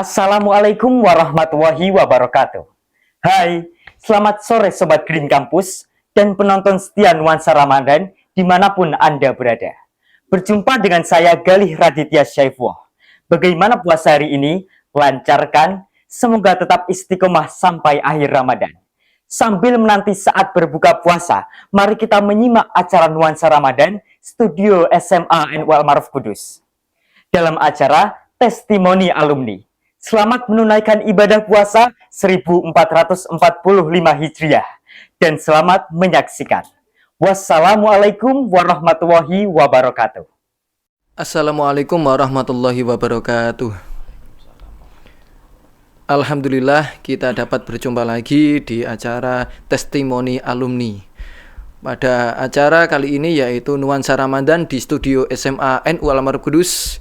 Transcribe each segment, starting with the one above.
Assalamualaikum warahmatullahi wabarakatuh. Hai, selamat sore Sobat Green Campus dan penonton setia Nuansa Ramadan dimanapun Anda berada. Berjumpa dengan saya Galih Raditya Syaifullah. Bagaimana puasa hari ini? Lancarkan, semoga tetap istiqomah sampai akhir Ramadan. Sambil menanti saat berbuka puasa, mari kita menyimak acara Nuansa Ramadan Studio SMA NU Al-Ma'aruf Kudus. Dalam acara Testimoni Alumni. Selamat menunaikan ibadah puasa 1445 Hijriah dan selamat menyaksikan. Wassalamualaikum warahmatullahi wabarakatuh. Assalamualaikum warahmatullahi wabarakatuh. Alhamdulillah kita dapat berjumpa lagi di acara Testimoni Alumni. Pada acara kali ini yaitu Nuansa Ramadan di studio SMA NU Al-Ma'aruf Kudus.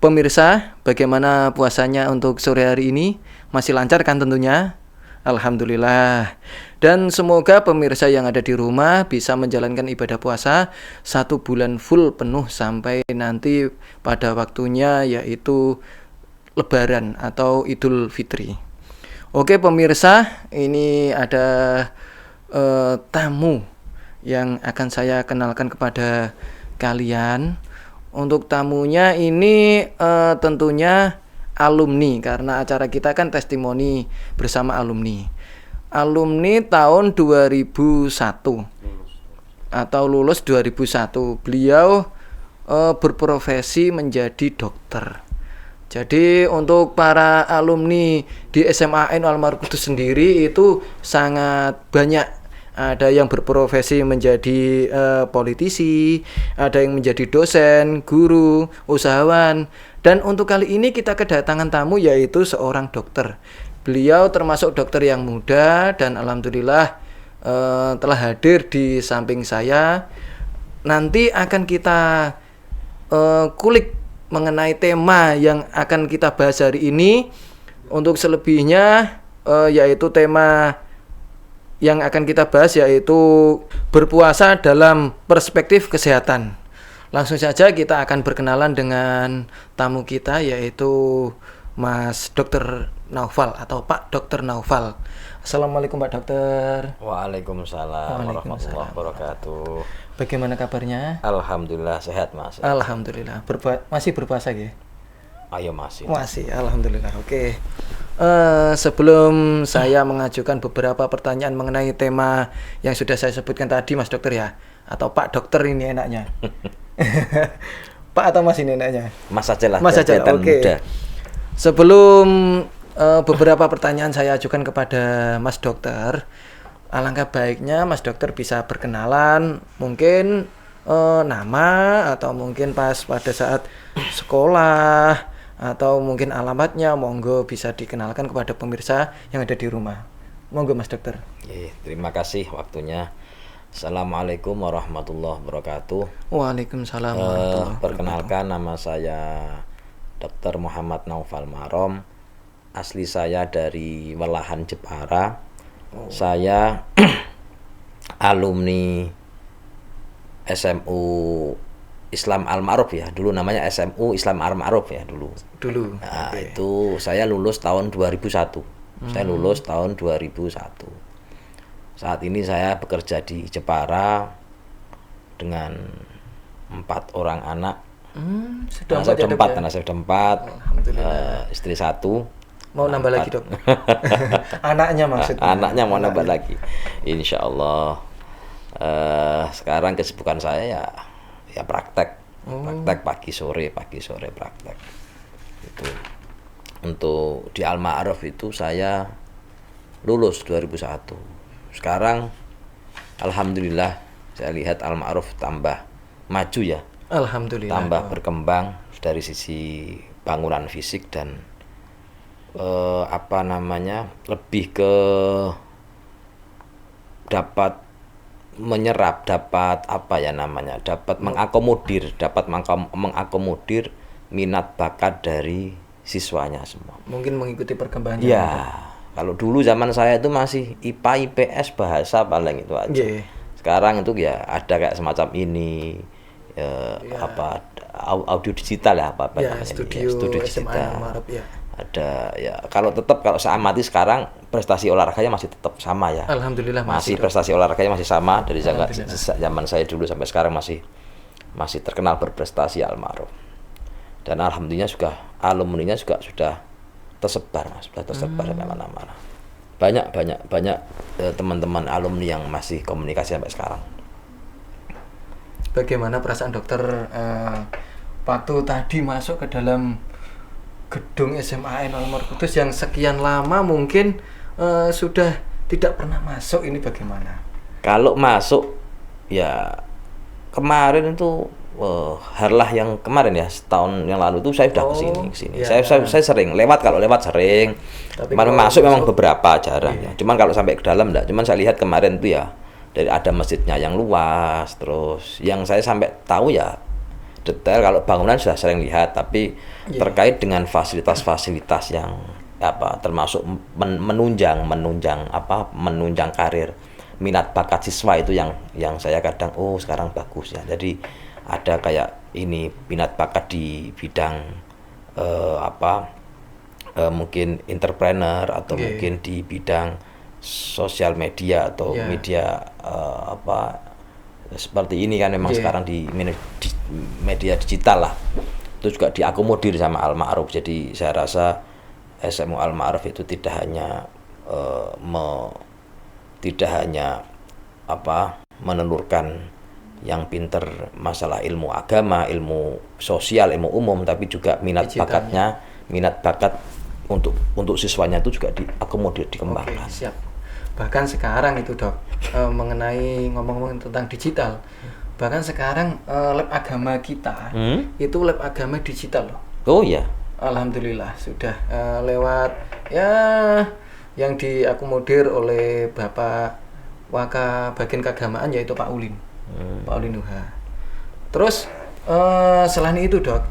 Pemirsa, bagaimana puasanya untuk sore hari ini? Masih lancar kan tentunya? Alhamdulillah. Dan semoga pemirsa yang ada di rumah bisa menjalankan ibadah puasa 1 bulan full penuh sampai nanti pada waktunya yaitu Lebaran atau Idul Fitri. Oke pemirsa, ini ada tamu yang akan saya kenalkan kepada kalian. Untuk tamunya ini tentunya alumni, karena acara kita kan testimoni bersama alumni. Alumni tahun 2001 atau lulus 2001. Beliau berprofesi menjadi dokter. Jadi untuk para alumni di SMA NU Al-Ma'aruf Kudus sendiri itu sangat banyak. Ada yang berprofesi menjadi politisi, ada yang menjadi dosen, guru, usahawan. Dan untuk kali ini kita kedatangan tamu yaitu seorang dokter. Beliau termasuk dokter yang muda dan alhamdulillah telah hadir di samping saya. Nanti akan kita kulik mengenai tema yang akan kita bahas hari ini. Untuk selebihnya yaitu tema yang akan kita bahas yaitu berpuasa dalam perspektif kesehatan. Langsung saja kita akan berkenalan dengan tamu kita yaitu Mas Dr. Naufal atau Pak Dr. Naufal. Assalamualaikum Pak Dokter. Waalaikumsalam warahmatullahi wabarakatuh. Bagaimana kabarnya? Alhamdulillah sehat Mas. Alhamdulillah. Masih berpuasa ya? Ayo masih. Masih, alhamdulillah. Oke. Sebelum saya mengajukan beberapa pertanyaan mengenai tema yang sudah saya sebutkan tadi Mas Dokter ya, atau Pak Dokter ini enaknya. Pak atau Mas ini enaknya? Mas aja lah. Mas aja. Oke. Sebelum beberapa pertanyaan saya ajukan kepada Mas Dokter, alangkah baiknya Mas Dokter bisa berkenalan, mungkin nama atau mungkin pas pada saat sekolah atau mungkin alamatnya, monggo bisa dikenalkan kepada pemirsa yang ada di rumah. Monggo Mas Dokter. Terima kasih waktunya. Assalamualaikum warahmatullahi wabarakatuh. Waalaikumsalam. Perkenalkan, nama saya Dr. Muhammad Naufal Marom. Asli saya dari Welahan Jepara. Saya alumni SMU Islam Al-Ma'aruf ya, dulu namanya SMU Islam Al-Ma'aruf ya dulu. Nah, okay. Itu saya lulus tahun 2001. Saya lulus tahun 2001. Saat ini saya bekerja di Jepara dengan 4 orang anak. Saya sudah 4, istri 1. Mau nambah 4. Lagi dok? Anaknya maksudnya? Anaknya mau nambah lagi. Insya Allah. Sekarang kesibukan saya ya praktek. Praktek pagi sore praktek. Itu. Untuk di Al-Ma'aruf itu saya lulus 2001. Sekarang alhamdulillah saya lihat Al-Ma'aruf tambah maju ya. Alhamdulillah. Tambah berkembang dari sisi bangunan fisik dan lebih ke dapat menyerap, dapat mengakomodir minat bakat dari siswanya semua. Mungkin mengikuti perkembangan. Ya, kalau dulu zaman saya itu masih IPA, IPS, bahasa paling itu aja. Yeah. Sekarang itu ya ada kayak semacam ini, audio digital ya, studio digital. Ada ya kalau saya amati sekarang prestasi olahraganya masih tetap sama ya. Alhamdulillah masih Dok. prestasi olahraganya masih sama dari Alhamdulillah. zaman saya dulu sampai sekarang masih terkenal berprestasi almarhum. Dan alhamdulillah juga alumninya juga sudah tersebar Mas, sudah tersebar kemana-mana. Banyak teman-teman alumni yang masih komunikasi sampai sekarang. Bagaimana perasaan dokter waktu tadi masuk ke dalam gedung SMA Al Markudus yang sekian lama mungkin sudah tidak pernah masuk, ini bagaimana? Kalau masuk ya kemarin itu harlah yang kemarin ya setahun yang lalu itu saya sudah kesini. Ya. Saya sering lewat, kalau lewat sering. Tapi Kemarin kalau masuk memang masuk, beberapa jarang ya. Cuman kalau sampai ke dalam enggak. Cuman saya lihat kemarin itu ya dari ada masjidnya yang luas, terus yang saya sampai tahu ya detail, kalau bangunan sudah sering lihat, tapi terkait dengan fasilitas-fasilitas yang termasuk menunjang karir minat bakat siswa itu yang saya kadang sekarang bagus ya. Jadi ada kayak ini minat bakat di bidang mungkin entrepreneur atau mungkin di bidang sosial media atau media seperti ini kan memang sekarang di media digital lah, itu juga diakomodir sama Al Ma'ruf. Jadi saya rasa SMU Al Ma'ruf itu tidak hanya menelurkan yang pinter masalah ilmu agama, ilmu sosial, ilmu umum, tapi juga minat bakat untuk siswanya itu juga diakomodir, dikembangkan. Oke, siap. Bahkan sekarang itu Dok, mengenai ngomong-ngomong tentang digital, bahkan sekarang lab agama kita itu lab agama digital loh. Oh ya. Alhamdulillah sudah lewat ya yang diakomodir oleh Bapak Waka Bagian Keagamaan, yaitu Pak Ulin, Pak Ulin Nuha. Terus selain itu Dok,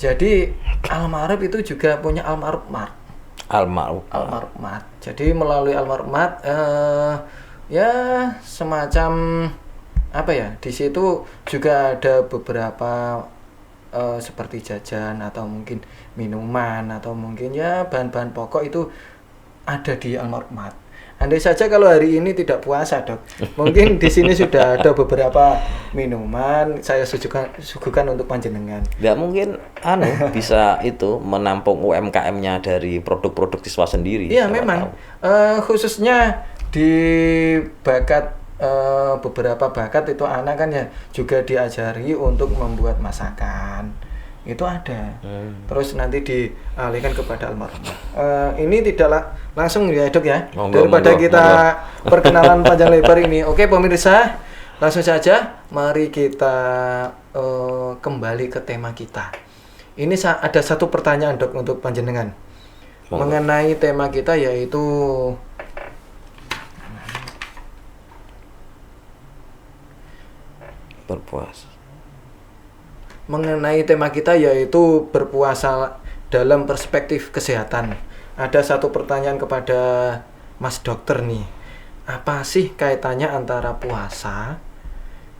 jadi Al Ma'ruf itu juga punya Al Ma'ruf Mart. Al Ma'ruf Mart. Jadi melalui Al Ma'ruf Mart ya semacam di situ juga ada beberapa seperti jajan atau mungkin minuman atau mungkin ya bahan-bahan pokok itu ada di Al Ma'ruf Mart. Andai saja kalau hari ini tidak puasa Dok, mungkin di sini sudah ada beberapa minuman saya suguhkan untuk panjenengan. Ya mungkin bisa itu menampung UMKM-nya dari produk-produk siswa sendiri. Iya memang khususnya di bakat beberapa bakat itu anak kan ya juga diajari untuk membuat masakan. Itu ada. Terus nanti dialihkan kepada Al Ma'ruf. Ini tidak langsung ya Dok ya. Daripada kita perkenalan panjang lebar ini. Oke pemirsa, langsung saja mari kita kembali ke tema kita. Ini ada satu pertanyaan Dok untuk panjenengan. Mengenai tema kita yaitu berpuasa. Mengenai tema kita yaitu berpuasa dalam perspektif kesehatan. Ada satu pertanyaan kepada Mas Dokter nih. Apa sih kaitannya antara puasa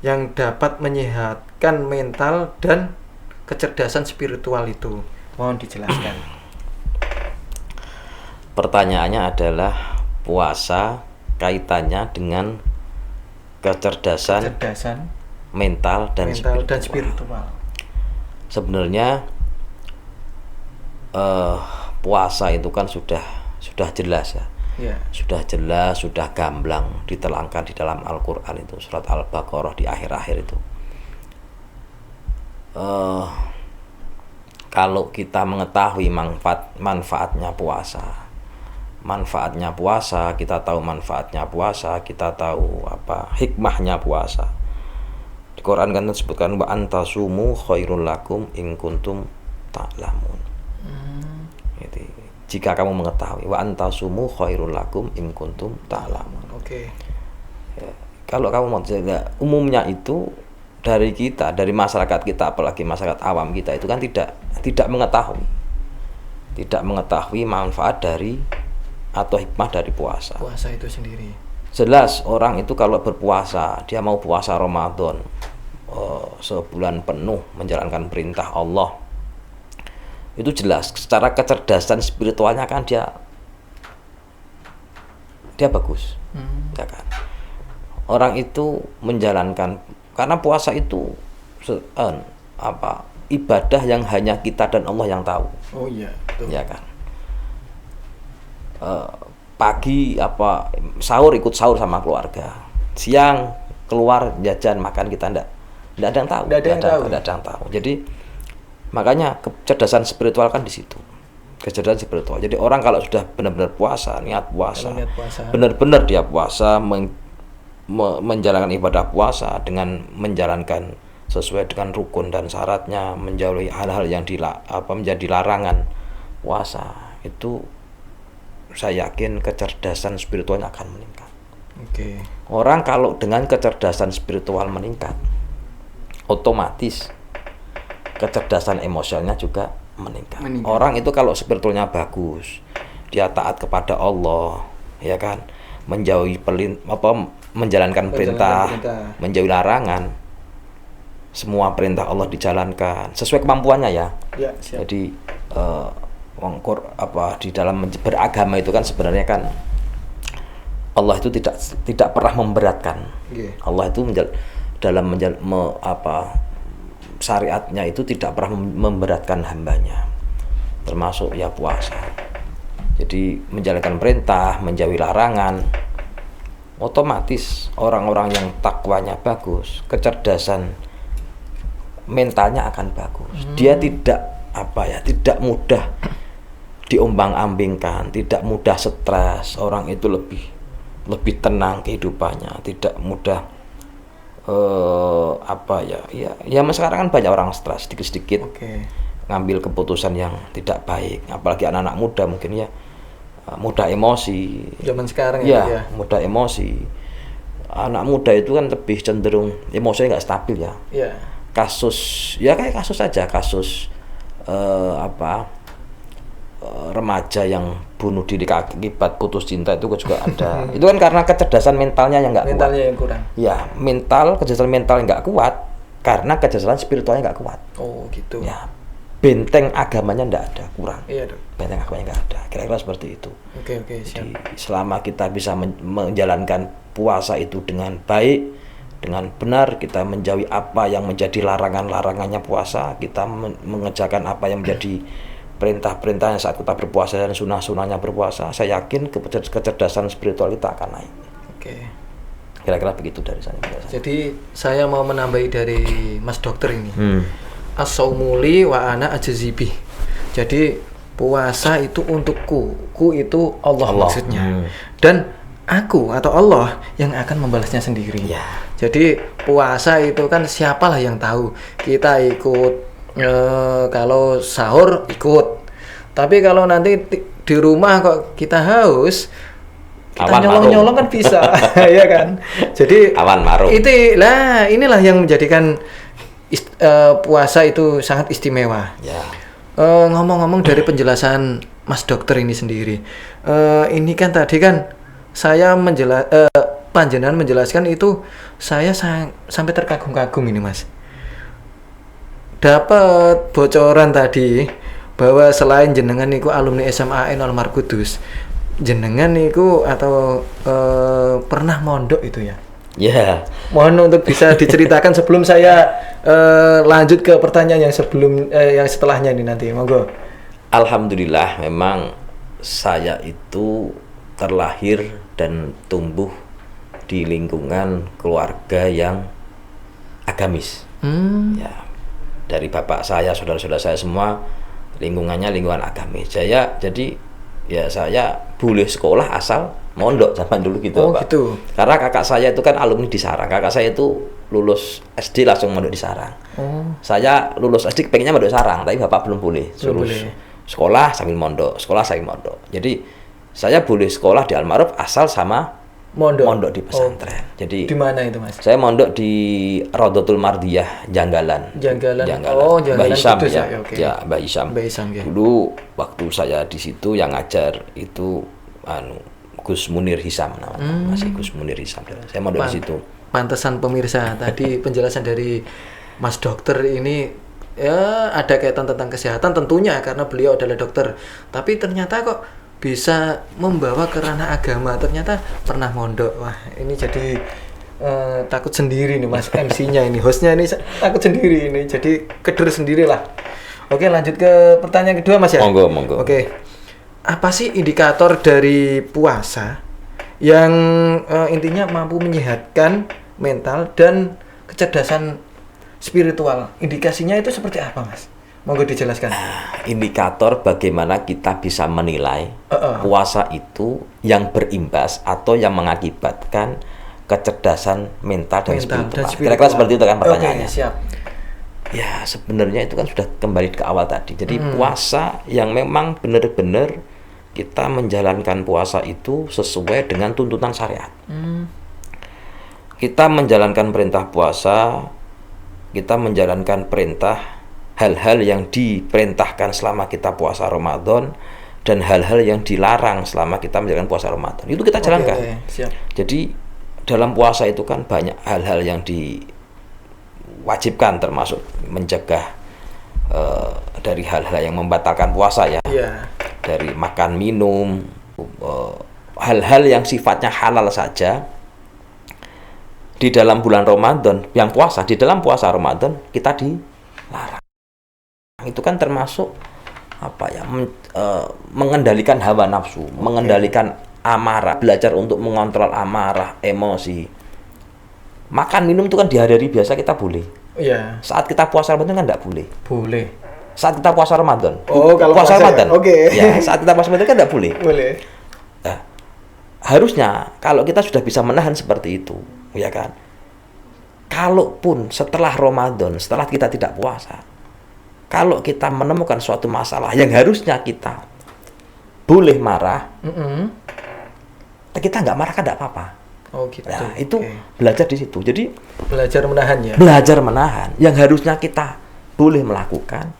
yang dapat menyehatkan mental dan kecerdasan spiritual itu? Mohon dijelaskan. Pertanyaannya adalah puasa kaitannya dengan kecerdasan mental dan spiritual. Sebenarnya puasa itu kan sudah jelas ya. Sudah jelas, sudah gamblang diterangkan di dalam Al-Qur'an itu, surat Al-Baqarah di akhir-akhir itu. Kalau kita mengetahui manfaatnya puasa, kita tahu manfaatnya puasa, kita tahu hikmahnya puasa. Di Quran kan disebutkan wa antasumu khairul lakum in kuntum ta'lamun. Jika kamu mengetahui, wa antasumu khairul lakum in kuntum ta'lamun. Oke. Ya, kalau kamu mau umumnya itu dari masyarakat kita, apalagi masyarakat awam kita itu kan tidak mengetahui manfaat dari atau hikmah dari puasa. Puasa itu sendiri. Jelas orang itu kalau berpuasa, dia mau puasa Ramadan sebulan penuh menjalankan perintah Allah, itu jelas secara kecerdasan spiritualnya kan dia bagus. Ya kan. Orang itu menjalankan, karena puasa itu ibadah yang hanya kita dan Allah yang tahu. Oh iya, betul. Ya kan. Pagi sahur ikut sahur sama keluarga, siang keluar jajan makan, kita ndak ada yang tahu. Ndak ada yang tahu. Jadi makanya kecerdasan spiritual kan di situ. Kecerdasan spiritual. Jadi orang kalau sudah benar-benar puasa, niat puasa, benar-benar dia puasa, menjalankan ibadah puasa dengan menjalankan sesuai dengan rukun dan syaratnya, menjauhi hal-hal yang menjadi larangan puasa, itu saya yakin kecerdasan spiritualnya akan meningkat. Oke. Orang kalau dengan kecerdasan spiritual meningkat, otomatis kecerdasan emosionalnya juga meningkat. Orang itu kalau spiritualnya bagus, dia taat kepada Allah, ya kan, menjalankan perintah, menjauhi larangan, semua perintah Allah dijalankan sesuai kemampuannya ya. Siap. Jadi di dalam beragama itu kan sebenarnya kan Allah itu tidak pernah memberatkan. Allah itu syariatnya itu tidak pernah memberatkan hambanya, termasuk ya puasa. Jadi menjalankan perintah, menjauhi larangan, otomatis orang-orang yang takwanya bagus, kecerdasan mentalnya akan bagus. Dia tidak mudah diombang-ambingkan, tidak mudah stres. Orang itu lebih tenang kehidupannya, tidak mudah sekarang kan banyak orang stres sedikit-sedikit. Ngambil keputusan yang tidak baik, apalagi anak-anak muda mungkin ya mudah emosi. Zaman sekarang ya mudah emosi. Anak muda itu kan lebih cenderung emosinya nggak stabil ya. Kasus remaja yang bunuh diri akibat putus cinta itu juga ada. Itu kan karena kecerdasan mentalnya yang nggak kuat. Yang kurang. Ya, kecerdasan mental yang nggak kuat karena kecerdasan spiritualnya nggak kuat. Oh gitu. Ya, benteng agamanya nggak ada, kurang. Iya dong. Benteng agamanya nggak ada. Kira-kira seperti itu. Oke, siap. Jadi, selama kita bisa menjalankan puasa itu dengan baik, dengan benar, kita menjauhi apa yang menjadi larangannya puasa, kita mengerjakan apa yang menjadi perintah-perintahnya saat kita berpuasa dan sunnah-sunnahnya berpuasa, saya yakin kecerdasan spiritual kita akan naik. Kira-kira begitu dari saya. Jadi saya mau menambahi dari Mas Dokter ini. As-saumuli wa ana ajzibi. Jadi puasa itu untukku, ku itu Allah. Maksudnya. Dan aku atau Allah yang akan membalasnya sendiri. Jadi puasa itu kan siapalah yang tahu. Kita ikut kalau sahur ikut, tapi kalau nanti di rumah kok kita haus, kita nyolong-nyolong kan bisa. Ya kan. Jadi inilah yang menjadikan puasa itu sangat istimewa. Ngomong-ngomong dari penjelasan Mas Dokter ini sendiri, ini kan tadi kan saya panjenengan menjelaskan itu, saya sampai terkagum-kagum ini Mas. Dapat bocoran tadi bahwa selain jenengan niku alumni SMA Al Markudus, jenengan niku atau pernah mondok itu ya? Mohon untuk bisa diceritakan sebelum saya lanjut ke pertanyaan yang setelahnya ini nanti. Monggo. Alhamdulillah, memang saya itu terlahir dan tumbuh di lingkungan keluarga yang agamis. Dari bapak saya, saudara-saudara saya semua lingkungannya lingkungan agamis. Saya boleh sekolah asal mondok zaman dulu gitu, Pak. Gitu. Karena kakak saya itu kan alumni di Sarang. Kakak saya itu lulus SD langsung mondok di Sarang. Saya lulus SD pengennya mondok Sarang, tapi bapak belum boleh. Sekolah sambil mondok. Jadi saya boleh sekolah di Al Ma'ruf asal sama mondok di pesantren. Jadi di mana itu Mas? Saya mondok di Raudhatul Mardiyah Janggalan. Mbah Hisam ya. Mbah Hisam ya. Dulu waktu saya di situ yang ngajar itu Gus Munir Hisam namanya. Masih Gus Munir Hisam. Saya mondok di situ. Pantesan pemirsa tadi penjelasan dari Mas Dokter ini ya ada kaitan tentang kesehatan tentunya karena beliau adalah dokter. Tapi ternyata kok bisa membawa ke ranah agama. Ternyata pernah mondok. Wah, ini jadi takut sendiri nih Mas MC-nya ini, hostnya ini takut sendiri ini. Jadi keder sendirilah. Oke, lanjut ke pertanyaan kedua Mas ya. Monggo. Oke. Apa sih indikator dari puasa yang intinya mampu menyehatkan mental dan kecerdasan spiritual? Indikasinya itu seperti apa, Mas? Monggo dijelaskan. Indikator bagaimana kita bisa menilai puasa itu yang berimbas atau yang mengakibatkan kecerdasan mental dan spiritual. Kira-kira seperti itu kan pertanyaannya. Oke, siap. Ya, sebenarnya itu kan sudah kembali ke awal tadi. Jadi puasa yang memang benar-benar kita menjalankan puasa itu sesuai dengan tuntutan syariat. Kita menjalankan perintah puasa, kita menjalankan perintah hal-hal yang diperintahkan selama kita puasa Ramadan dan hal-hal yang dilarang selama kita menjalankan puasa Ramadan. Itu kita jalankan. Siap. Jadi dalam puasa itu kan banyak hal-hal yang diwajibkan, termasuk mencegah dari hal-hal yang membatalkan puasa ya. Dari makan minum, hal-hal yang sifatnya halal saja di dalam bulan Ramadan, yang puasa, di dalam puasa Ramadan kita dilarang. Itu kan termasuk mengendalikan hawa nafsu, mengendalikan amarah, belajar untuk mengontrol amarah, emosi. Makan minum itu kan di hari-hari biasa kita boleh. Iya. Saat kita puasa Ramadan kan tidak boleh. Boleh. Saat kita puasa Ramadan. Kalau puasa Ramadan. Oke. Ya, saat kita puasa Ramadan kan tidak boleh. Boleh. Nah, harusnya kalau kita sudah bisa menahan seperti itu, ya kan? Kalaupun setelah Ramadan, setelah kita tidak puasa, kalau kita menemukan suatu masalah yang harusnya kita boleh marah, kita nggak marah kan tidak apa-apa. Oh gitu. Nah, itu belajar di situ. Jadi belajar menahan ya. Belajar menahan. Yang harusnya kita boleh melakukan,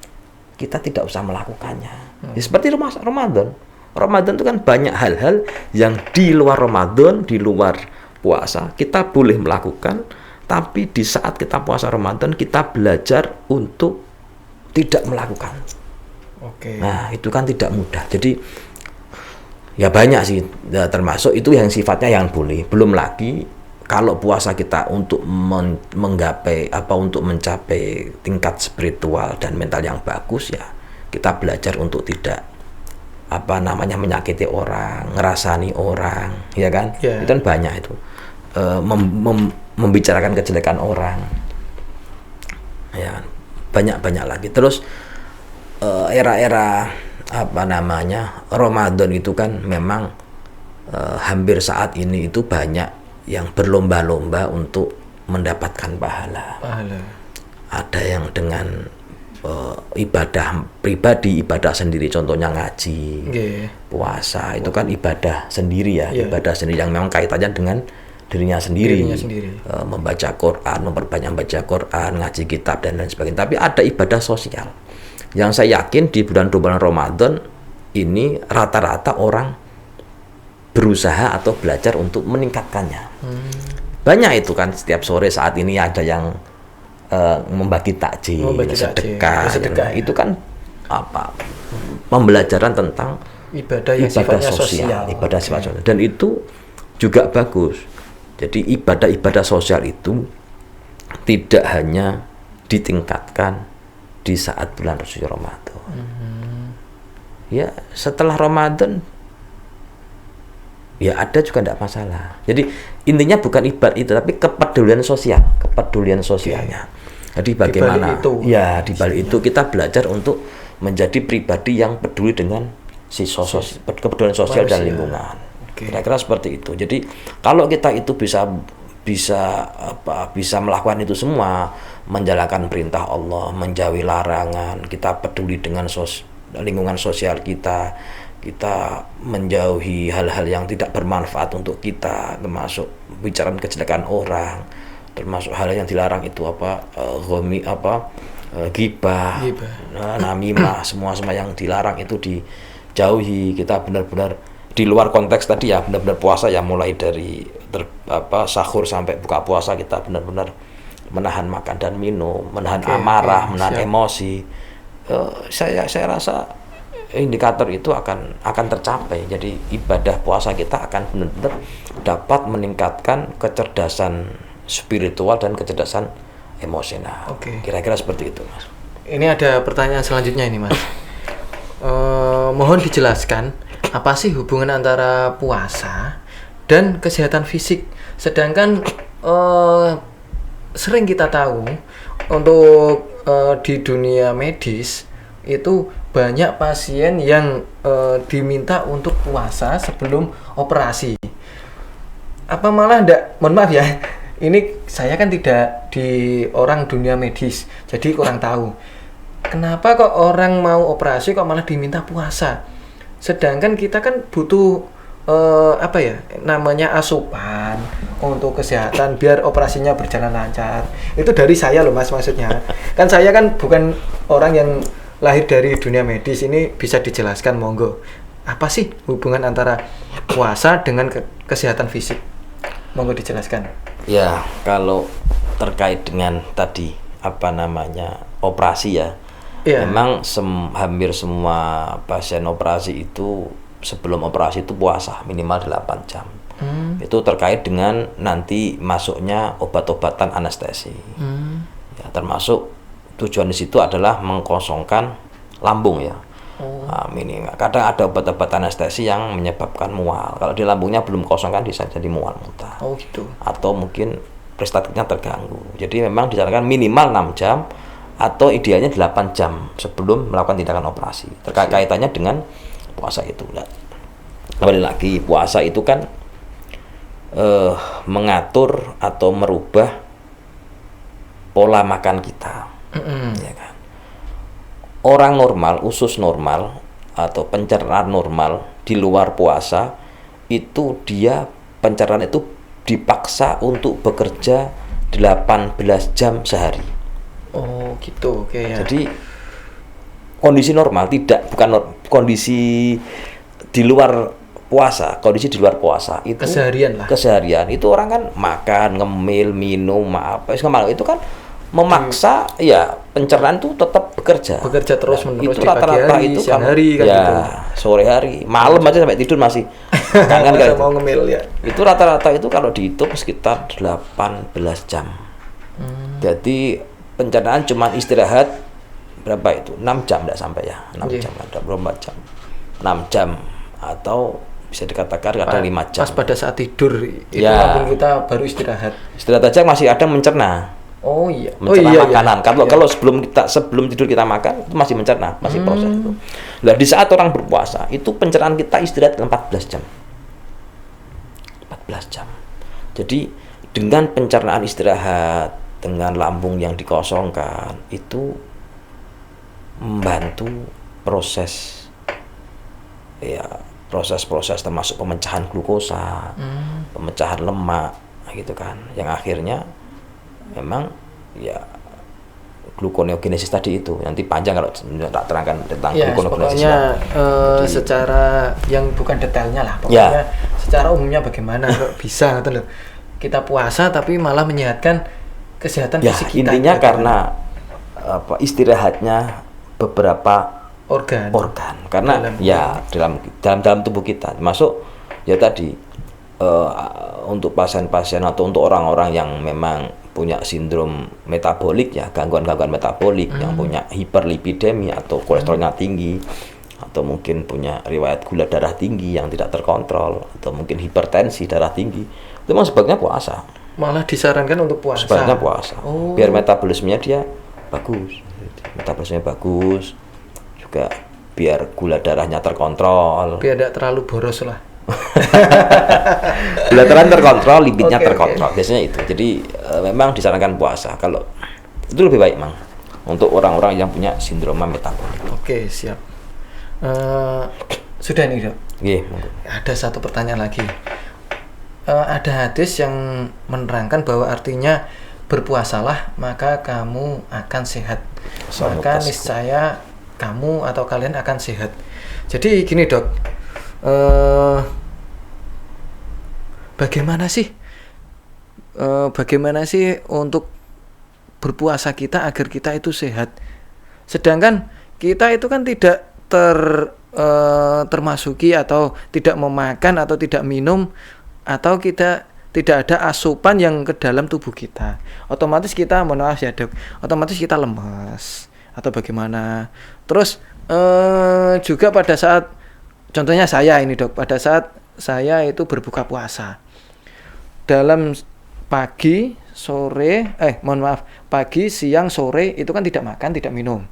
kita tidak usah melakukannya. Ya, seperti Ramadan. Ramadan itu kan banyak hal-hal yang di luar Ramadan, di luar puasa kita boleh melakukan, tapi di saat kita puasa Ramadan kita belajar untuk tidak melakukan. Nah, itu kan tidak mudah. Jadi ya banyak sih, ya, termasuk itu yang sifatnya yang boleh. Belum lagi kalau puasa kita untuk menggapai untuk mencapai tingkat spiritual dan mental yang bagus, ya kita belajar untuk tidak menyakiti orang, ngerasani orang, ya kan? Itu kan banyak itu. Membicarakan kejelekan orang. Ya, banyak lagi. Terus era-era Ramadan itu kan memang hampir saat ini itu banyak yang berlomba-lomba untuk mendapatkan pahala. Ada yang dengan ibadah pribadi, ibadah sendiri, contohnya ngaji, puasa, itu kan ibadah sendiri ya, ibadah sendiri yang memang kaitannya dengan dirinya sendiri. Membaca Quran, memperbanyak membaca Quran, ngaji kitab dan lain sebagainya. Tapi ada ibadah sosial yang saya yakin di bulan Ramadan ini rata-rata orang berusaha atau belajar untuk meningkatkannya. Banyak itu kan, setiap sore saat ini ada yang membagi takjil, sedekah. Itu kan pembelajaran tentang ibadah sosial, ibadah sosial. Dan itu juga bagus. Jadi ibadah sosial itu tidak hanya ditingkatkan di saat bulan suci Ramadan. Ya, setelah Ramadan ya ada juga tidak masalah. Jadi intinya bukan ibadah itu, tapi kepedulian sosialnya. Jadi bagaimana di balik itu kita belajar untuk menjadi pribadi yang peduli dengan kepedulian sosial dan lingkungan. Kira-kira seperti itu. Jadi kalau kita itu bisa melakukan itu semua, menjalankan perintah Allah, menjauhi larangan, kita peduli dengan lingkungan sosial kita menjauhi hal-hal yang tidak bermanfaat untuk kita, termasuk bicara kejelekan orang, termasuk hal yang dilarang itu ghibah, namimah, semua yang dilarang itu dijauhi. Kita benar-benar di luar konteks tadi ya, benar-benar puasa ya, mulai dari sahur sampai buka puasa kita benar-benar menahan makan dan minum, menahan amarah, menahan emosi. Saya rasa indikator itu akan tercapai. Jadi ibadah puasa kita akan benar-benar dapat meningkatkan kecerdasan spiritual dan kecerdasan emosional. Kira-kira seperti itu, Mas. Ini ada pertanyaan selanjutnya ini, Mas. Mohon dijelaskan apa sih hubungan antara puasa dan kesehatan fisik. Sedangkan sering kita tahu untuk di dunia medis itu banyak pasien yang diminta untuk puasa sebelum operasi. Apa malah enggak, mohon maaf ya, ini saya kan tidak di orang dunia medis, jadi kurang tahu. Kenapa kok orang mau operasi kok malah diminta puasa? Sedangkan kita kan butuh namanya asupan untuk kesehatan biar operasinya berjalan lancar. Itu dari saya loh, Mas, maksudnya. Kan saya kan bukan orang yang lahir dari dunia medis. Ini bisa dijelaskan, monggo. Apa sih hubungan antara puasa dengan kesehatan fisik? Monggo dijelaskan. Ya, kalau terkait dengan tadi operasi ya. Memang hampir semua pasien operasi itu sebelum operasi itu puasa minimal 8 jam. Itu terkait dengan nanti masuknya obat-obatan anestesi. Ya, termasuk tujuan di situ adalah mengkosongkan lambung ya. Kadang ada obat-obat anestesi yang menyebabkan mual. Kalau di lambungnya belum kosong kan bisa jadi mual muntah. Atau mungkin prestatifnya terganggu. Jadi memang disarankan minimal 6 jam atau idealnya 8 jam sebelum melakukan tindakan operasi. Kaitannya dengan puasa itu. Kembali lagi, puasa itu kan mengatur atau merubah pola makan kita. Ya kan? Orang normal, usus normal atau pencernaan normal di luar puasa itu dia pencernaan itu dipaksa untuk bekerja 18 jam sehari. Ya. Jadi kondisi normal bukan kondisi di luar puasa, kondisi di luar puasa itu keseharian itu orang kan makan, ngemil, minum, itu kan memaksa ya pencernaan itu tetap bekerja terus menerus itu rata-rata itu kan hari kan ya gitu. Sore hari, malam aja sampai tidur masih kangen kan mau ngemil ya. Itu rata-rata itu kalau dihitung sekitar 18 jam. Jadi pencernaan cuma istirahat berapa itu? 6 jam enggak sampai ya. 6 jam ada berapa jam? 6 jam atau bisa dikatakan kadang 5 jam. Pas pada saat tidur itu lambung kita baru istirahat. Istirahat aja masih ada mencerna. Mencerna makanan. Kalau sebelum tidur kita makan itu masih mencerna, masih proses itu. Nah, di saat orang berpuasa itu pencernaan kita istirahat 14 jam. 14 jam. Jadi dengan pencernaan istirahat, dengan lambung yang dikosongkan itu membantu proses termasuk pemecahan glukosa, pemecahan lemak gitu kan, yang akhirnya memang ya gluconeogenesis tadi itu nanti panjang kalau tak terangkan tentang gluconeogenesis. Pokoknya secara yang bukan detailnya lah, pokoknya secara umumnya bagaimana kok bisa kita puasa tapi malah menyehatkan kesehatan fisik kita. Intinya karena istirahatnya beberapa organ karena dalam tubuh kita termasuk ya tadi untuk pasien-pasien atau untuk orang-orang yang memang punya sindrom metabolik ya, gangguan-gangguan metabolik yang punya hiperlipidemi atau kolesterolnya tinggi atau mungkin punya riwayat gula darah tinggi yang tidak terkontrol atau mungkin hipertensi darah tinggi, itu memang sebaiknya puasa. Malah disarankan untuk puasa. Sebaiknya puasa. Biar metabolismenya dia bagus. Metabolismenya bagus. Juga biar gula darahnya terkontrol. Biar tidak terlalu boros lah. Gula darah terkontrol, lipidnya terkontrol. Biasanya itu. Jadi memang disarankan puasa. Kalau itu lebih baik, Mang. Untuk orang-orang yang punya sindroma metabolik. Oke, siap. Sudah nih, Dok. Ada satu pertanyaan lagi. Ada hadis yang menerangkan bahwa artinya berpuasalah maka kamu akan sehat, maka niscaya kamu atau kalian akan sehat. Jadi gini, Dok, bagaimana sih untuk berpuasa kita agar kita itu sehat. Sedangkan kita itu kan tidak termasuki atau tidak memakan atau tidak minum atau kita tidak ada asupan yang ke dalam tubuh kita. Otomatis kita, mohon maaf ya Dok, otomatis kita lemas atau bagaimana. Terus juga pada saat, contohnya saya ini Dok, pada saat saya itu berbuka puasa dalam pagi, sore, pagi, siang, sore itu kan tidak makan, tidak minum.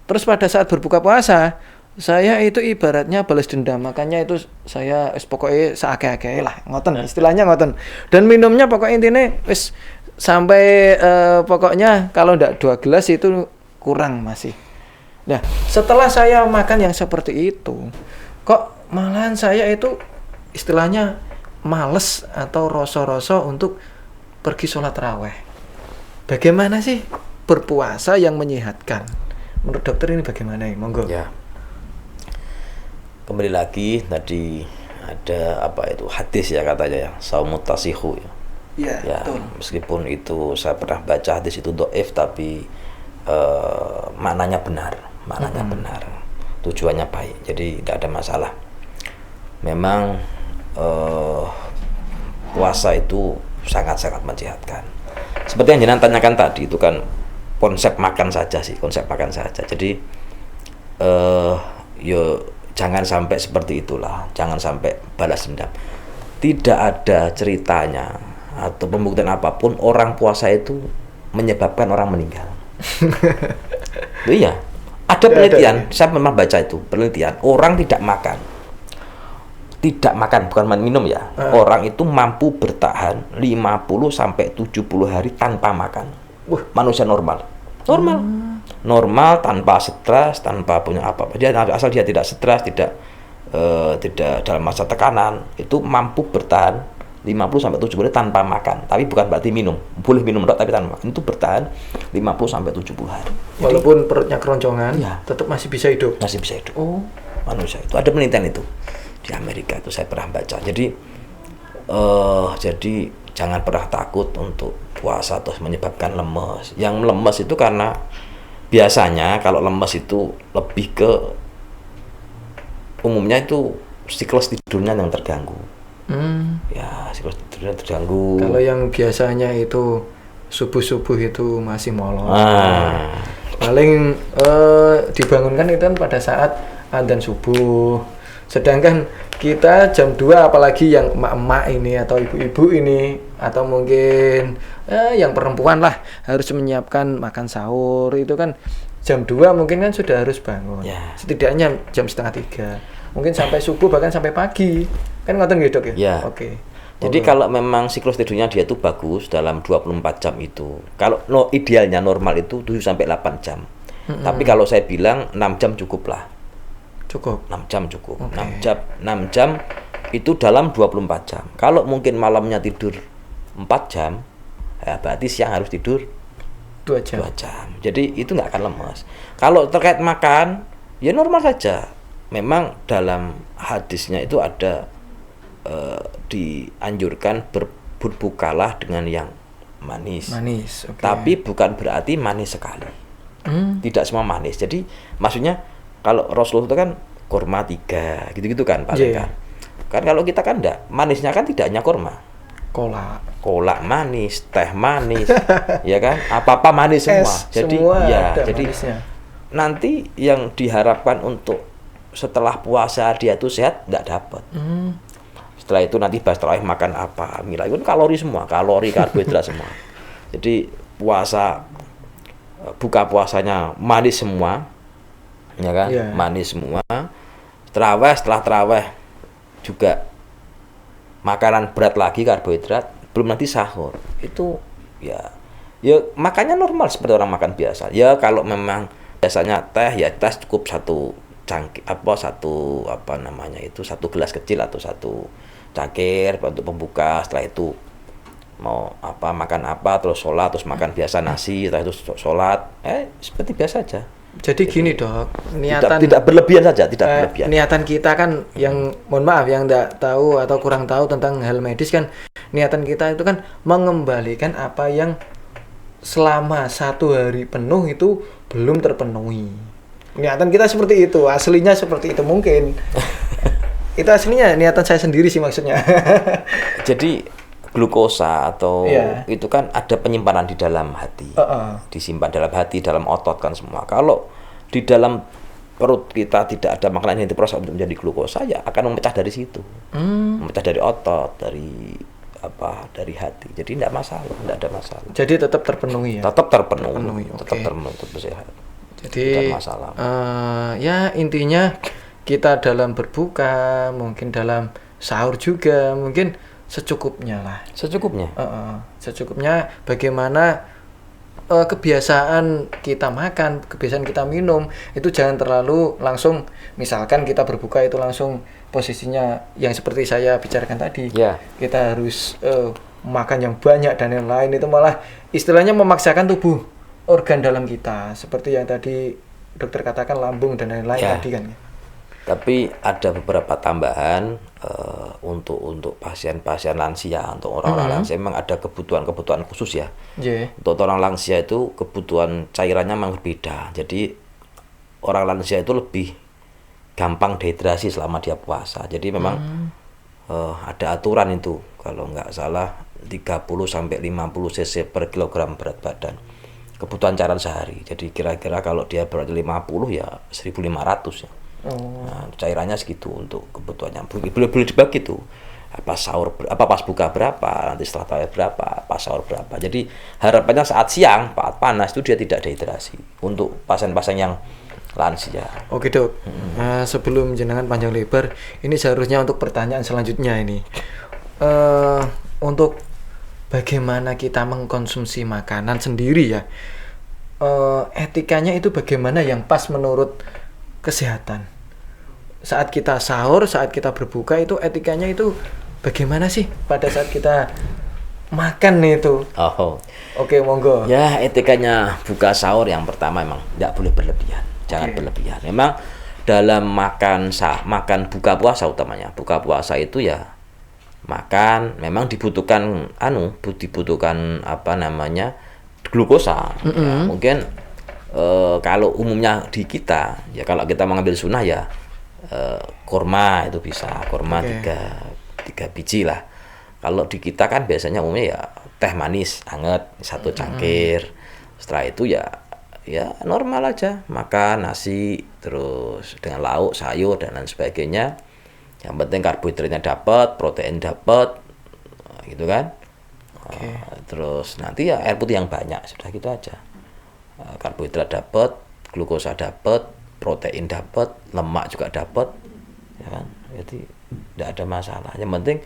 Terus pada saat berbuka puasa, saya itu ibaratnya balas dendam, makanya itu saya pokoknya seake-ake lah, ngoten istilahnya ngoten. Dan minumnya pokoknya intinya wis sampai pokoknya kalau ndak 2 gelas itu kurang masih. Nah, setelah saya makan yang seperti itu, kok malahan saya itu istilahnya males atau rasa-rasa untuk pergi sholat raweh. Bagaimana sih berpuasa yang menyehatkan? Menurut dokter ini bagaimana ya? Monggo. Ya. Kembali lagi tadi ada hadis ya katanya ya, saumut tasihu ya. Ya, betul. Meskipun itu saya pernah baca hadis itu dhaif tapi maknanya benar, benar. Tujuannya baik. Jadi tidak ada masalah. Memang puasa itu sangat-sangat menyehatkan. Seperti yang jenengan tanyakan tadi itu kan konsep makan saja. Jadi jangan sampai seperti itulah, jangan sampai balas dendam. Tidak ada ceritanya atau pembuktian apapun orang puasa itu menyebabkan orang meninggal. Iya, ada penelitian, saya pernah baca itu penelitian, orang tidak makan bukan minum ya. Orang itu mampu bertahan 50 sampai 70 hari tanpa makan. Manusia normal. Normal tanpa stres, tanpa punya apa-apa. Dia asal dia tidak stres, tidak dalam masa tekanan, itu mampu bertahan 50 sampai 70 hari tanpa makan. Tapi bukan berarti minum. Boleh minum tapi tanpa makan. Itu bertahan 50 sampai 70 hari. Walaupun perutnya keroncongan, tetap masih bisa hidup. Masih bisa hidup. Manusia itu ada penelitian itu. Di Amerika itu saya pernah baca. Jadi jangan pernah takut untuk puasa terus menyebabkan lemes. Yang lemes itu karena biasanya kalau lemes itu lebih ke umumnya itu siklus tidurnya yang terganggu. Ya, siklus tidurnya terganggu. Kalau yang biasanya itu subuh-subuh itu masih molor. Paling dibangunkan itu kan pada saat adzan subuh. Sedangkan kita jam 2 apalagi yang emak-emak ini atau ibu-ibu ini atau mungkin yang perempuan lah harus menyiapkan makan sahur itu kan jam 2 mungkin kan sudah harus bangun. Setidaknya jam 2:30. Mungkin sampai subuh bahkan sampai pagi. Kan ngoten nggih, Dok ya? Oke. Jadi kalau memang siklus tidurnya dia itu bagus dalam 24 jam itu. Kalau idealnya normal itu 7 sampai 8 jam. Tapi kalau saya bilang 6 jam cukup lah. 6 jam cukup. 6 jam itu dalam 24 jam. Kalau mungkin malamnya tidur 4 jam, ya berarti siang harus tidur 2 jam. Jadi itu nggak akan lemas. Kalau terkait makan, ya normal saja. Memang dalam hadisnya itu ada dianjurkan berbukalah dengan yang manis. Tapi bukan berarti manis sekali. Tidak semua manis. Jadi maksudnya kalau Rasulullah itu kan kurma 3 gitu-gitu kan paling kan. Kan kalau kita kan enggak, manisnya kan tidak hanya kurma. Kolak manis, teh manis, ya kan? Apa-apa manis semua. Jadi jadi manisnya. Nanti yang diharapkan untuk setelah puasa dia itu sehat enggak dapat. Setelah itu nanti pas terakhir makan apa? Mila itu kalori semua, karbohidrat semua. Jadi buka puasanya manis semua. Ya kan, manis semua. Setelah terawih juga makanan berat lagi, karbohidrat, belum nanti sahur. Itu ya makannya normal seperti orang makan biasa. Ya kalau memang biasanya teh cukup satu gelas kecil atau satu cangkir untuk pembuka. Setelah itu mau makan terus sholat, terus makan biasa nasi, setelah itu sholat, seperti biasa aja. Jadi gini, Dok, niatan tidak berlebihan saja, tidak berlebihan. Niatan kita kan yang mohon maaf yang enggak tahu atau kurang tahu tentang hal medis kan, niatan kita itu kan mengembalikan apa yang selama 1 hari penuh itu belum terpenuhi. Niatan kita seperti itu, aslinya seperti itu mungkin. Itu aslinya niatan saya sendiri sih maksudnya. Jadi glukosa atau Iya. itu kan ada penyimpanan di dalam hati, disimpan dalam hati, dalam otot kan semua. Kalau di dalam perut kita tidak ada makanan yang diproses untuk menjadi glukosa, ya akan memecah dari situ, memecah dari otot, dari hati. Jadi tidak ada masalah. Jadi tetap terpenuhi ya. Tetap terpenuhi, Oke. tetap terpenuhi, tetap sehat. Jadi Tidak masalah. ya intinya kita dalam berbuka, mungkin dalam sahur juga, mungkin secukupnya lah. Secukupnya. Secukupnya bagaimana kebiasaan kita makan, kebiasaan kita minum itu jangan terlalu langsung, misalkan kita berbuka itu langsung posisinya yang seperti saya bicarakan tadi. Ya. Kita harus makan yang banyak dan yang lain, itu malah istilahnya memaksakan tubuh organ dalam kita seperti yang tadi dokter katakan lambung dan lain-lain Ya. tadi kan. Tapi ada beberapa tambahan untuk pasien-pasien lansia, untuk orang-orang lansia memang ada kebutuhan khusus ya. Yeah. Untuk orang lansia itu kebutuhan cairannya memang berbeda. Jadi orang lansia itu lebih gampang dehidrasi selama dia puasa. Jadi memang ada aturan itu, kalau nggak salah 30 sampai 50 cc per kilogram berat badan. Kebutuhan cairan sehari. Jadi kira-kira kalau dia berat 50 ya 1.500 ya. Nah, cairannya segitu untuk kebutuhannya. Boleh dibagi tuh. Pas buka berapa, nanti setelah tarawih berapa, pas sahur berapa. Jadi harapannya saat siang, saat panas itu dia tidak dehidrasi. Untuk pasien-pasien yang lansia. Oke dok, sebelum jenengan panjang lebar, ini seharusnya untuk pertanyaan selanjutnya ini. Untuk bagaimana kita mengkonsumsi makanan sendiri ya, etikanya itu bagaimana yang pas menurut kesehatan? Saat kita sahur, saat kita berbuka itu etikanya itu bagaimana sih pada saat kita makan itu? Oh. Oke, monggo. Ya, etikanya buka sahur yang pertama memang tidak boleh berlebihan. Jangan berlebihan. Memang dalam makan buka puasa utamanya. Buka puasa itu ya makan memang dibutuhkan glukosa. Ya, mungkin kalau umumnya di kita ya, kalau kita mengambil sunnah ya kurma itu bisa, kurma 3 biji lah. Kalau di kita kan biasanya umumnya ya teh manis hangat 1 cangkir. Setelah itu ya normal aja, makan nasi terus dengan lauk, sayur dan lain sebagainya. Yang penting karbohidratnya dapat, protein dapat, gitu kan. Terus nanti ya air putih yang banyak, sudah gitu aja. Karbohidrat dapat, glukosa dapat, protein dapat, lemak juga dapat, ya kan. Jadi tidak ada masalah. Yang penting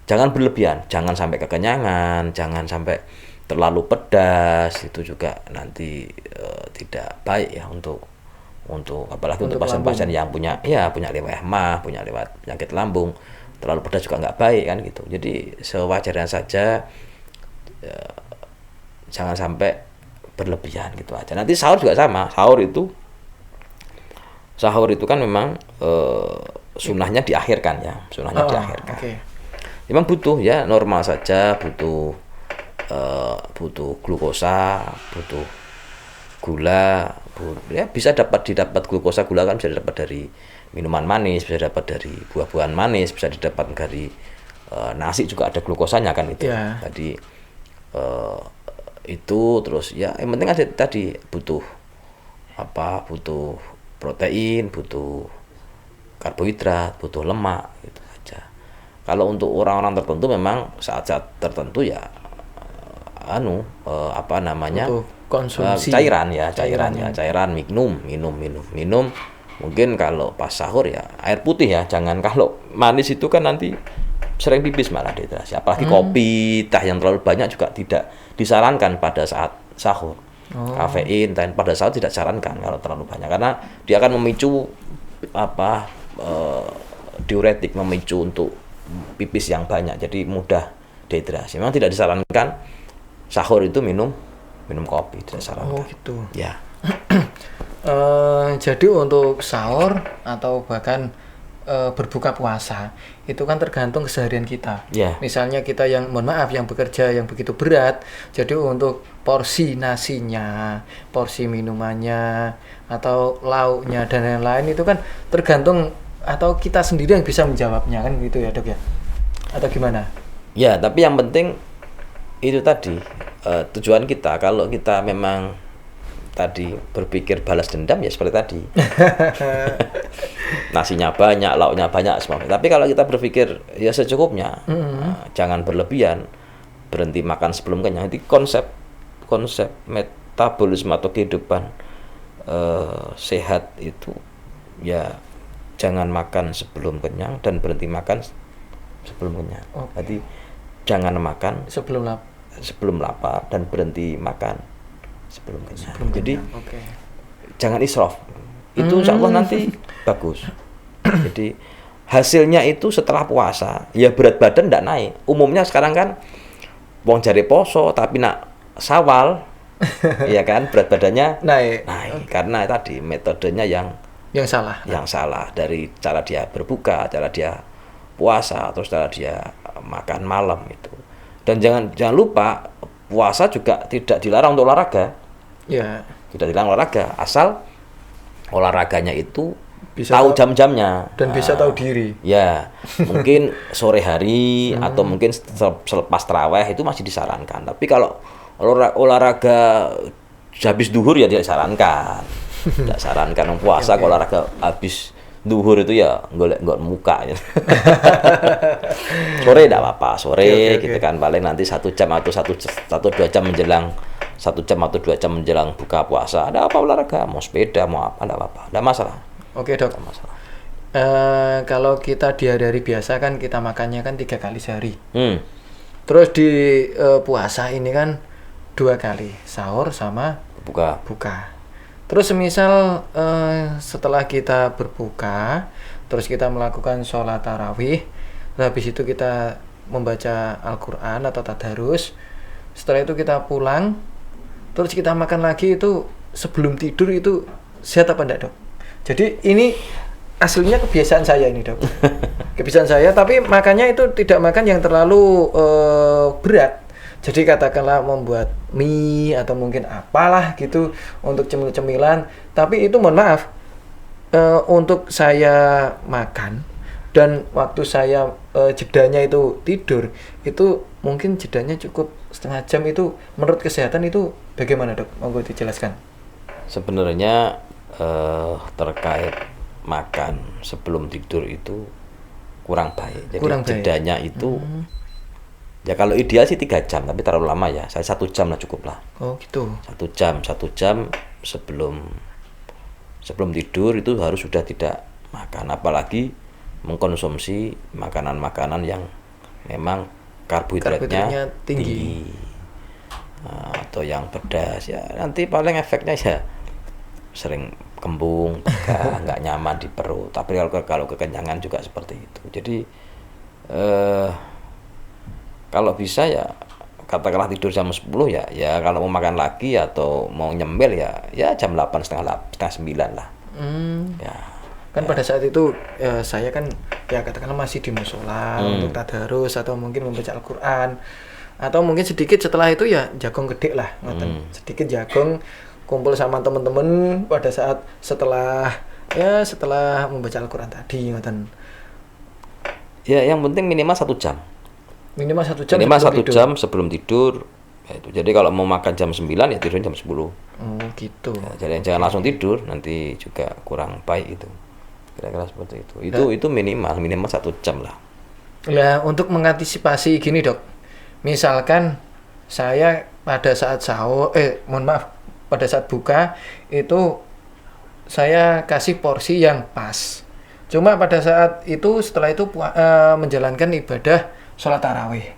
jangan berlebihan, jangan sampai kekenyangan, jangan sampai terlalu pedas, itu juga nanti tidak baik ya untuk apalagi untuk pasien-pasien yang punya riwayat mah, punya riwayat penyakit lambung. Terlalu pedas juga nggak baik kan gitu. Jadi sewajarnya saja, jangan sampai berlebihan gitu aja. Nanti sahur juga sama. Sahur itu kan memang sunnahnya diakhirkan ya, diakhirkan. Memang butuh ya, normal saja, butuh glukosa, butuh gula, ya bisa didapat glukosa, gula kan bisa didapat dari minuman manis, bisa dapat dari buah-buahan manis, bisa didapat dari nasi juga ada glukosanya kan itu. Jadi itu terus ya yang penting ada tadi butuh protein, butuh karbohidrat, butuh lemak gitu aja. Kalau untuk orang-orang tertentu memang saat-saat tertentu ya Butuh konsumsi cairan minum. Mungkin kalau pas sahur ya air putih ya, jangan. Kalau manis itu kan nanti sering pipis malah dehidrasi. Apalagi kopi, teh yang terlalu banyak juga tidak disarankan pada saat sahur. Kafein dan pada sahur tidak disarankan kalau terlalu banyak, karena dia akan memicu diuretik, memicu untuk pipis yang banyak, jadi mudah dehidrasi. Memang tidak disarankan sahur itu minum kopi, tidak disarankan. Oh gitu. Ya. Jadi untuk sahur atau bahkan berbuka puasa itu kan tergantung keseharian kita. Ya. Misalnya kita yang mohon maaf yang bekerja yang begitu berat, jadi untuk porsi nasinya, porsi minumannya atau lauknya dan lain-lain itu kan tergantung atau kita sendiri yang bisa menjawabnya kan gitu ya Dok ya? Atau gimana? Ya, tapi yang penting itu tadi tujuan kita. Kalau kita memang tadi berpikir balas dendam ya seperti tadi. Nasinya banyak, lauknya banyak semua. Tapi kalau kita berpikir ya secukupnya, jangan berlebihan, berhenti makan sebelum kenyang. Jadi konsep metabolisme atau kehidupan sehat itu ya jangan makan sebelum kenyang dan berhenti makan sebelum kenyang. Jadi jangan makan sebelum lapar dan berhenti makan sebelum kenyang. Jadi jangan israf. Itu insya Allah nanti bagus. Jadi hasilnya itu setelah puasa ya berat badan tidak naik. Umumnya sekarang kan wong jare poso tapi nak sawal ya kan berat badannya naik. Karena tadi metodenya yang salah dari cara dia berbuka, cara dia puasa, terus cara dia makan malam itu. Dan jangan lupa puasa juga tidak dilarang untuk olahraga. Ya. Tidak dilarang olahraga, asal olahraganya itu bisa tahu jam-jamnya dan bisa tahu diri. Ya, mungkin sore hari atau mungkin selepas taraweh itu masih disarankan. Tapi kalau olahraga habis duhur ya tidak disarankan. Tidak sarankan puasa kalau olahraga habis duhur itu ya golek muka ya. Sore tidak apa-apa, sore gitu kan paling nanti 1 jam atau 1-2 jam menjelang 1 jam atau 2 jam menjelang buka puasa. Ada apa olahraga, mau sepeda, mau apa, tidak apa-apa, tidak masalah. Oke Dok. Tidak masalah. Kalau kita di hari biasa kan kita makannya kan 3 kali sehari. Terus di puasa ini kan 2 kali, sahur sama buka. Terus semisal setelah kita berbuka, terus kita melakukan sholat tarawih, habis itu kita membaca Al-Quran atau tadarus, setelah itu kita pulang, terus kita makan lagi itu sebelum tidur itu sehat apa enggak Dok? Jadi ini aslinya kebiasaan saya ini Dok. Kebiasaan saya, tapi makannya itu tidak makan yang terlalu berat. Jadi katakanlah membuat mie atau mungkin apalah gitu untuk cemil-cemilan. Tapi itu mohon maaf, untuk saya makan dan waktu saya jedanya itu tidur, itu mungkin jedanya cukup setengah jam itu menurut kesehatan itu bagaimana Dok? Monggo dijelaskan. Sebenarnya terkait makan sebelum tidur itu kurang baik. Jadi jedanya itu ya kalau ideal sih 3 jam, tapi terlalu lama ya. Saya 1 jam lah cukup lah. Oh gitu. 1 jam sebelum tidur itu harus sudah tidak makan, apalagi mengkonsumsi makanan-makanan yang memang karbohidratnya tinggi. Atau yang pedas ya nanti paling efeknya ya sering kembung, nggak nyaman di perut. Tapi kalau kekenyangan juga seperti itu. Jadi kalau bisa ya katakanlah tidur jam 10 ya kalau mau makan lagi atau mau nyemil ya jam 8 setengah 9 lah. Ya. Kan pada saat itu saya kan ya katakanlah masih di musola untuk tadarus atau mungkin membaca Al-Quran atau mungkin sedikit setelah itu ya jagung gede lah, sedikit jagung kumpul sama teman-teman pada saat setelah membaca Al-Quran tadi, ngoten. Ya yang penting minimal 1 jam. Minimal 1 jam sebelum tidur. Ya, itu. Jadi kalau mau makan jam 9 ya tidur jam 10. Oh gitu. Ya, jadi jangan langsung tidur, nanti juga kurang baik itu. Kira-kira seperti itu. Itu minimal 1 jam lah. Ya untuk mengantisipasi gini Dok. Misalkan saya pada saat pada saat buka itu saya kasih porsi yang pas. Cuma pada saat itu setelah itu menjalankan ibadah sholat tarawih.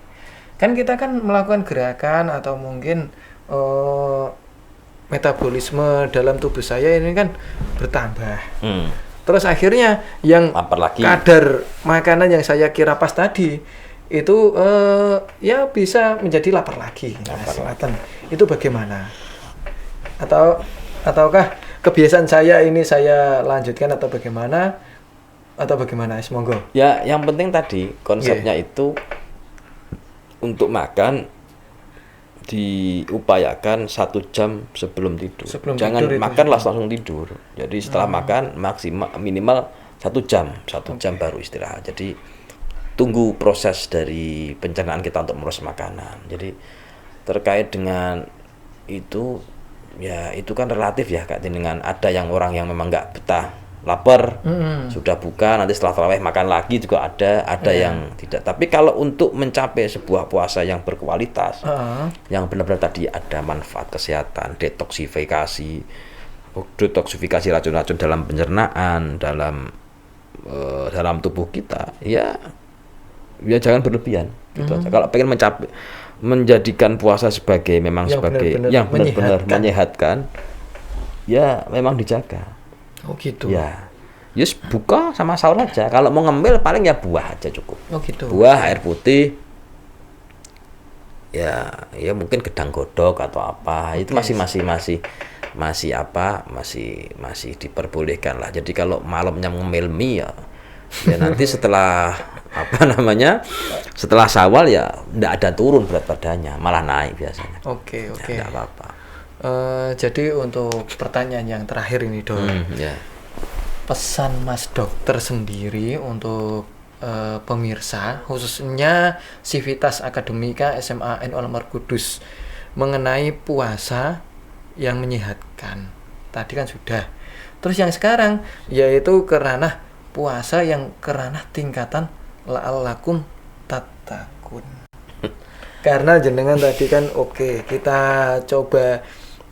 Kan kita kan melakukan gerakan atau mungkin metabolisme dalam tubuh saya ini kan bertambah. Terus akhirnya yang kadar makanan yang saya kira pas tadi itu ya bisa menjadi lapar lagi. Itu bagaimana? Ataukah kebiasaan saya ini saya lanjutkan atau bagaimana? atau bagaimana? Monggo. Ya, yang penting tadi konsepnya itu untuk makan diupayakan 1 jam sebelum tidur. Jangan makan langsung tidur. Jadi setelah makan minimal 1 jam, 1 jam baru istirahat. Jadi tunggu proses dari pencernaan kita untuk merus makanan. Jadi terkait dengan itu, ya itu kan relatif ya, Kak. Dengan ada yang orang yang memang nggak betah, lapar, sudah buka, nanti setelah tarawih makan lagi juga ada yang tidak. Tapi kalau untuk mencapai sebuah puasa yang berkualitas, yang benar-benar tadi ada manfaat kesehatan, detoksifikasi racun-racun dalam pencernaan, dalam tubuh kita, ya jangan berlebihan. Gitu aja. Kalau pengen menjadikan puasa sebagai yang benar-benar menyehatkan, ya memang dijaga. Oh gitu. Ya, just buka sama sahur aja. Kalau mau ngemil paling ya buah aja cukup. Oh gitu. Buah, air putih. Ya mungkin gedang godok atau apa. Itu masih diperbolehkan lah. Jadi kalau malamnya ngemil mie ya nanti setelah setelah Syawal ya enggak ada turun berat badannya, malah naik biasanya. Oke. Ya, enggak apa-apa. Jadi untuk pertanyaan yang terakhir ini, Dok. Pesan Mas Dokter sendiri untuk pemirsa, khususnya Sivitas Akademika SMA NU Al-Anwar Kudus, mengenai puasa yang menyehatkan. Tadi kan sudah. Terus yang sekarang yaitu kerana puasa yang kerana tingkatan la'allakum tattaqun. Karena jenengan tadi kan kita coba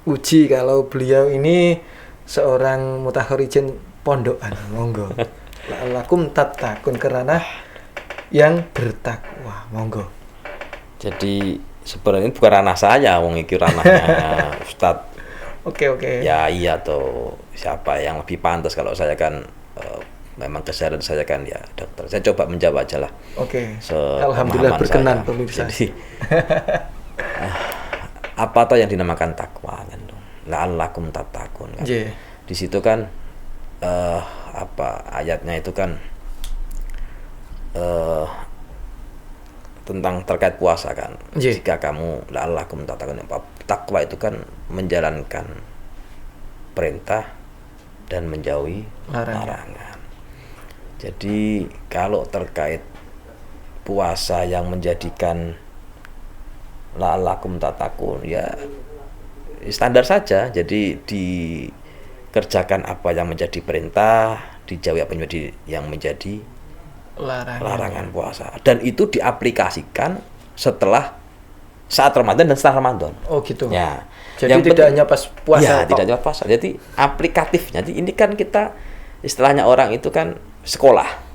uji kalau beliau ini seorang mutakharijen pondokan. Monggo. La'allakum tattaqun, kerana yang bertakwa. Monggo. Jadi sebenarnya bukan ranah saya, wong iki ranahnya Ustadz. Oke. Ya iya tuh, siapa yang lebih pantas? Kalau saya kan memang keseharian saya kan ya dokter. Saya coba menjawab aja lah. Oke. Alhamdulillah berkenan pemirsa. Jadi apa tuh yang dinamakan takwa kan? La'allakum tattaqun kan. Di situ kan ayatnya itu kan tentang terkait puasa kan. Jika kamu la'allakum tattaqun, takwa itu kan menjalankan perintah dan menjauhi larangan. Jadi kalau terkait puasa yang menjadikan la'allakum tattaqun, ya standar saja. Jadi dikerjakan apa yang menjadi perintah, dijauhi apa yang menjadi larangan puasa, dan itu diaplikasikan saat Ramadan dan setelah Ramadan. Oh gitu. Ya. Jadi tidak hanya pas puasa. Ya, tidak hanya puasa. Jadi aplikatif. Jadi ini kan kita istilahnya orang itu kan sekolah.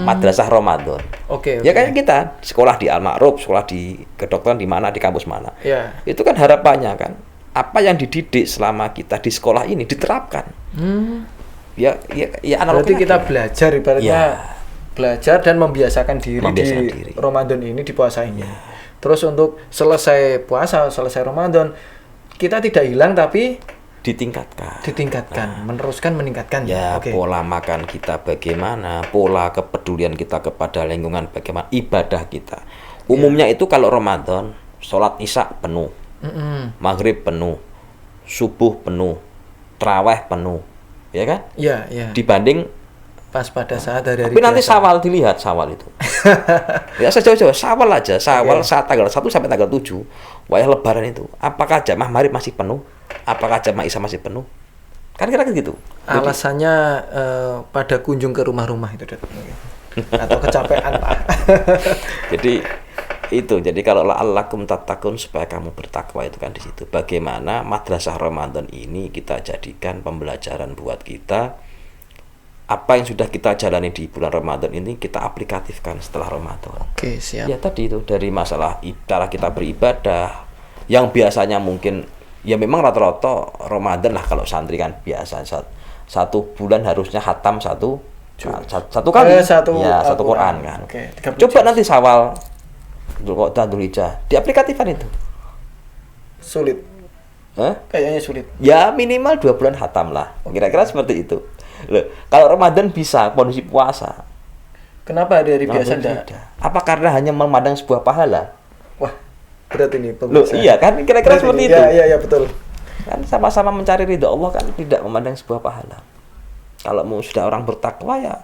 Madrasah Ramadan. Oke. Ya kayak kita sekolah di Al-Ma'ruf, sekolah di kedokteran di mana, di kampus mana. Ya. Itu kan harapannya kan apa yang dididik selama kita di sekolah ini diterapkan. Ya berarti kita belajar ibaratnya belajar dan membiasakan diri di Ramadan ini, di puasa ini. Ya. Terus untuk selesai puasa, selesai Ramadan, kita tidak hilang tapi ditingkatkan, meneruskan meningkatkan. Ya, pola makan kita bagaimana, pola kepedulian kita kepada lingkungan bagaimana, ibadah kita. Umumnya itu kalau Ramadan, sholat Isya penuh, maghrib penuh, subuh penuh, tarawih penuh, ya kan? Iya. Dibanding pas pada saat hari-hari. Tapi nanti Syawal dilihat Syawal itu. Ya sejauh-jauh Syawal aja, Syawal saat tanggal 1 sampai tanggal 7, wayah Lebaran itu. Apakah jamaah maghrib masih penuh? Apakah jamaah Isya masih penuh? Kan kira-kira gitu. Alasannya pada kunjung ke rumah-rumah itu, atau kecapean, Pak. Jadi kalau la'allakum tattaqun, supaya kamu bertakwa, itu kan di situ. Bagaimana madrasah Ramadan ini kita jadikan pembelajaran buat kita. Apa yang sudah kita jalani di bulan Ramadan ini kita aplikatifkan setelah Ramadan. Oke, siap. Ya tadi itu dari masalah cara kita beribadah yang biasanya mungkin ya memang rata-rata Ramadan lah kalau santri kan biasa satu bulan harusnya khatam satu kali satu Quran kan. Coba nanti Syawal, Dzulhijjah diaplikatifkan itu. Sulit. Kayaknya sulit. Ya minimal 2 bulan khatam lah. Kira-kira seperti itu. Loh, kalau Ramadan bisa kondisi puasa. Kenapa hari biasa Ramadan enggak? tidak. Apa karena hanya memandang sebuah pahala? Wah, berat ini Loh, pemirsa. iya kan kira-kira Berat seperti ini. itu. Iya, betul. Kan sama-sama mencari ridho Allah kan tidak memandang sebuah pahala. Kalau mau sudah orang bertakwa ya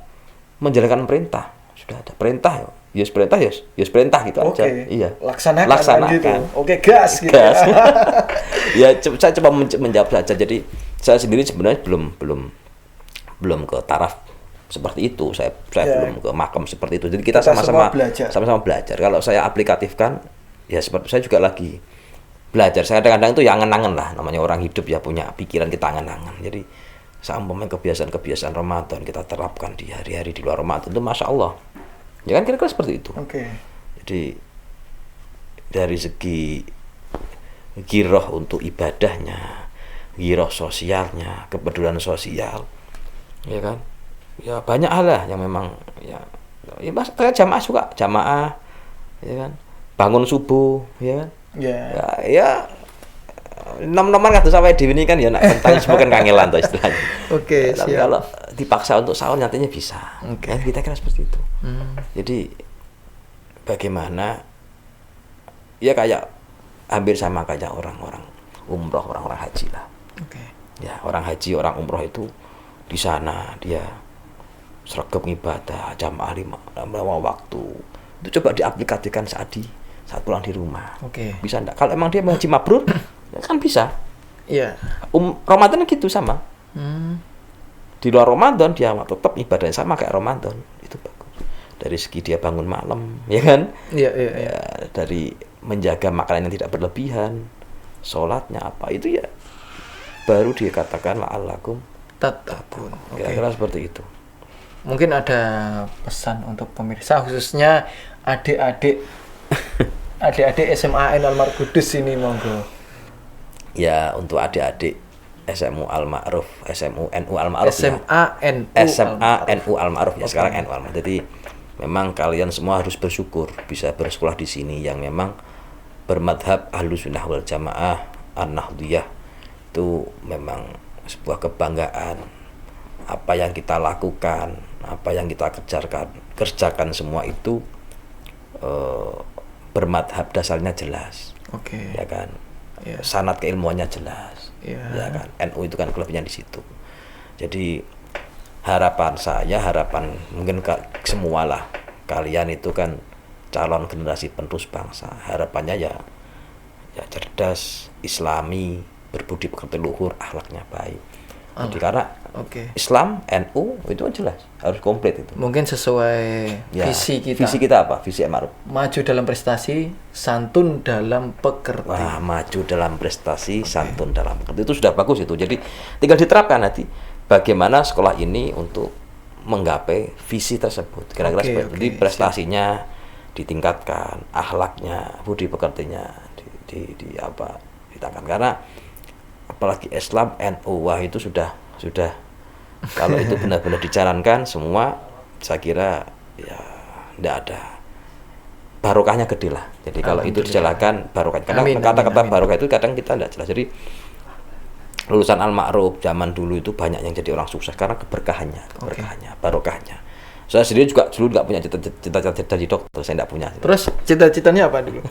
menjalankan perintah. Sudah ada perintah ya. Yes perintah, yes perintah gitu aja. Iya. Laksanakan. Gitu. Oke, gas gitu. Gas. Ya, saya coba menjawab saja. Jadi saya sendiri sebenarnya belum ke taraf seperti itu. Saya belum ke makam seperti itu. Jadi kita sama-sama belajar. Kalau saya aplikatifkan, ya seperti saya juga lagi belajar. Saya kadang-kadang itu ya angen-angen lah. Namanya orang hidup ya punya pikiran, kita angen-angen. Jadi seumpamanya kebiasaan-kebiasaan Ramadan kita terapkan di hari-hari di luar Ramadan itu Masya Allah. Ya kan kira-kira seperti itu. Jadi dari segi giroh untuk ibadahnya, giroh sosialnya, kepedulian sosial, ya kan, ya banyak hal lah yang memang ya mas jamaah suka jamaah, ya kan, bangun subuh, ya kan, ya nomor kata sampai di ini kan ya nak tentang bukan kangelan tuh istilahnya. Tapi kalau dipaksa untuk sahur nantinya bisa. Ya, kita kira seperti itu. Jadi bagaimana ya kayak hampir sama kayak orang-orang umroh, orang-orang haji lah. Ya orang haji, orang umroh itu di sana dia seragam ibadah, jamaah 5 waktu. Itu coba diaplikasikan saat pulang di rumah. Bisa enggak? Kalau emang dia haji mabrur kan bisa. Iya. Ramadan gitu sama. Di luar Ramadan dia tetap ibadahnya sama kayak Ramadan. Itu bagus. Dari segi dia bangun malam, ya kan? Iya. Ya, dari menjaga makanan yang tidak berlebihan, sholatnya apa itu ya baru dikatakan la'allakum tattaqun. Kira-kira seperti itu. Mungkin ada pesan untuk pemirsa khususnya adik-adik SMA Al Markudus ini monggo. Ya untuk adik-adik SMU Al-Ma'ruf, SMU NU Al-Ma'ruf SMA NU Al-Ma'ruf ya sekarang NU Al-Ma'ruf. Jadi memang kalian semua harus bersyukur bisa bersekolah di sini yang memang bermadhab Ahlussunnah wal Jamaah An-Nahdliyah. Itu memang sebuah kebanggaan. Apa yang kita lakukan, apa yang kita kerjakan semua itu bermadhab dasarnya jelas. Ya kan? Sanad keilmuannya jelas. Ya kan? NU itu kan kelebihannya di situ. Jadi harapan mungkin semua lah, kalian itu kan calon generasi penerus bangsa. Harapannya ya cerdas, islami, berbudi pekerti luhur, akhlaknya baik. Jadi karena Islam, NU itu kan jelas harus komplit itu. Mungkin sesuai visi kita. Visi kita apa? Visi Ma'ruf. Maju dalam prestasi, santun dalam pekerti. Wah, maju dalam prestasi, santun dalam pekerti. Itu sudah bagus itu. Jadi tinggal diterapkan nanti bagaimana sekolah ini untuk menggapai visi tersebut. Kira-kira seperti itu. Jadi prestasinya ditingkatkan, akhlaknya, budi pekertinya ditangkan. Karena apalagi Islam, NU, wah itu sudah kalau itu benar-benar dijalankan semua, saya kira ya tidak ada barokahnya gede lah. Jadi kalau itu dijalankan barokah. Karena kata-kata barokah itu kadang kita tidak jelas. Jadi lulusan Al-Ma'ruf zaman dulu itu banyak yang jadi orang sukses karena keberkahannya, barokahnya. Saya sendiri juga dulu nggak punya cita-cita jadi dokter, saya nggak punya. Terus cita-citanya apa dulu?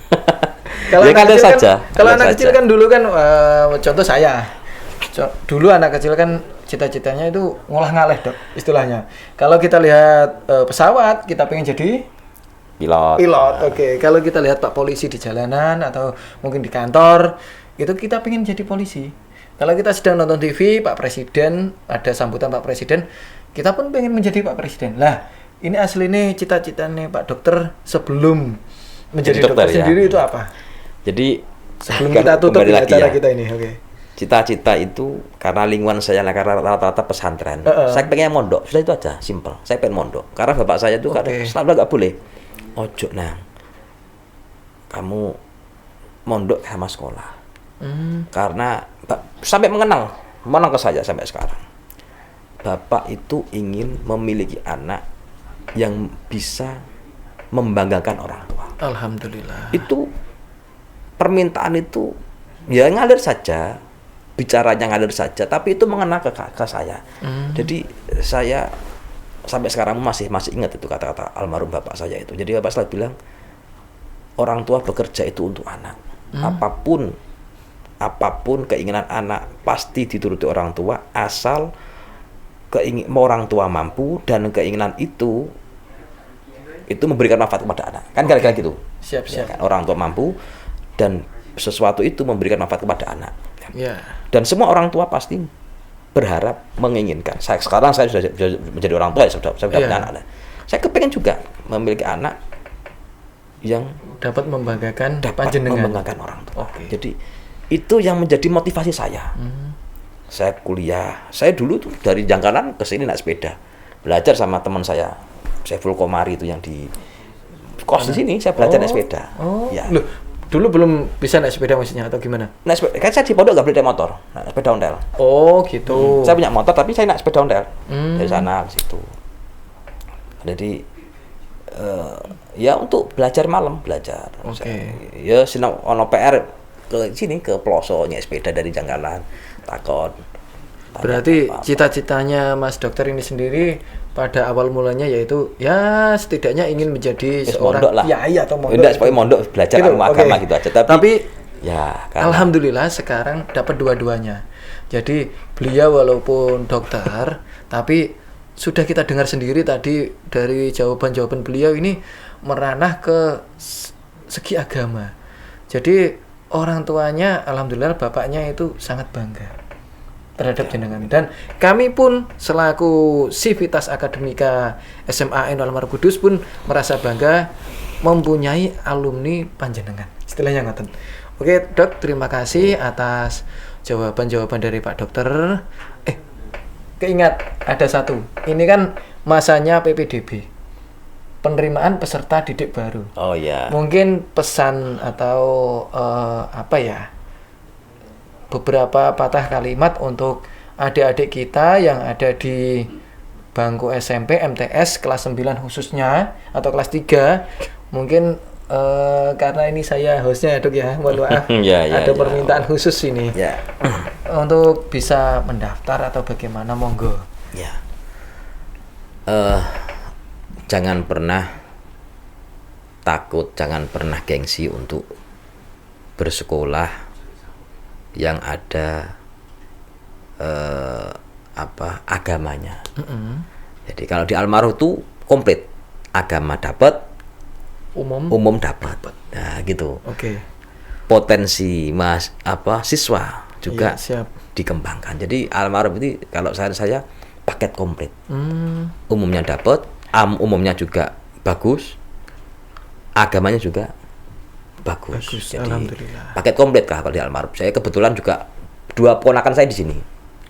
Kalau ya anak kecil saja. Kalau anak kecil kan dulu kan contoh saya. Dulu anak kecil kan cita-citanya itu ngolah-ngaleh, Dok, istilahnya. Kalau kita lihat pesawat, kita pengen jadi pilot. Kalau kita lihat Pak polisi di jalanan atau mungkin di kantor, itu kita pengen jadi polisi. Kalau kita sedang nonton TV, Pak Presiden, ada sambutan Pak Presiden, kita pun pengen menjadi Pak Presiden. Lah, ini asli nih cita-citanya Pak Dokter sebelum menjadi dokter sendiri itu apa? Jadi sebelum kita tutup acara kita ini, cita-cita itu karena lingkungan saya karena rata-rata pesantren. Saya pengen mondok, sudah itu aja, simple. Saya pengen mondok. Karena bapak saya itu kadang selalu nggak boleh. Ojo nang, kamu mondok sama sekolah. Karena sampai mengenang ke saya sampai sekarang. Bapak itu ingin memiliki anak yang bisa membanggakan orang tua. Alhamdulillah. Itu permintaan itu ya ngalir saja. bicaranya ngalir saja, tapi itu mengena ke saya. Jadi saya sampai sekarang masih ingat itu kata-kata almarhum bapak saya itu. Jadi bapak selalu bilang, orang tua bekerja itu untuk anak. Apapun keinginan anak pasti dituruti orang tua, asal orang tua mampu dan keinginan itu memberikan manfaat kepada anak. Kan kira-kira gitu. Siap. Ya, kan? Orang tua mampu dan sesuatu itu memberikan manfaat kepada anak. Ya. Dan semua orang tua pasti berharap, menginginkan. Sekarang saya sudah menjadi orang tua, saya sudah punya anak. Saya kepengen juga memiliki anak yang dapat membanggakan orang tua. Jadi itu yang menjadi motivasi saya. Saya kuliah, saya dulu tuh dari Jangkalan ke sini naik sepeda, belajar sama teman saya, Saiful Komari itu yang di kos di sini, saya belajar naik sepeda. Ya. Loh, dulu belum bisa naik sepeda maksudnya atau gimana? Naik sepeda, kan saya di pondok nggak boleh naik motor, naik sepeda ondel. Oh gitu. Saya punya motor tapi saya naik sepeda ondel dari sana ke situ. Jadi ya untuk belajar malam, belajar. Ya sinau ono PR ke sini ke pelosok naik sepeda dari Jangkalan, takon. Berarti cita-citanya Mas Dokter ini sendiri pada awal mulanya yaitu ya setidaknya ingin menjadi seorang atau mondok. Enggak, supaya mondok belajar agama gitu aja. Tapi ya alhamdulillah sekarang dapat dua-duanya. Jadi beliau walaupun dokter tapi sudah kita dengar sendiri tadi dari jawaban-jawaban beliau ini meranah ke segi agama. Jadi orang tuanya alhamdulillah bapaknya itu sangat bangga terhadap jenengan, dan kami pun selaku Sivitas Akademika SMA Ainul Almarhum Kudus pun merasa bangga mempunyai alumni panjenengan. Istilahnya ngoten. Oke, Dok, terima kasih atas jawaban-jawaban dari Pak Dokter. Keingat ada satu. Ini kan masanya PPDB. Penerimaan peserta didik baru. Oh ya. Mungkin pesan atau beberapa patah kalimat untuk adik-adik kita yang ada di bangku SMP, MTS kelas 9 khususnya atau kelas 3. Mungkin karena ini saya hostnya Dok ya, mohon maaf. Ada permintaan khusus ini. Untuk bisa mendaftar atau bagaimana, monggo. Ya. Jangan pernah takut, jangan pernah gengsi untuk bersekolah yang ada agamanya. Jadi kalau di almarhum itu komplit, agama dapat, umum dapat. Nah, gitu. Potensi siswa juga dikembangkan. Jadi almarhum ini kalau saya paket komplit. Umumnya dapat, umumnya juga bagus, agamanya juga bagus. Jadi paket komplit kalau di almarhum. Saya kebetulan juga 2 ponakan saya di sini.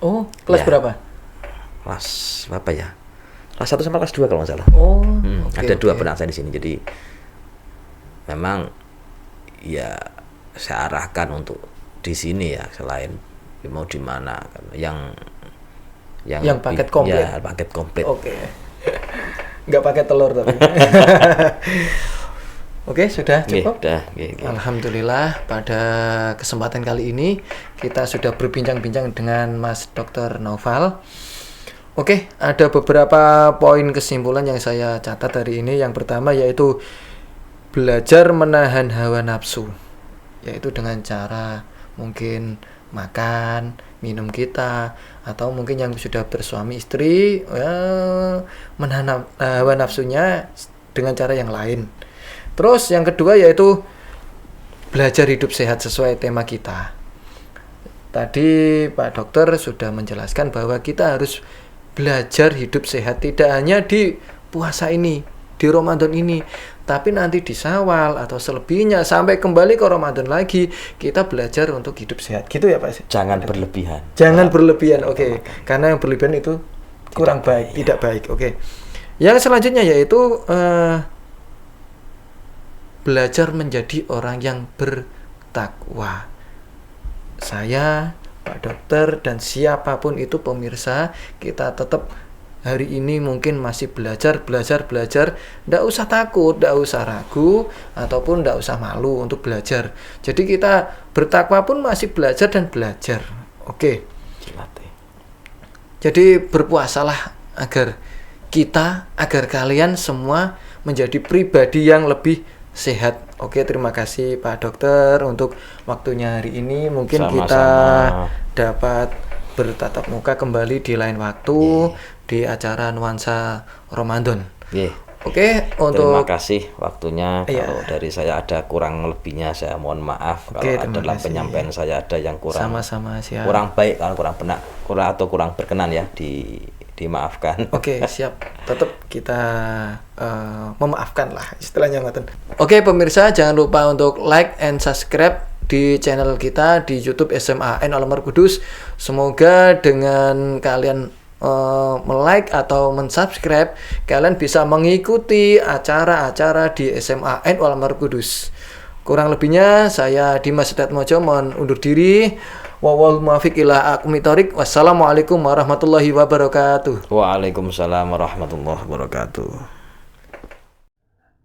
Oh, kelas berapa? Kelas berapa ya? Kelas 1 sama kelas 2 kalau nggak salah. Ada 2 ponakan saya di sini. Jadi memang ya saya arahkan untuk di sini ya, selain mau di mana yang paket komplit. Ya, paket komplit. Nggak pakai telur tapi. Sudah cukup? Alhamdulillah pada kesempatan kali ini kita sudah berbincang-bincang dengan Mas Dr. Naufal. Ada beberapa poin kesimpulan yang saya catat hari ini. Yang pertama yaitu belajar menahan hawa nafsu, yaitu dengan cara mungkin makan, minum kita, atau mungkin yang sudah bersuami istri menahan hawa nafsunya dengan cara yang lain. Terus yang kedua yaitu belajar hidup sehat sesuai tema kita. Tadi Pak Dokter sudah menjelaskan bahwa kita harus belajar hidup sehat tidak hanya di puasa ini, di Ramadan ini, tapi nanti di Syawal atau selebihnya sampai kembali ke Ramadan lagi kita belajar untuk hidup sehat. Gitu ya Pak? Jangan berlebihan. Jangan berlebihan. Karena yang berlebihan itu kurang baik, tidak baik. Yang selanjutnya yaitu belajar menjadi orang yang bertakwa. Saya, Pak Dokter, dan siapapun itu pemirsa, kita tetap hari ini mungkin masih belajar. Nggak usah takut, nggak usah ragu, ataupun nggak usah malu untuk belajar. Jadi kita bertakwa pun masih belajar dan belajar. Oke. Dilatih. Jadi berpuasalah agar kalian semua menjadi pribadi yang lebih sehat. Oke, terima kasih Pak Dokter untuk waktunya hari ini. Mungkin Sama-sama. kita dapat bertatap muka kembali di lain waktu di acara Nuansa Ramadan. Oke, Terima untuk kasih waktunya. Iya. Kalau dari saya ada kurang lebihnya, saya mohon maaf. Oke, Kalau terima dalam kasih. penyampaian saya ada yang kurang sama-sama siap. kurang baik, kalau kurang berkenan ya, dimaafkan. Oke, siap. Tetap kita memaafkan lah istilahnya ngoten. Oke, pemirsa jangan lupa untuk like and subscribe di channel kita di YouTube SMAN Al-Amar Kudus. Semoga dengan kalian like atau mensubscribe, kalian bisa mengikuti acara-acara di SMAN Al-Amar Kudus. Kurang lebihnya saya Dimas Sedatmojo mohon undur diri. Wawal muwafiq ila aqwamit thoriq. Wassalamualaikum warahmatullahi wabarakatuh. Waalaikumsalam warahmatullahi wabarakatuh.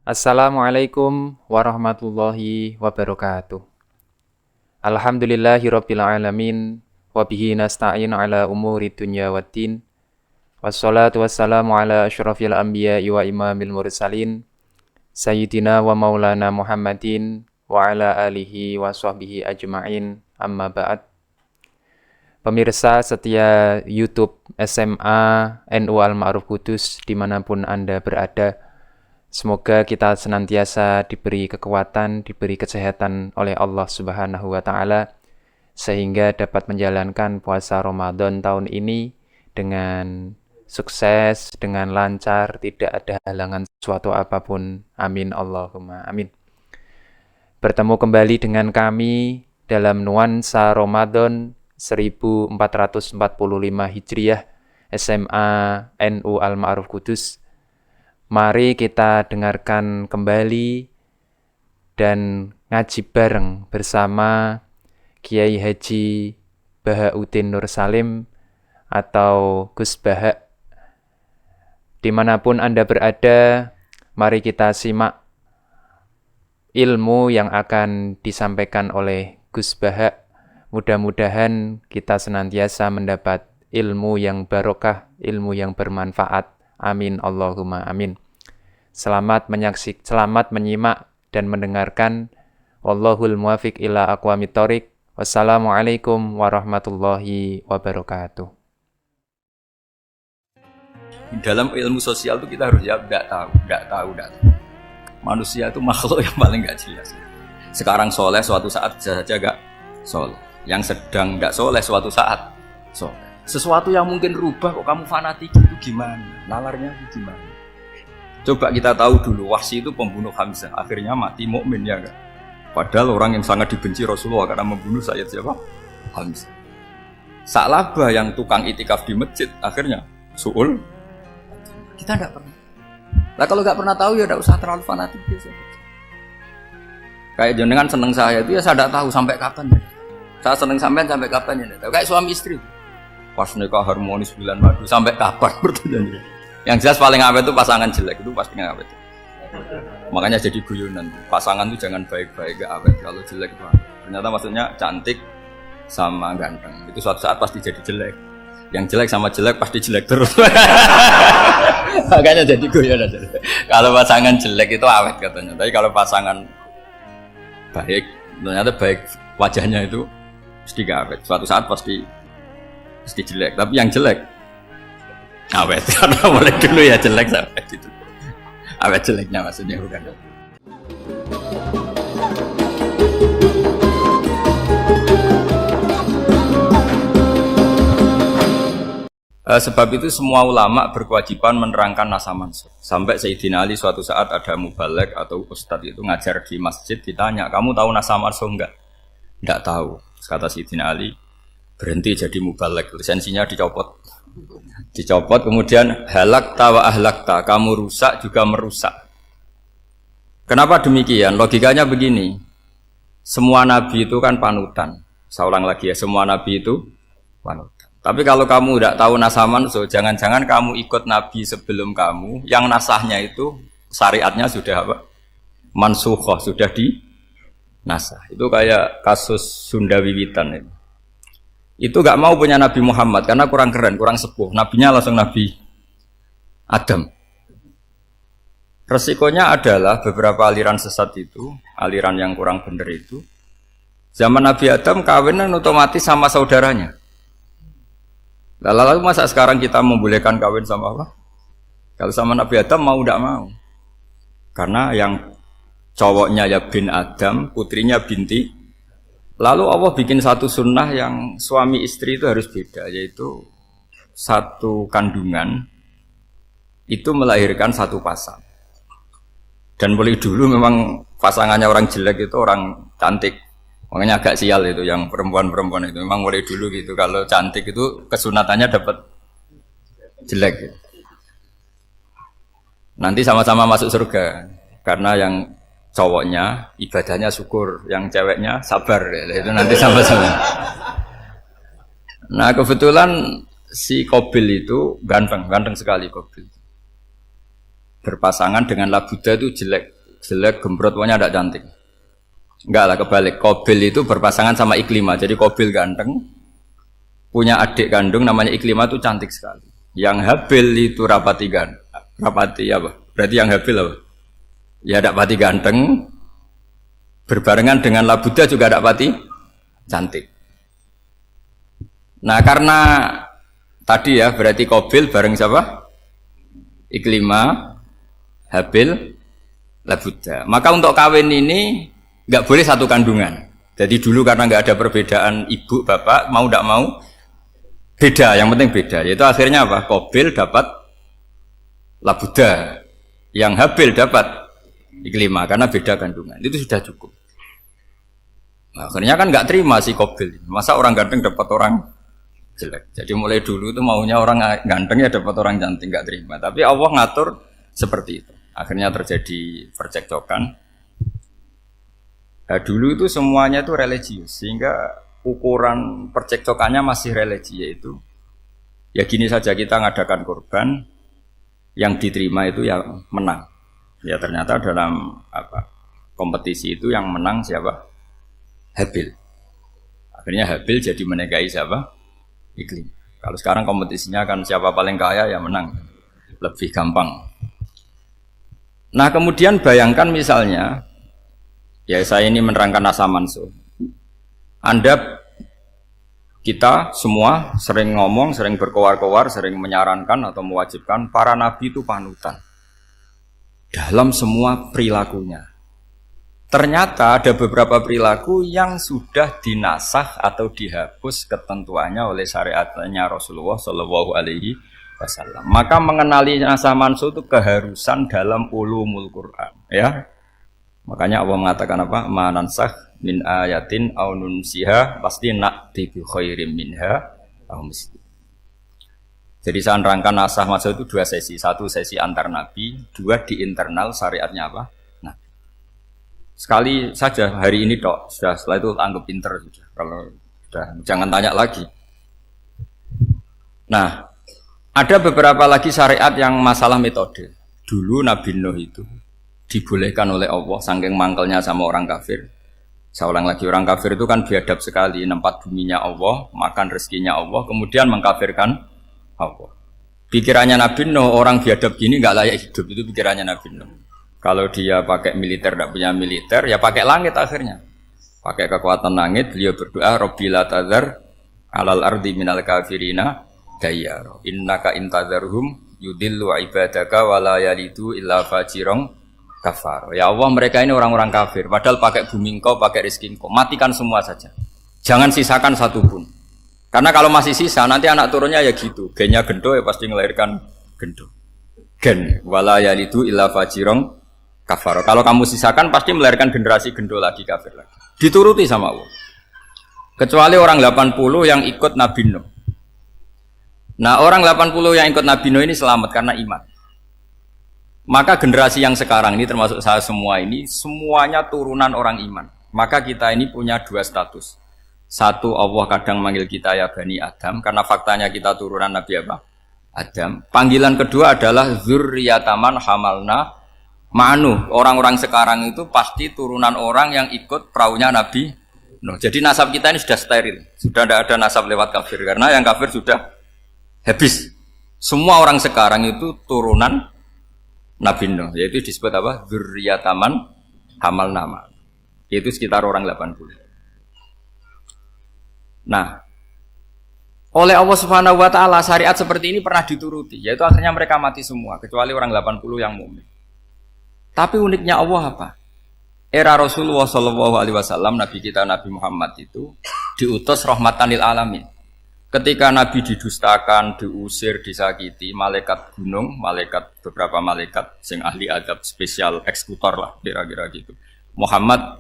Assalamualaikum warahmatullahi wabarakatuh. Alhamdulillahirabbil alamin wa bihi nasta'in ala umuri dunya waddin. Wassalatu wassalamu ala asyrafil anbiya'i wa imamil mursalin sayyidina wa maulana Muhammadin wa ala alihi wa sahbihi ajma'in, amma ba'd. Pemirsa setia YouTube SMA NU Al-Ma'ruf Kudus dimanapun Anda berada, semoga kita senantiasa diberi kekuatan, diberi kesehatan oleh Allah Subhanahu wa Ta'ala, sehingga dapat menjalankan puasa Ramadan tahun ini dengan sukses, dengan lancar, tidak ada halangan suatu apapun. Amin Allahumma amin. Bertemu kembali dengan kami dalam Nuansa Ramadan 1445 Hijriah SMA NU Al-Ma'ruf Kudus. Mari kita dengarkan kembali dan ngaji bareng bersama Kiai Haji Bahauddin Nur Salim atau Gus Baha. Dimanapun Anda berada, mari kita simak ilmu yang akan disampaikan oleh Gus Baha. Mudah-mudahan kita senantiasa mendapat ilmu yang barokah, ilmu yang bermanfaat. Amin Allahumma amin. Selamat menyimak dan mendengarkan. Wallahul muwafiq ila aqwamit thoriq. Wassalamualaikum warahmatullahi wabarakatuh. Dalam ilmu sosial itu kita harus jawab tidak tahu. Manusia itu makhluk yang paling nggak jelas. Sekarang soleh, suatu saat bisa saja nggak soleh. Yang sedang nggak soleh, suatu saat soleh. Sesuatu yang mungkin rubah kok kamu fanatik itu gimana? Nalarnya itu gimana? Coba kita tahu dulu, Wahsy itu pembunuh Hamzah, akhirnya mati mukmin ya kan? Padahal orang yang sangat dibenci Rasulullah karena membunuh Sayyid siapa? Hamzah. Sa'labah yang tukang itikaf di masjid, akhirnya su'ul. Kita tidak pernah. Nah kalau nggak pernah tahu ya tidak usah terlalu fanatik biasa. Kayak jenengan seneng saya itu ya saya tidak tahu sampai kapan ya. Saya seneng sampean sampai kapan ya. Kayak suami istri. Pas nikah harmonis bulan madu sampai kapan bertanya. Yang jelas paling awet itu pasangan jelek itu pasti nggak awet. Makanya jadi guyonan. Pasangan itu jangan baik-baik gak awet, kalau jelek itu awet. Ternyata maksudnya cantik sama ganteng. Itu suatu saat pasti jadi jelek. Yang jelek sama jelek pasti jelek terus. Makanya jadi guyonan. Kalau pasangan jelek itu awet katanya. Tapi kalau pasangan baik, ternyata baik wajahnya itu pasti gak awet. Suatu saat pasti jelek. Tapi yang jelek awet. Karena mulai dulu ya jelek sampai itu. Awet jeleknya maksudnya bukan. Sebab itu semua ulama berkewajiban menerangkan nasa mansur. Sampai Sayyidina Ali suatu saat ada mubalek atau ustadz itu ngajar di masjid, ditanya, kamu tahu nasa mansur enggak? Enggak tahu. Kata Sayyidina Ali, berhenti jadi mubalek, lisensinya dicopot. Dicopot, kemudian halakta wa ahlakta, kamu rusak juga merusak. Kenapa demikian? Logikanya begini, semua nabi itu kan panutan. Saya ulang lagi ya, semua nabi itu panutan. Tapi kalau kamu tidak tahu nasaman, so jangan-jangan kamu ikut nabi sebelum kamu, yang nasahnya itu syariatnya sudah apa? Mansukhoh, sudah di nasah. Itu kayak kasus Sunda Wiwitan itu. itu nggak mau punya Nabi Muhammad karena kurang keren, kurang sepuh. Nabinya langsung Nabi Adam. Resikonya adalah beberapa aliran sesat itu, aliran yang kurang benar itu, zaman Nabi Adam kawinan otomatis sama saudaranya. Lalu masa sekarang kita membolehkan kawin sama apa? Kalau sama Nabi Adam mau tidak mau. Karena yang cowoknya ya bin Adam, putrinya binti. Lalu Allah bikin satu sunnah yang suami istri itu harus beda, yaitu satu kandungan itu melahirkan satu pasang. Dan mulai dulu memang pasangannya orang jelek itu orang cantik. Makanya agak sial itu yang perempuan-perempuan itu. Memang mulai dulu gitu. Kalau cantik itu kesunatannya dapat jelek gitu. Nanti sama-sama masuk surga. Karena yang cowoknya ibadahnya syukur, yang ceweknya sabar ya. Itu nanti sama-sama. Nah, kebetulan si Qabil itu ganteng sekali Qabil. Berpasangan dengan Labuda itu jelek gembrot, pokoknya tidak cantik. Enggak lah, kebalik. Qabil itu berpasangan sama Iklimah. Jadi Qabil ganteng, punya adik kandung namanya Iklimah itu cantik sekali. Yang Habil itu rapati apa? Berarti yang Habil apa? Ya dapati ganteng, berbarengan dengan Labuda juga dapati cantik. Nah karena tadi ya berarti Qabil bareng siapa? Iklimah, Habil, Labuda. Maka untuk kawin ini nggak boleh satu kandungan. Jadi dulu karena nggak ada perbedaan ibu bapak, mau tidak mau beda. Yang penting beda. Yaitu akhirnya apa? Qabil dapat Labuda, yang Habil dapat Iklimah karena beda kandungan. Itu sudah cukup. Nah, akhirnya kan nggak terima si Qabil. Masa orang ganteng dapat orang jelek. Jadi mulai dulu itu maunya orang ganteng ya dapat orang cantik, nggak terima. Tapi Allah ngatur seperti itu. Akhirnya terjadi percekcokan. Nah, dulu itu semuanya itu religius, sehingga ukuran percekcokannya masih religi, yaitu ya gini saja, kita ngadakan korban, yang diterima itu yang menang. Ya ternyata dalam kompetisi itu yang menang siapa? Habil. Akhirnya Habil jadi menikahi siapa? Iklim. Kalau sekarang kompetisinya kan siapa paling kaya ya menang, lebih gampang. Nah kemudian bayangkan misalnya, ya saya ini menerangkan asa mansuh. Kita semua sering ngomong, sering berkoar-koar, sering menyarankan atau mewajibkan para nabi itu panutan dalam semua perilakunya. Ternyata ada beberapa perilaku yang sudah dinasah atau dihapus ketentuannya oleh syariatnya Rasulullah Shallallahu Alaihi Wasallam. Maka mengenali nasah mansuh itu keharusan dalam ulumul Quran. Ya, makanya Allah mengatakan apa? Manansah min ayatin aw nunsiha pasti na'ti bi khairim minha aw misli. Jadi saya nerangkan nasah mansuh itu dua sesi. Satu sesi antar nabi, dua di internal syariatnya apa? Sekali saja hari ini tok, sudah setelah itu anggap pinter sudah. Kalau sudah jangan tanya lagi. Nah, ada beberapa lagi syariat yang masalah metode. Dulu Nabi Nuh itu dibolehkan oleh Allah saking mangkelnya sama orang kafir. Saya ulang lagi, orang kafir itu kan biadab sekali, nempat buminya Allah, makan rezekinya Allah, kemudian mengkafirkan Allah. Pikirannya Nabi Nuh, orang biadab gini nggak layak hidup, itu pikirannya Nabi Nuh. Kalau dia pakai militer, tidak punya militer, ya pakai langit akhirnya. Pakai kekuatan langit, beliau berdoa, Rabbi la tadzar alal ardi minal kafirina dayyara. Innaka intadzarhum yudillu ibadaka wa la yalidu illa fajirong kafar. Ya Allah, mereka ini orang-orang kafir. Padahal pakai bumi engkau, pakai rezeki engkau. Matikan semua saja. Jangan sisakan satu pun. Karena kalau masih sisa, nanti anak turunnya ya gitu. Gennya gendo ya pasti melahirkan gendo. Gen, wa la yalidu illa fajirong kafar. Kalau kamu sisakan pasti melahirkan generasi gendo lagi, kafir lagi. Dituruti sama Allah. Kecuali orang 80 yang ikut Nabi Nuh. Nah, orang 80 yang ikut Nabi Nuh ini selamat karena iman. Maka generasi yang sekarang ini termasuk saya semua ini semuanya turunan orang iman. Maka kita ini punya dua status. Satu, Allah kadang manggil kita ya Bani Adam karena faktanya kita turunan Nabi apa? Adam. Panggilan kedua adalah dzurriyyataman hamalna ma'anu. Orang-orang sekarang itu pasti turunan orang yang ikut perahunya Nabi No, jadi nasab kita ini sudah steril, sudah tidak ada nasab lewat kafir karena yang kafir sudah habis. Semua orang sekarang itu turunan Nabi Nuh, yaitu disebut apa? Dzurriyyataman hamal nama. Yaitu sekitar orang 80. Nah, oleh Allah Subhanahu wa taala syariat seperti ini pernah dituruti, yaitu akhirnya mereka mati semua kecuali orang 80 yang mukmin. Tapi uniknya Allah apa? Era Rasulullah Shallallahu Alaihi Wasallam, Nabi kita Nabi Muhammad itu diutus rahmatan lil alamin. Ketika Nabi didustakan, diusir, disakiti, malaikat gunung, beberapa malaikat, sing ahli adab spesial eksekutor lah, kira-kira gitu. Muhammad,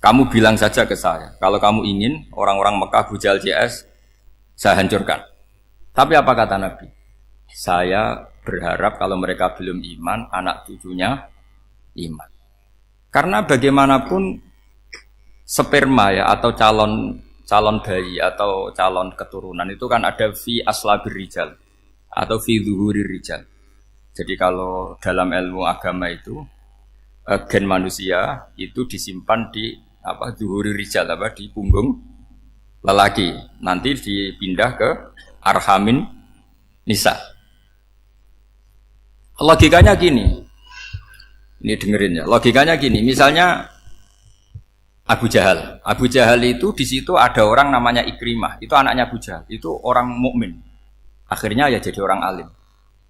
kamu bilang saja ke saya, kalau kamu ingin orang-orang Mekah Bujal CS, saya hancurkan. Tapi apa kata Nabi? Saya berharap kalau mereka belum iman, anak cucunya iman. Karena bagaimanapun sperma ya atau calon bayi atau calon keturunan itu kan ada fi aslabir rijal atau fi zuhurir rijal. Jadi kalau dalam ilmu agama itu gen manusia itu disimpan di zuhurir rijal di punggung lelaki. Nanti dipindah ke arhamin nisa. Logikanya gini. Ini dengerin ya. Logikanya gini, misalnya Abu Jahal. Abu Jahal itu di situ ada orang namanya Ikrimah. Itu anaknya Abu Jahal. Itu orang mukmin. Akhirnya ya jadi orang alim.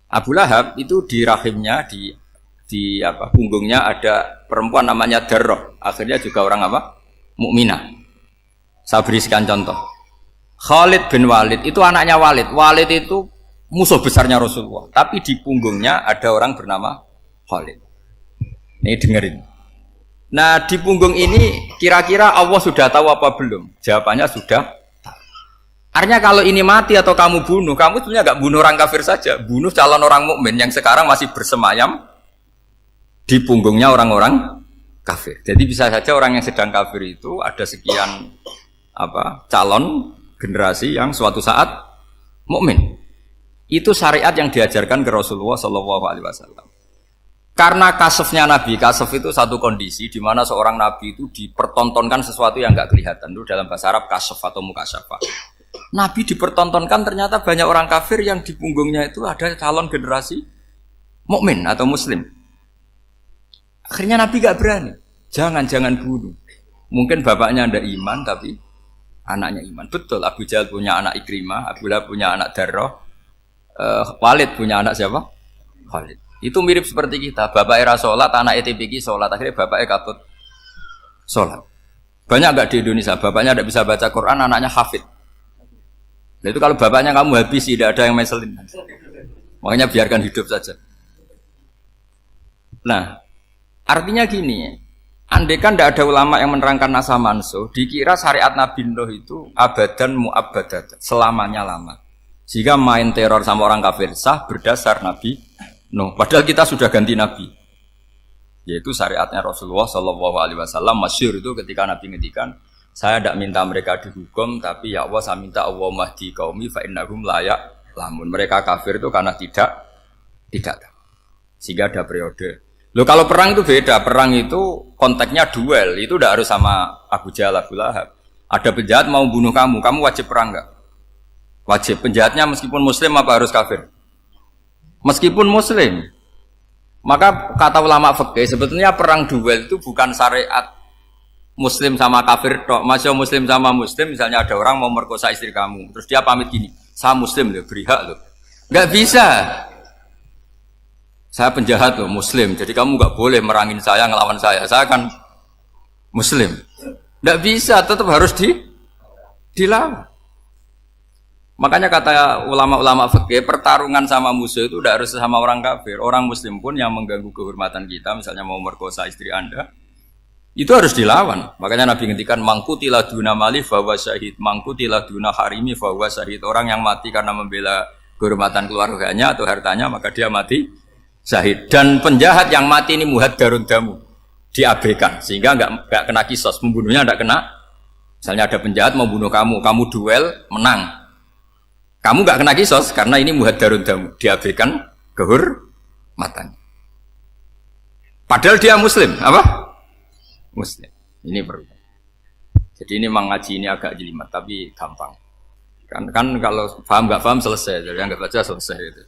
Abu Lahab itu di rahimnya di punggungnya ada perempuan namanya Darroh. Akhirnya juga orang mukminah. Saya berikan contoh. Khalid bin Walid itu anaknya Walid. Walid itu musuh besarnya Rasulullah. Tapi di punggungnya ada orang bernama Khalid. Ini dengerin. Nah di punggung ini kira-kira Allah sudah tahu apa belum? Jawabannya sudah. Artinya kalau ini mati atau kamu bunuh, kamu sebenarnya nggak bunuh orang kafir saja, bunuh calon orang mukmin yang sekarang masih bersemayam di punggungnya orang-orang kafir. Jadi bisa saja orang yang sedang kafir itu ada sekian calon generasi yang suatu saat mukmin. Itu syariat yang diajarkan ke Rasulullah Shallallahu Alaihi Wasallam. Karena kasefnya Nabi, kasef itu satu kondisi di mana seorang Nabi itu dipertontonkan sesuatu yang nggak kelihatan. Itu dalam bahasa Arab kasef atau mukasyafa. Nabi dipertontonkan ternyata banyak orang kafir yang di punggungnya itu ada calon generasi mukmin atau muslim. Akhirnya Nabi nggak berani. Jangan bunuh. Mungkin bapaknya ada iman tapi anaknya iman. Betul, Abu Jahal punya anak Ikrimah, Abu Lahab punya anak Darroh, Walid punya anak siapa? Khalid. Itu mirip seperti kita, bapak era sholat, anak ETPK sholat, akhirnya bapaknya katut sholat. Banyak nggak di Indonesia, bapaknya tidak bisa baca Quran, anaknya hafid. Nah, itu kalau bapaknya kamu habisi, tidak ada yang meselin. Makanya biarkan hidup saja. Nah, artinya gini, andaikan tidak ada ulama yang menerangkan nasa mansuh, dikira syariat Nabi Nuh itu abadan mu'abbadat, selamanya lama. Sehingga main teror sama orang kafir sah berdasar Nabi Nuh, padahal kita sudah ganti Nabi, yaitu syariatnya Rasulullah Shallallahu Alaihi Wasallam. Masyhur itu ketika Nabi ngendikan, saya tidak minta mereka dihukum, tapi ya Allah saya minta Allah mahdi qaumi fa innahum layak lamun. Mereka kafir itu karena tidak sehingga ada periode. Loh kalau perang itu beda, perang itu konteksnya duel, itu tidak harus sama Abu Jahal, Abu Lahab. Ada penjahat mau bunuh kamu wajib perang nggak? Wajib. Penjahatnya meskipun muslim apa harus kafir? Meskipun muslim. Maka kata ulama fikih sebetulnya perang duel itu bukan syariat muslim sama kafir tok. Masih muslim sama muslim, misalnya ada orang mau merkosa istri kamu, terus dia pamit gini, saya muslim loh, beri hak loh. Nggak bisa. Saya penjahat loh, muslim, jadi kamu nggak boleh merangin saya, ngelawan saya kan muslim. Nggak bisa, tetap harus dilawan. Makanya kata ulama-ulama fikih, pertarungan sama musuh itu tidak harus sama orang kafir. Orang muslim pun yang mengganggu kehormatan kita, misalnya mau merkosa istri Anda, itu harus dilawan. Makanya Nabi ngendikan, mangkutila duna mali fahuwa syahid, mangkutila duna harimi fahuwa syahid. Orang yang mati karena membela kehormatan keluarganya atau hartanya, maka dia mati syahid. Dan penjahat yang mati ini muhaddarun damu, diabaikan, sehingga nggak kena kisos, membunuhnya nggak kena. Misalnya ada penjahat mau bunuh kamu duel, menang. Kamu nggak kena kisos karena ini muhaddarun damu, diabaikan kehormatan. Padahal dia muslim, apa? Muslim. Ini perlu. Jadi ini memang ngaji ini agak jelimet, tapi gampang. Kan kalau paham nggak paham selesai, jadi nggak baca selesai itu.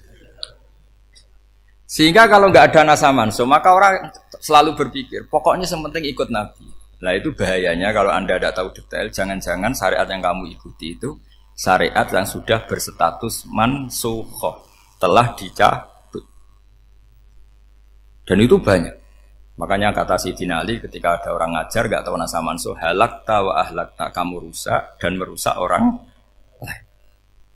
Sehingga kalau nggak ada nasa manso, maka orang selalu berpikir, pokoknya sementing ikut Nabi. Nah itu bahayanya kalau Anda tidak tahu detail, jangan-jangan syariat yang kamu ikuti itu syariat yang sudah berstatus mansukhoh, telah dicabut. Dan itu banyak. Makanya kata Sayyidina Ali ketika ada orang ngajar gak tahu nasa mansuh, halakta wa ahlakta, kamu rusak dan merusak orang lain.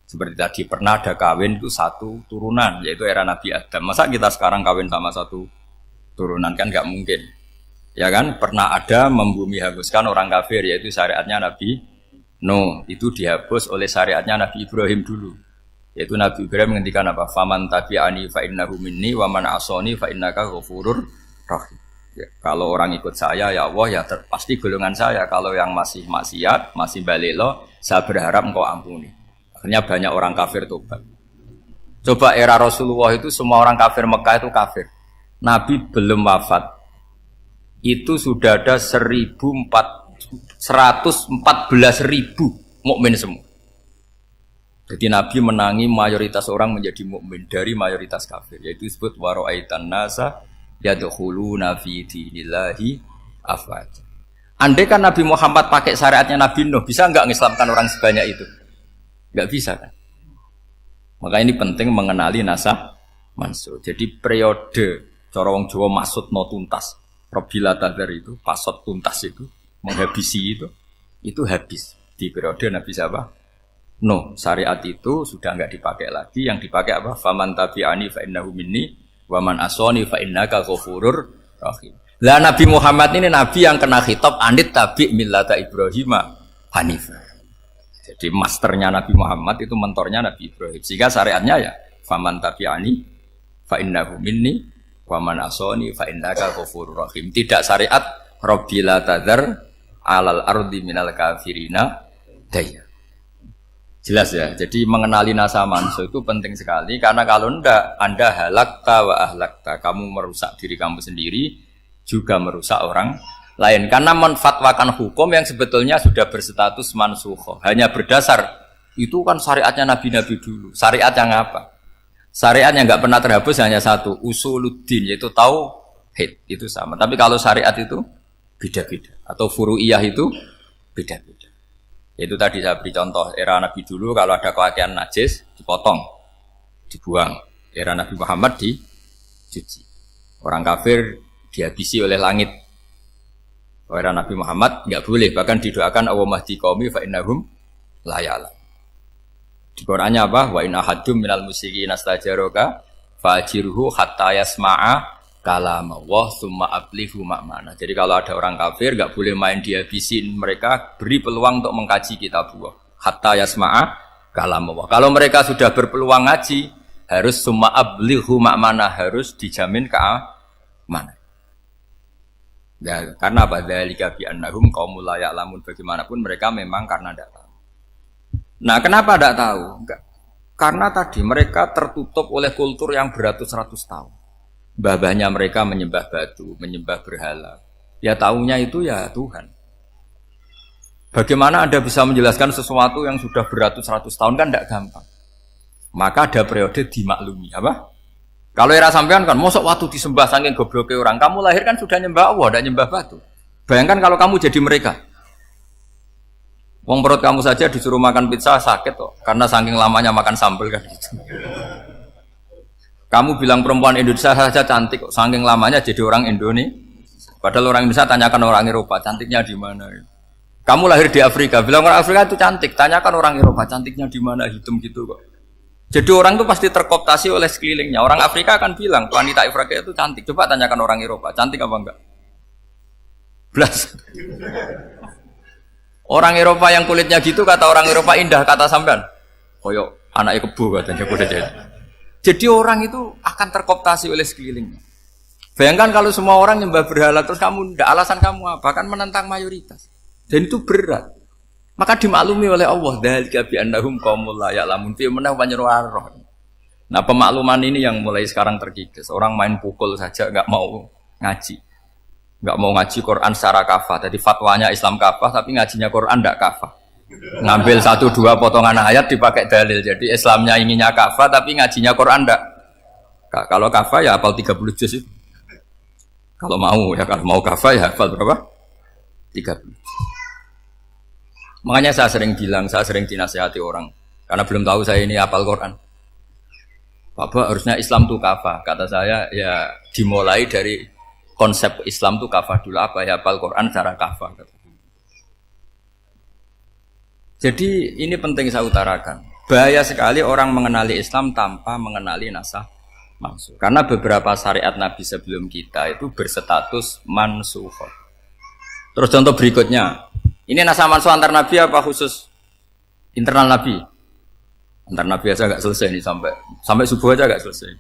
Seperti tadi pernah ada kawin itu satu turunan, yaitu era Nabi Adam. Masa kita sekarang kawin sama satu turunan, kan gak mungkin. Ya kan, pernah ada membumi hanguskan orang kafir, yaitu syariatnya Nabi Nuh, itu dihapus oleh syariatnya Nabi Ibrahim dulu. Yaitu Nabi Ibrahim menghentikan apa? Faman tabi'ani fa innahu minni wa man asani fa innaka ghafurur rahim. Ya, kalau orang ikut saya ya Allah ya pasti golongan saya. Kalau yang masih maksiat, masih balelo, saya berharap engkau ampuni. Akhirnya banyak orang kafir tobat. Coba era Rasulullah itu semua orang kafir Mekah itu kafir. Nabi belum wafat. Itu sudah ada 114.000 mukmin semua. Jadi Nabi menangi mayoritas orang menjadi mukmin dari mayoritas kafir, yaitu disebut wara'aitan nasa yadkhuluna fi dinillahi afwaj. Andai kan Nabi Muhammad pakai syariatnya Nabi Nuh, bisa enggak mengislamkan orang sebanyak itu? Enggak bisa kan? Maka ini penting mengenali nasa mansuh. Jadi periode cara wong Jawa maksud no tuntas. Robila tadar itu, pasot tuntas itu, menghabisi itu habis di periode Nabi siapa? No, syariat itu sudah enggak dipakai lagi. Yang dipakai apa? Faman tabi'ani fa innahu minni wa man asani fa innaka ghafurur rahim. Lah Nabi Muhammad ini nabi yang kena khitab anit tabi' millata Ibrahim hanifah. Jadi masternya Nabi Muhammad itu mentornya Nabi Ibrahim. Sehingga syariatnya ya faman tabi'ani fa innahu minni wa man asani fa innaka ghafurur rahim. Tidak syariat rabbila tadzar alal ardi minal kafirina daya. Jelas ya. Jadi mengenali nasa mansuh itu penting sekali karena kalau enggak Anda halakta wa ahlakta, kamu merusak diri kamu sendiri juga merusak orang lain karena menfatwakan hukum yang sebetulnya sudah berstatus mansukh. Hanya berdasar itu kan syariatnya nabi-nabi dulu. Syariat yang apa? Syariat yang enggak pernah terhapus hanya satu, usuluddin, yaitu tauhid, itu sama. Tapi kalau syariat itu beda-beda atau furu'iyah itu beda-beda. Itu tadi saya beri contoh era Nabi dulu kalau ada pakaian najis dipotong, dibuang. Era Nabi Muhammad dicuci. Orang kafir dihabisi oleh langit. Era Nabi Muhammad enggak boleh, bahkan didoakan Allahumma hdi qaumi fa innahum la ya'lamun. Di Qur'annya apa? Wa in ahadum minal musyrikin astajaraka fa'jirhu hatta yasma'a kalam Allah summa ablihu ma'mana. Jadi kalau ada orang kafir enggak boleh main dihabisin, mereka beri peluang untuk mengkaji kitab Allah hatta yasma'a kalam Allah. Kalau mereka sudah berpeluang ngaji, harus summa ablihu ma'mana, harus dijamin keamanan. Ya, karena apa? Dzalika bi annahum qaumul la ya'lamun. Bagaimanapun mereka memang karena tidak tahu. Nah, kenapa tidak tahu? Enggak. Karena tadi mereka tertutup oleh kultur yang beratus-ratus tahun. Mbah-mbahnya mereka menyembah batu, menyembah berhala. Ya taunya itu ya Tuhan. Bagaimana Anda bisa menjelaskan sesuatu yang sudah beratus-ratus tahun kan tidak gampang. Maka ada periode dimaklumi. Apa? Kalau era sampean kan, mosok waktu disembah saking gobloknya orang. Kamu lahir kan sudah nyembah Allah, tidak nyembah batu. Bayangkan kalau kamu jadi mereka. Wong perut kamu saja disuruh makan pizza sakit kok. Karena saking lamanya makan sambal kan gitu. Kamu bilang perempuan Indonesia saja cantik kok, saking lamanya jadi orang Indonesia. Padahal orang Indonesia tanyakan orang Eropa, cantiknya di mana? Kamu lahir di Afrika, bilang orang Afrika itu cantik, tanyakan orang Eropa, cantiknya di mana? Hitam gitu kok. Jadi orang itu pasti terkooptasi oleh sekelilingnya. Orang Afrika akan bilang wanita Afrika itu cantik. Coba tanyakan orang Eropa, cantik apa enggak? Blas. Orang Eropa yang kulitnya gitu kata orang Eropa indah, kata sampean. Koyok anaknya kebo katanya kuda jadi. Jadi orang itu akan terkooptasi oleh sekelilingnya. Bayangkan kalau semua orang nyembah berhala terus kamu ndak, alasan kamu apa? Kan menentang mayoritas. Dan itu berat. Maka dimaklumi oleh Allah, dzalika bi annahum qaumul la ya'lamun fi manah panyeruarah. Nah, pemakluman ini yang mulai sekarang terkikis. Orang main pukul saja enggak mau ngaji. nggak mau ngaji Quran secara kafah. Jadi fatwanya Islam kafah, tapi ngajinya Quran nggak kafah. Ngambil 1-2 potongan ayat dipakai dalil. Jadi Islamnya inginnya kafah, tapi ngajinya Quran nggak. Kalau kafah ya hafal 30 juz itu. Kalau mau kafah ya hafal berapa? 30. Makanya saya sering bilang, saya sering dinasihati orang karena belum tahu saya ini hafal Quran. Bapak harusnya Islam itu kafah. Kata saya ya dimulai dari konsep Islam itu kafah dulu, apa ya hafal Quran secara kafah. Jadi ini penting saya utarakan. Bahaya sekali orang mengenali Islam tanpa mengenali nasah mansuh. Karena beberapa syariat Nabi sebelum kita itu berstatus mansuh. Terus contoh berikutnya, ini nasah mansuh antar Nabi apa khusus internal Nabi? Antar Nabi aja nggak selesai nih sampai subuh aja nggak selesai.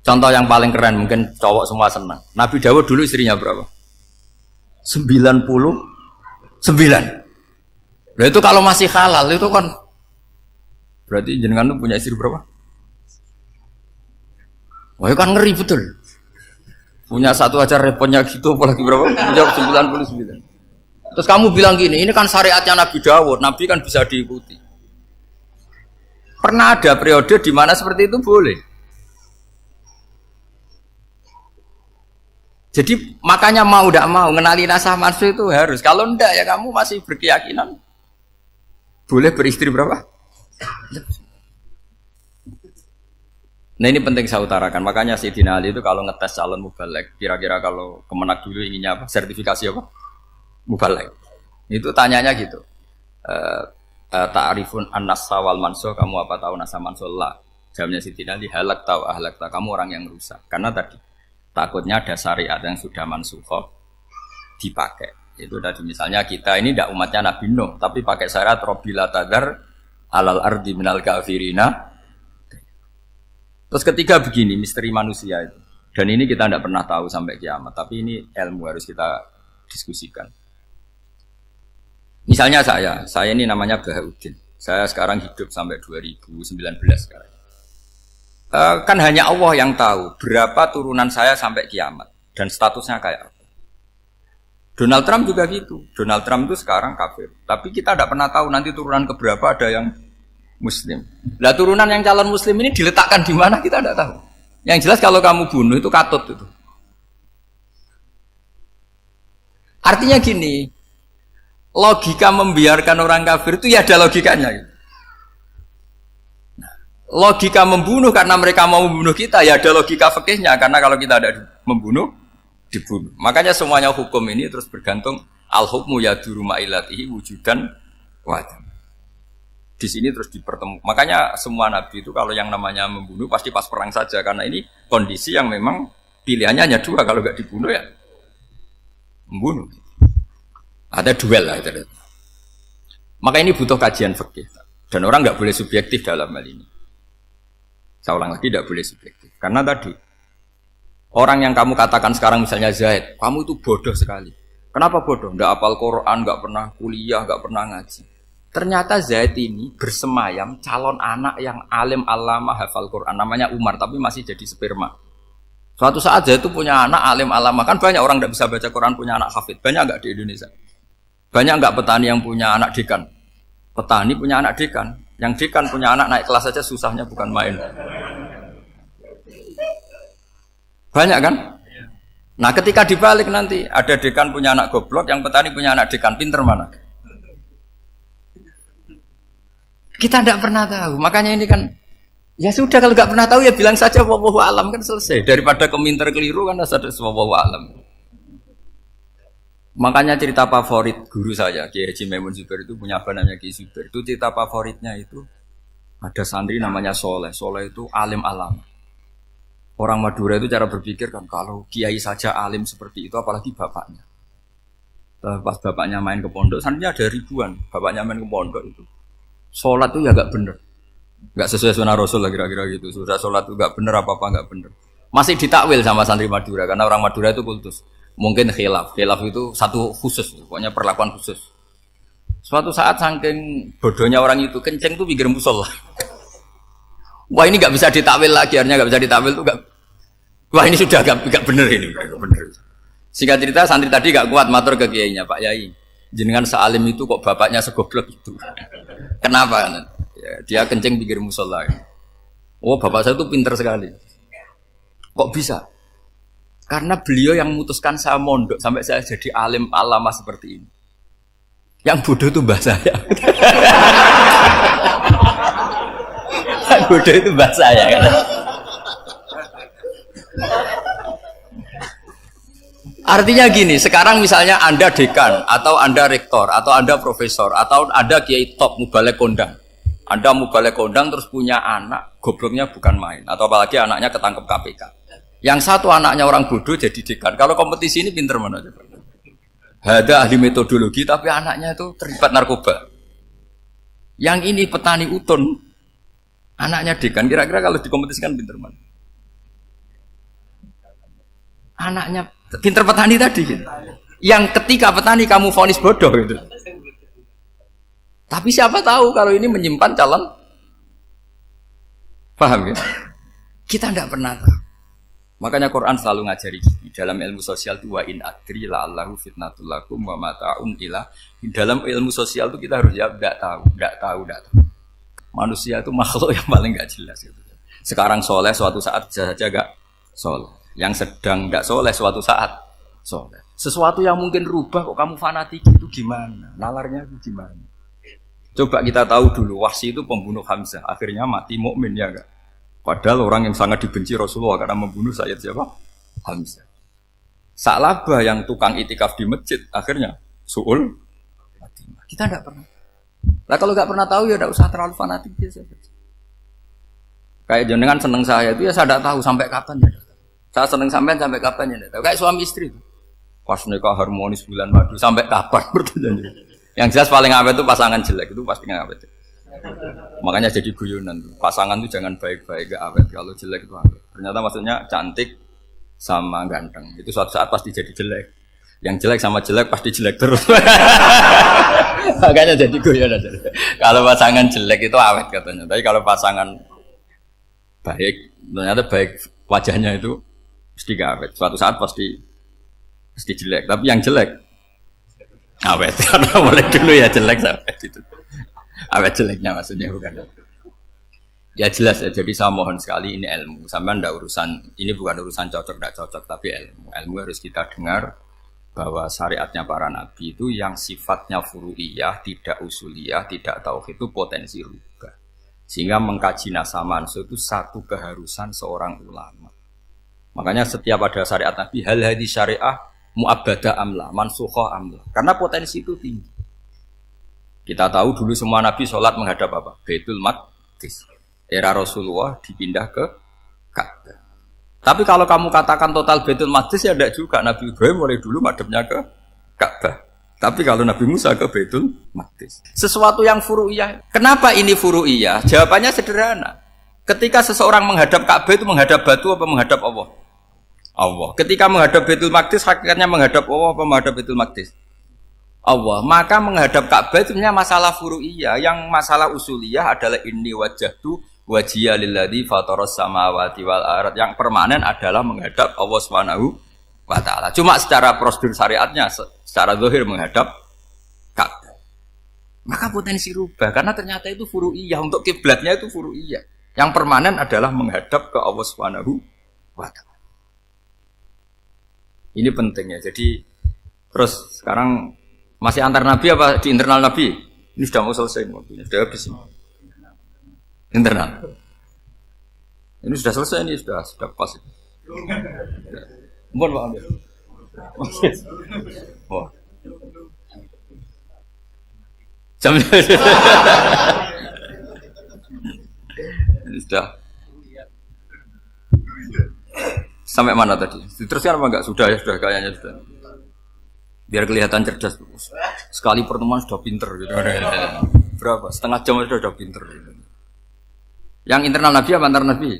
Contoh yang paling keren mungkin cowok semua senang. Nabi Dawud dulu istrinya berapa? 99. Nah itu kalau masih halal itu kan berarti jenengan tuh punya istri berapa? Wah itu kan ngeri betul. Punya satu aja repotnya gitu, apalagi berapa? Punya 99. Terus kamu bilang gini, ini kan syariatnya Nabi Dawud, Nabi kan bisa diikuti. Pernah ada periode di mana seperti itu boleh. Jadi makanya mau tidak mau ngenali nasah mansuh itu harus. Kalau enggak ya kamu masih berkeyakinan boleh beristri berapa? Nah ini penting saya utarakan. Makanya Sayyidina Ali itu kalau ngetes calon mubalek, kira-kira kalau Kemenak dulu inginnya apa? Sertifikasi apa? Mubalek. Itu tanyanya gitu. Ta'rifun an-nassa wal mansuh, kamu apa tahu nasah mansuh? La. Jawabnya Sayyidina Ali, halak tahu ahlak tahu, kamu orang yang rusak. Karena tadi takutnya ada syariat yang sudah mansukhah dipakai. Itu tadi misalnya kita ini tidak umatnya Nabi Nuh, tapi pakai syarat robila tadar alal ardi minal kafirina. Terus ketiga begini, misteri manusia itu. Dan ini kita tidak pernah tahu sampai kiamat, tapi ini ilmu harus kita diskusikan. Misalnya saya ini namanya Bahaudin. Saya sekarang hidup sampai 2019 sekarang. Kan hanya Allah yang tahu berapa turunan saya sampai kiamat dan statusnya kayak apa. Donald Trump juga gitu. Donald Trump itu sekarang kafir, tapi kita tidak pernah tahu nanti turunan keberapa ada yang Muslim. Lah turunan yang calon Muslim ini diletakkan di mana kita tidak tahu. Yang jelas kalau kamu bunuh itu katut itu. Artinya gini, logika membiarkan orang kafir itu ya ada logikanya. Gitu. Logika membunuh karena mereka mau membunuh kita ya ada logika fikihnya, karena kalau kita ada membunuh dibunuh. Makanya semuanya hukum ini terus bergantung al hukmu yaduru ma'ilatihi wujudan wadam. Di sini terus dipertemukan. Makanya semua nabi itu kalau yang namanya membunuh pasti pas perang saja, karena ini kondisi yang memang pilihannya hanya dua, kalau nggak dibunuh ya membunuh. Ada duel lah itu. Maka ini butuh kajian fikih dan orang nggak boleh subjektif dalam hal ini. Saya ulang lagi, tidak boleh subjektif. Karena tadi, orang yang kamu katakan sekarang misalnya Zaid, kamu itu bodoh sekali. Kenapa bodoh? Nggak hafal Quran, nggak pernah kuliah, nggak pernah ngaji. Ternyata Zaid ini bersemayam calon anak yang alim alama hafal Quran. Namanya Umar, tapi masih jadi sperma. Suatu saat Zaid itu punya anak alim alama. Kan banyak orang nggak bisa baca Quran punya anak hafid. Banyak nggak di Indonesia? Banyak nggak petani yang punya anak dekan? Petani punya anak dekan. Yang dekan punya anak naik kelas saja susahnya bukan main. Banyak kan? Nah ketika dibalik nanti ada dekan punya anak goblok, yang petani punya anak dekan pinter mana? Kita tidak pernah tahu. Makanya ini kan ya sudah, kalau nggak pernah tahu ya bilang saja wallahu alam, kan selesai. Daripada keminter keliru kan ada wallahu alam. Makanya cerita favorit guru saya, Kiai Haji Maimun Zubair itu punya apa namanya Kiai Zubair. Itu cerita favoritnya itu ada santri namanya Soleh. Soleh itu alim alam. Orang Madura itu cara berpikir kan kalau kiai saja alim seperti itu, apalagi bapaknya. Pas bapaknya main ke pondok, santrinya ada ribuan. Bapaknya main ke pondok itu, sholat itu ya gak bener, gak sesuai sunnah Rasul lah kira-kira gitu. Sudah sholat itu gak bener, apa-apa gak bener. Masih ditakwil sama santri Madura, karena orang Madura itu kultus. Mungkin khilaf itu satu khusus, pokoknya perlakuan khusus. Suatu saat saking bodohnya orang itu, kenceng tuh pinggir musola. Wah ini gak bisa ditakwil lagi, akhirnya gak bisa ditakwil tuh gak. Wah ini sudah agak bener ini, agak bener. Singkat cerita santri tadi gak kuat matur ke kiainya, Pak Yai. Jenengan sealim itu kok bapaknya segoblok itu. Kenapa? Ya, dia kencing pinggir musola. Oh bapak saya itu pinter sekali. Kok bisa? Karena beliau yang memutuskan saya mondok sampai saya jadi alim alama seperti ini. Yang bodoh itu mbah saya. Yang bodoh itu mbah saya kan. Artinya gini, sekarang misalnya Anda dekan, atau Anda rektor, atau Anda profesor, atau Anda kiai top, mubalek kondang. Anda mubalek kondang terus punya anak, gobloknya bukan main. Atau apalagi anaknya ketangkep KPK. Yang satu anaknya orang bodoh jadi dekan. Kalau kompetisi ini pinter mana? Ada ahli metodologi, tapi anaknya itu terlibat narkoba. Yang ini petani utun, anaknya dekan. Kira-kira kalau dikompetisikan pinter mana? Anaknya pinter petani tadi gitu. Yang ketika petani kamu vonis bodoh gitu. Tapi siapa tahu kalau ini menyimpan calon. Paham ya? Kita tidak pernah tahu. Makanya Quran selalu ngajari dalam ilmu sosial itu wa in adri la'allahu fitnatul lakum wa mata'un ila. Dalam ilmu sosial itu kita harus jawab tidak tahu. Manusia itu makhluk yang paling enggak jelas gitu. Sekarang soleh suatu saat bisa saja enggak soleh. Yang sedang enggak soleh suatu saat soleh. Sesuatu yang mungkin rubah kok kamu fanatik itu gimana? Nalarnya itu gimana? Coba kita tahu dulu Wahsy itu pembunuh Hamzah, akhirnya mati mukmin ya enggak? Padahal orang yang sangat dibenci Rasulullah karena membunuh Sayyid siapa? Hamzah. Sa'labah yang tukang itikaf di masjid akhirnya su'ul Fatimah. Kita tidak pernah. Nah kalau nggak pernah tahu ya tidak usah terlalu fanatik biasa. Kayak jenengan seneng saya itu ya saya tidak tahu sampai kapan ya. Saya seneng sampean sampai kapan ya. Kayak suami istri itu. Pas nikah harmonis bulan madu sampai kapan bertanya. Yang jelas paling awet itu pasangan jelek itu pasti nggak awet. Makanya jadi guyonan. Pasangan itu jangan baik-baik gak awet. Kalau jelek itu awet. Ternyata maksudnya cantik sama ganteng. Itu suatu saat pasti jadi jelek. Yang jelek sama jelek pasti jelek terus. Makanya jadi guyonan. Kalau pasangan jelek itu awet katanya. Tapi kalau pasangan baik, ternyata baik wajahnya itu pasti gak awet. Suatu saat pasti jelek. Tapi yang jelek awet. Karena mulai dulu ya jelek sampai itu. Awet jeleknya maksudnya bukan. Ya jelas ya. Jadi saya mohon sekali ini ilmu. Sampai ndak urusan ini bukan urusan cocok tidak cocok tapi ilmu. Ilmu harus kita dengar bahwa syariatnya para nabi itu yang sifatnya furu'iyah, tidak usuliyah, tidak tauhid itu potensi rubah. Sehingga mengkaji nasab manusia itu satu keharusan seorang ulama. Makanya setiap ada syariat nabi hal hadis syariah mu'abbadah amla, mansukha amla. Karena potensi itu tinggi. Kita tahu dulu semua nabi sholat menghadap apa? Baitul Maqdis. Era Rasulullah dipindah ke Ka'bah. Tapi kalau kamu katakan total Baitul Maqdis ya tidak juga. Nabi Ibrahim mulai dulu madhabnya ke Ka'bah. Tapi kalau Nabi Musa ke Baitul Maqdis. Sesuatu yang furu'iyah. Kenapa ini furu'iyah? Jawabannya sederhana. Ketika seseorang menghadap Ka'bah itu menghadap batu apa menghadap Allah? Allah. Ketika menghadap Baitul Maqdis hakikatnya menghadap Allah apa menghadap Baitul Maqdis? Allah. Maka menghadap Ka'bah itu sebenarnya masalah furu'iyah. Yang masalah usuliyah adalah inni wajjahtu wajhiya lilladzi fataras samawati wal ardh. Yang permanen adalah menghadap Allah Subhanahu wa taala. Cuma secara prosedur syariatnya secara zahir menghadap Ka'bah. Maka potensi rubah karena ternyata itu furu'iyah. Untuk kiblatnya itu furu'iyah. Yang permanen adalah menghadap ke Allah Subhanahu wa taala. Ini pentingnya. Jadi terus sekarang masih antar nabi apa di internal nabi? Ini sudah mau selesai waktunya, sudah habis. Internal. Ini sudah selesai, ini sudah pas. Mohon Pak ambil. Oh. Jam ini sudah. Sampai mana tadi? Diteruskan apa enggak? Sudah ya, sudah kayaknya sudah. Biar kelihatan cerdas. Sekali pertemuan sudah pinter gitu. Berapa? Setengah jam sudah pinter gitu. Yang internal nabi apa antar nabi?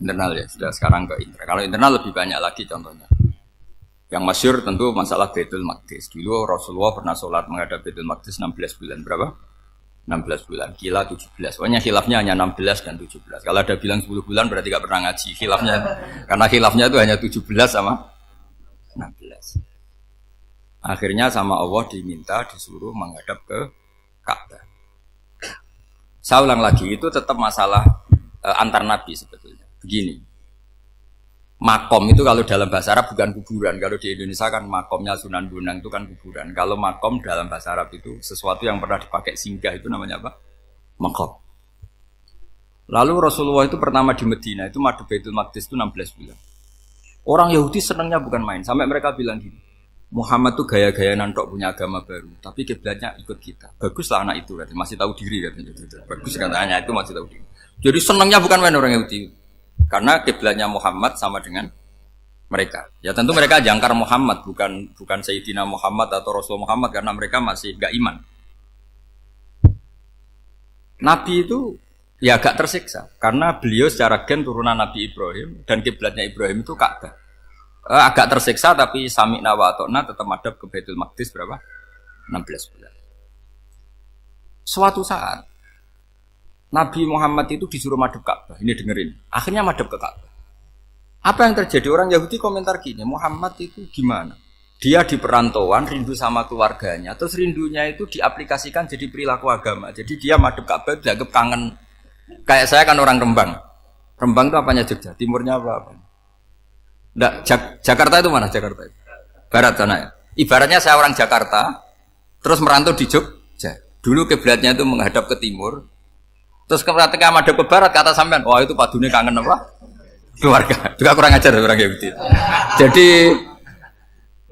Internal ya, sudah sekarang ke internal. Kalau internal lebih banyak lagi contohnya. Yang masyhur tentu masalah Baitul Maqdis. Dulu Rasulullah pernah sholat menghadap Baitul Maqdis 16 bulan. Berapa? 16 bulan, kila 17. Pokoknya khilafnya hanya 16 dan 17. Kalau ada bilang 10 bulan berarti gak pernah ngaji. Khilafnya, karena khilafnya itu hanya 17 sama 16. Akhirnya sama Allah diminta, disuruh menghadap ke Ka'bah. Saya ulang lagi, itu tetap masalah antar nabi sebetulnya. Begini, makom itu kalau dalam bahasa Arab bukan kuburan. Kalau di Indonesia kan makomnya Sunan Bonang itu kan kuburan. Kalau makom dalam bahasa Arab itu sesuatu yang pernah dipakai singgah, itu namanya apa? Makom. Lalu Rasulullah itu pertama di Medina itu madhep Baitul Maqdis itu 16 bulan. Orang Yahudi senangnya bukan main, sampai mereka bilang gini, Muhammad tuh gaya-gaya nantok punya agama baru, tapi kiblatnya ikut kita. Baguslah anak itu, katanya. Masih tahu diri katanya. Bagus katanya itu masih tahu diri. Jadi senangnya bukan main orang Yahudi. Karena kiblatnya Muhammad sama dengan mereka. Ya tentu mereka jangkar Muhammad, bukan Sayyidina Muhammad atau Rasul Muhammad, karena mereka masih gak iman. Nabi itu ya agak tersiksa karena beliau secara gen turunan Nabi Ibrahim dan kiblatnya Ibrahim itu Ka'bah. Agak tersiksa tapi sami'na wa ata'na tetap madhab ke Baitul Maqdis berapa? 16 bulan. Suatu saat Nabi Muhammad itu disuruh madhab Ka'bah. Ini dengerin. Akhirnya madhab ke Ka'bah. Apa yang terjadi? Orang Yahudi komentar gini, Muhammad itu gimana? Dia di perantauan, rindu sama keluarganya. Terus rindunya itu diaplikasikan jadi perilaku agama. Jadi dia madhab Ka'bah, dianggap kangen. Kayak saya kan orang Rembang. Rembang itu apanya Jogja? Timurnya apa? Nggak, Jakarta itu mana Jakarta? Barat sana ya? Ibaratnya saya orang Jakarta, terus merantau di Jogja. Dulu kiblatnya itu menghadap ke timur. Terus ketika madhab ke barat, kata sampean, wah itu padunya kangen apa? Keluarga. Juga kurang ajar orang Yahudi. Jadi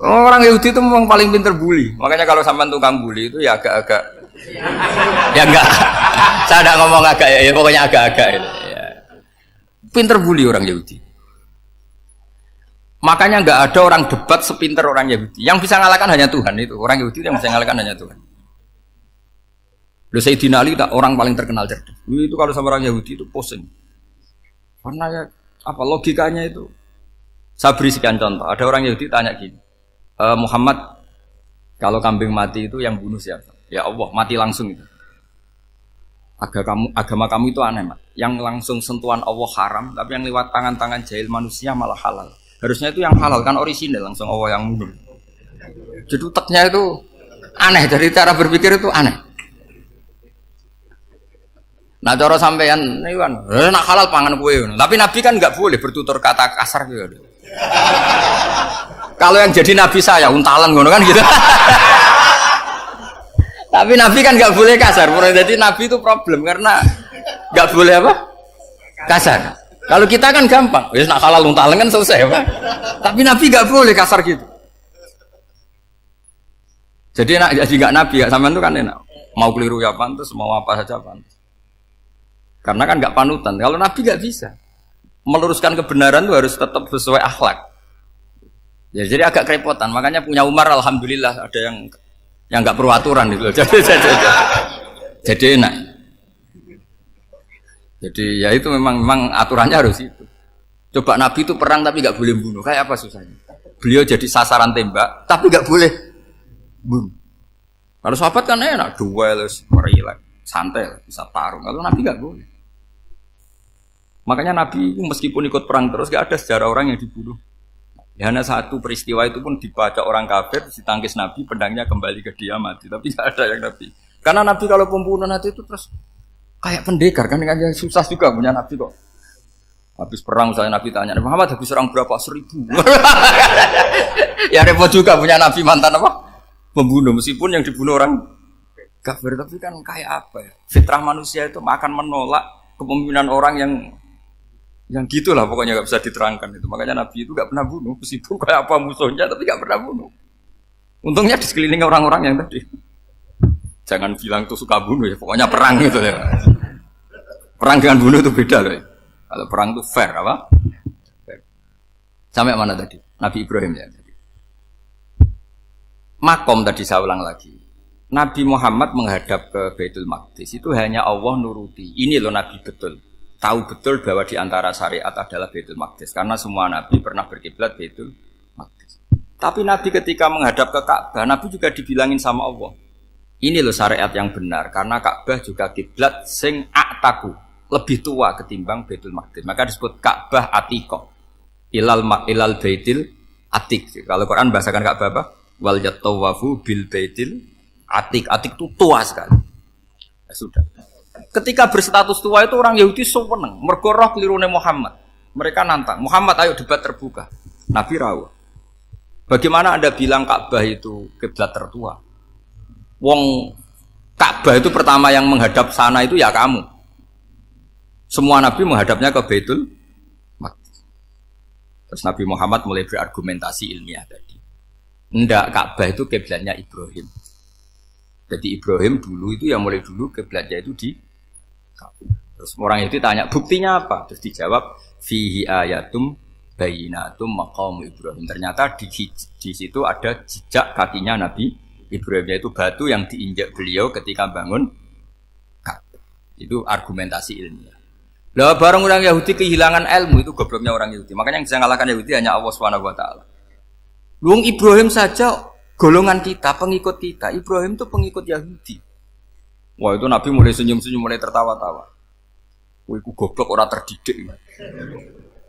orang Yahudi itu memang paling pinter bully. Makanya kalau sampean tukang bully itu ya agak-agak ya enggak. Saya enggak ngomong agak ya pokoknya agak-agak ya. Pinter bully orang Yahudi. Makanya enggak ada orang debat sepinter orang Yahudi. Yang bisa ngalahkan hanya Tuhan itu. Orang Yahudi yang bisa ngalahkan hanya Tuhan. Loh Sayyidina Ali orang paling terkenal cerdas. Itu kalau sama orang Yahudi itu pusing. Karena ya apa logikanya itu? Saya beri sekian contoh. Ada orang Yahudi tanya gini, Muhammad, kalau kambing mati itu yang bunuh siapa? Ya Allah, mati langsung itu. Agama kamu itu aneh, Mak. Yang langsung sentuhan Allah haram, tapi yang lewat tangan-tangan jahil manusia malah halal. Harusnya itu yang halal kan orisinal, langsung Allah yang bunuh. Jadi uteknya itu aneh, dari cara berpikir itu aneh. Nah cara sampean ini kan, nak halal pangan kue. Tapi Nabi kan nggak boleh bertutur kata kasar gitu. Kalau yang jadi Nabi saya untalan ngono kan gitu. Tapi Nabi kan nggak boleh kasar. Jadi Nabi itu problem karena nggak boleh apa? Kasar. Kalau kita kan gampang, wis nak halal untalan kan selesai apa? Tapi Nabi nggak boleh kasar gitu. Jadi nggak Nabi, ya sampean itu kan enak. Mau keliru ya pantas, mau apa saja pantas. Karena kan nggak panutan. Kalau Nabi nggak bisa meluruskan kebenaran itu harus tetap sesuai akhlak. Ya jadi agak kerepotan. Makanya punya Umar alhamdulillah ada yang nggak perlu aturan gitu. Jadi enak. Jadi ya itu memang aturannya harus itu. Coba Nabi itu perang tapi nggak boleh bunuh. Kayak apa susahnya? Beliau jadi sasaran tembak tapi nggak boleh bunuh. Kalau sahabat kan enak, duel, merilek, santai, bisa tarung. Kalau Nabi nggak boleh. Makanya Nabi meskipun ikut perang terus gak ada sejarah orang yang dibunuh. Ya, hanya satu peristiwa itu pun dibaca orang kafir, ditangkis Nabi, pedangnya kembali ke dia mati. Tapi gak ada yang Nabi. Karena Nabi kalau pembunuh nanti itu terus kayak pendekar kan susah juga punya Nabi kok. Habis perang misalnya Nabi tanya, Muhammad habis serang berapa? 1000. Ya repot juga punya Nabi mantan apa? Pembunuh meskipun yang dibunuh orang kafir, tapi kan kayak apa ya? Fitrah manusia itu akan menolak kepemimpinan orang yang gitulah pokoknya nggak bisa diterangkan itu. Makanya Nabi itu nggak pernah bunuh, meskipun kayak apa musuhnya tapi nggak pernah bunuh. Untungnya di sekeliling orang-orang yang tadi. Jangan bilang tuh suka bunuh ya, pokoknya perang gitu ya. Perang dengan bunuh itu beda loh. Ya. Kalau perang itu fair apa? Fair. Sampai mana tadi? Nabi Ibrahim ya. Makom tadi saya ulang lagi. Nabi Muhammad menghadap ke Baitul Maqdis itu hanya Allah nuruti. Ini loh Nabi betul. Tahu betul bahwa di antara syariat adalah Baitul Maqdis karena semua Nabi pernah berkiblat Baitul Maqdis. Tapi Nabi ketika menghadap ke Ka'bah, Nabi juga dibilangin sama Allah. ini loh syariat yang benar, karena Ka'bah juga kiblat sing aktaku, lebih tua ketimbang Baitul Maqdis. Maka disebut Ka'bah Atiqah. Ilal Baitil Atiq. Kalau Quran bahasakan Ka'bah apa? Wal yatawafu bil Baitil Atiq. Atiq itu tua sekali. Ya sudah. Ketika berstatus tua itu orang Yahudi seneng, mergo roh kelirune Muhammad. Mereka nantang, Muhammad ayo debat terbuka. Nabi rawuh. Bagaimana Anda bilang Ka'bah itu kiblat tertua? Wong Ka'bah itu pertama yang menghadap sana itu ya kamu. Semua Nabi menghadapnya ke Baitul Maqdis. Terus Nabi Muhammad mulai berargumentasi ilmiah tadi. Enggak, Ka'bah itu kiblatnya Ibrahim. Jadi Ibrahim dulu itu yang mulai dulu kiblatnya itu di Ka'bah. Terus orang itu tanya buktinya apa? Terus dijawab fihi ayatum bayinatum maqam Ibrahim. Ternyata di situ ada jejak kakinya Nabi Ibrahim, yaitu batu yang diinjak beliau ketika bangun Ka'bah. Itu argumentasi ilmiah. Lah bareng orang Yahudi kehilangan ilmu, itu gobloknya orang Yahudi. Makanya yang bisa mengalahkan Yahudi hanya Allah Subhanahu wa taala. Luang Ibrahim saja golongan kita, pengikut kita. Ibrahim itu pengikut Yahudi. Wah, itu Nabi mulai senyum-senyum, mulai tertawa-tawa. Wah, itu goblok, orang terdidik.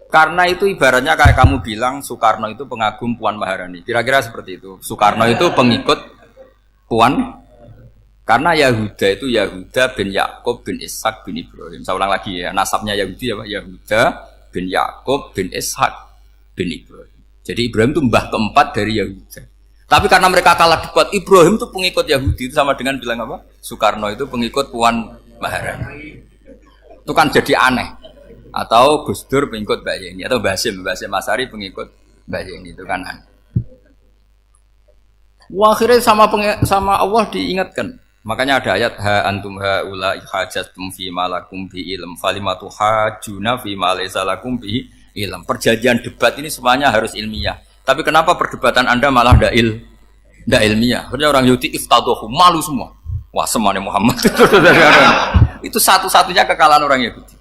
Karena itu ibaratnya kayak kamu bilang Soekarno itu pengagum Puan Maharani. Kira-kira seperti itu. Soekarno itu pengikut Puan, karena Yahuda itu Yahuda bin Yakub bin Ishak bin Ibrahim. Saya ulang lagi ya, nasabnya Yahudi apa? Yahuda bin Yakub bin Ishak bin Ibrahim. Jadi Ibrahim itu mbah keempat dari Yahuda. Tapi karena mereka kalah debat, Ibrahim itu pengikut Yahudi, itu sama dengan bilang apa? Soekarno itu pengikut Puan Maharani. Itu kan jadi aneh. Atau Gus Dur pengikut Mbak Yeni, atau Basim Asari pengikut Mbak Yeni, itu kan aneh. Wah, akhirnya sama Allah diingatkan. Makanya ada ayat ha antum haula hajatum fi malakum bi ilm falimatu hajuna fi ma laysa lakum bi ilm. Perjanjian debat ini semuanya harus ilmiah. Tapi kenapa perdebatan Anda malah ndak ilmiah? Harusnya orang Yahudi iftaduhu, malu semua. Wah, semuanya Muhammad. Itu satu-satunya kekalahan orang Yahudi.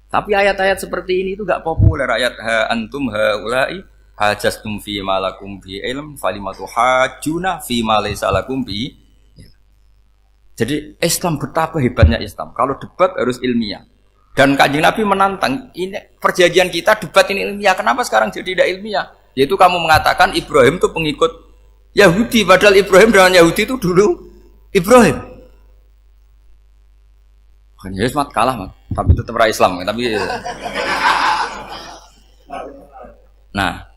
Tapi ayat-ayat seperti ini itu enggak populer. Ayat ha antum haula hajastum fi ma lakum bi ilm falimatu hajuna fi ma laysa lakum bi. Jadi Islam, betapa hebatnya Islam. Kalau debat harus ilmiah. Dan Kanjeng Nabi menantang, ini perjanjian kita debat ini ilmiah. Kenapa sekarang jadi tidak ilmiah? Yaitu kamu mengatakan Ibrahim itu pengikut Yahudi, padahal Ibrahim dengan Yahudi itu dulu Ibrahim. Ya semat kalah, man. Tapi tetap ra Islam. Tapi nah,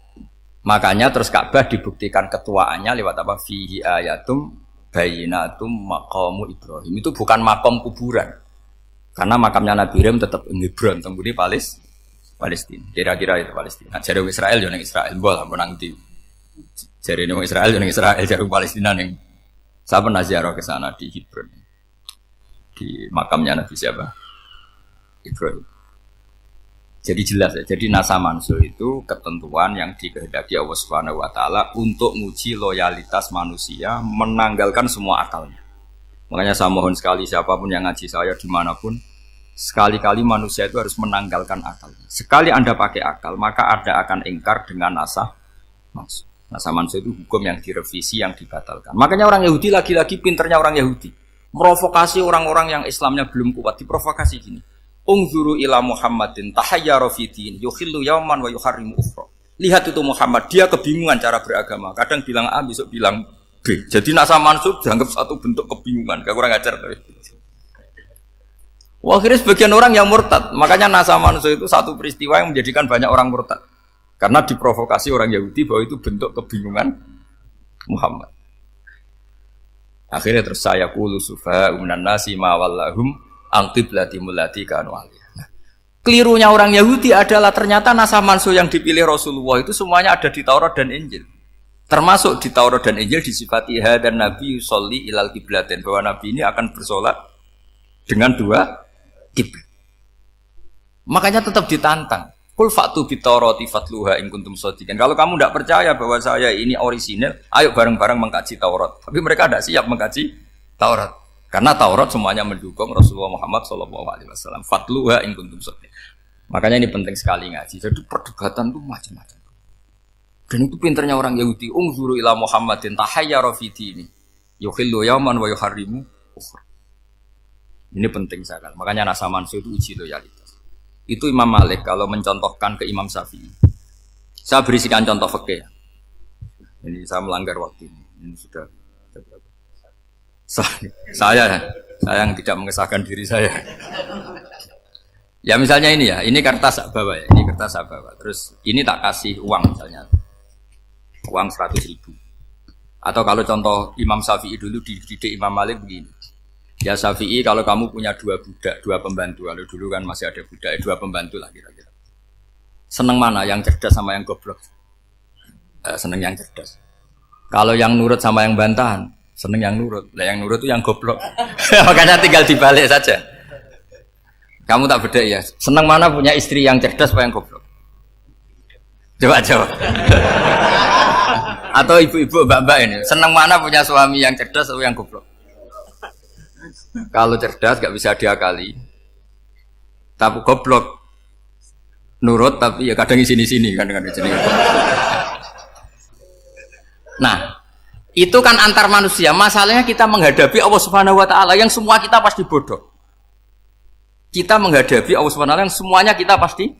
makanya terus Ka'bah dibuktikan ketuaannya lewat apa? Fihi ayatum bayinatum maqamu Ibrahim. Itu bukan makam kuburan. Karena makamnya Nabi Ibrahim tetap Hebron, temudi Palestina. Kira-kira itu Palestina. Jare Israel yo ning Israel, mbah menang di. Jare ning Israel yo ning Israel, jare Palestina ning. Saya pernah ziarah ke sana di Hebron. Di makamnya Nabi siapa? Ibrahim. Jadi jelas ya, jadi nasa mansuh itu ketentuan yang dikehendaki Allah Subhanahu wa taala untuk menguji loyalitas manusia, menanggalkan semua akalnya. Makanya saya mohon sekali siapapun yang ngaji saya dimanapun, sekali-kali manusia itu harus menanggalkan akalnya. Sekali Anda pakai akal, maka Anda akan ingkar dengan nasa mansuh. Nasa mansuh itu hukum yang direvisi, yang dibatalkan. Makanya orang Yahudi lagi-lagi pinternya orang Yahudi. Merovokasi orang-orang yang Islamnya belum kuat, diprovokasi gini. Ungzuru ila Muhammadin tahayyara fi din yukhillu yawman wa yuharrimu ukhra. Lihat itu Muhammad, dia kebingungan cara beragama. Kadang bilang A, besok bilang B. Jadi nasa mansub dianggap satu bentuk kebingungan. Gak kurang ajar. Wah, akhirnya sebagian orang yang murtad. Makanya nasa mansub itu satu peristiwa yang menjadikan banyak orang murtad. Karena diprovokasi orang Yahudi bahwa itu bentuk kebingungan Muhammad. Akhirnya terus saya qulu sufaha minan nasi ma wallahum an qiblatimul lati kanu alaiha. Kelirunya orang Yahudi adalah ternyata nasa mansuh yang dipilih Rasulullah itu semuanya ada di Taurat dan Injil. Termasuk di Taurat dan Injil disifati dan Nabi yusolli ilal qiblatin, bahwa Nabi ini akan bersolat dengan dua kiblat. Makanya tetap ditantang. Qul fa'tu bit Taurati fatluha in kuntum shadiqin. Kalau kamu tidak percaya bahwa saya ini orisinil, ayo bareng-bareng mengkaji Taurat. Tapi mereka tidak siap mengkaji Taurat. Karena Taurat semuanya mendukung Rasulullah Muhammad SAW. Fatluha in kuntum shadiqin. Makanya ini penting sekali ngaji. Jadi perdebatan itu macam-macam. Dan itu pinternya orang Yahudi. Ungzuru ila Muhammadin tahayyara fi dini Yukhillu yauman wa yuharrimu ukhra. Ini penting sekali. Makanya nasa mansu itu uji loyalitas. Itu Imam Malik kalau mencontohkan ke Imam Syafi'i. Saya berisikan contoh fikih. Ini saya melanggar waktu ini. Ini sudah saya yang tidak mengesahkan diri saya. Ya misalnya ini ya, ini kertas saya bawa ya, ini kertas saya bawa. Terus ini tak kasih uang misalnya, uang 100.000. Atau kalau contoh Imam Syafi'i dulu dididik Imam Malik begini. Ya Syafi'i kalau kamu punya 2 budak, 2 pembantu, kalau dulu kan masih ada budak, 2 pembantu lah kira-kira. Seneng mana, yang cerdas sama yang goblok? Seneng yang cerdas. Kalau yang nurut sama yang bantahan, seneng yang nurut. Lah yang nurut itu yang goblok. Makanya tinggal dibalik saja. Kamu tak beda ya. Seneng mana punya istri yang cerdas apa yang goblok? Coba jawab. Atau ibu-ibu mbak-mbak ini, seneng mana punya suami yang cerdas atau yang goblok? Kalau cerdas gak bisa diakali. Tapi goblok nurut tapi ya kadang sini-sini kan dengan sini. Nah, itu kan antar manusia. Masalahnya kita menghadapi Allah Subhanahu wa taala yang semua kita pasti bodoh. Kita menghadapi Allah Subhanahu wa taala yang semuanya kita pasti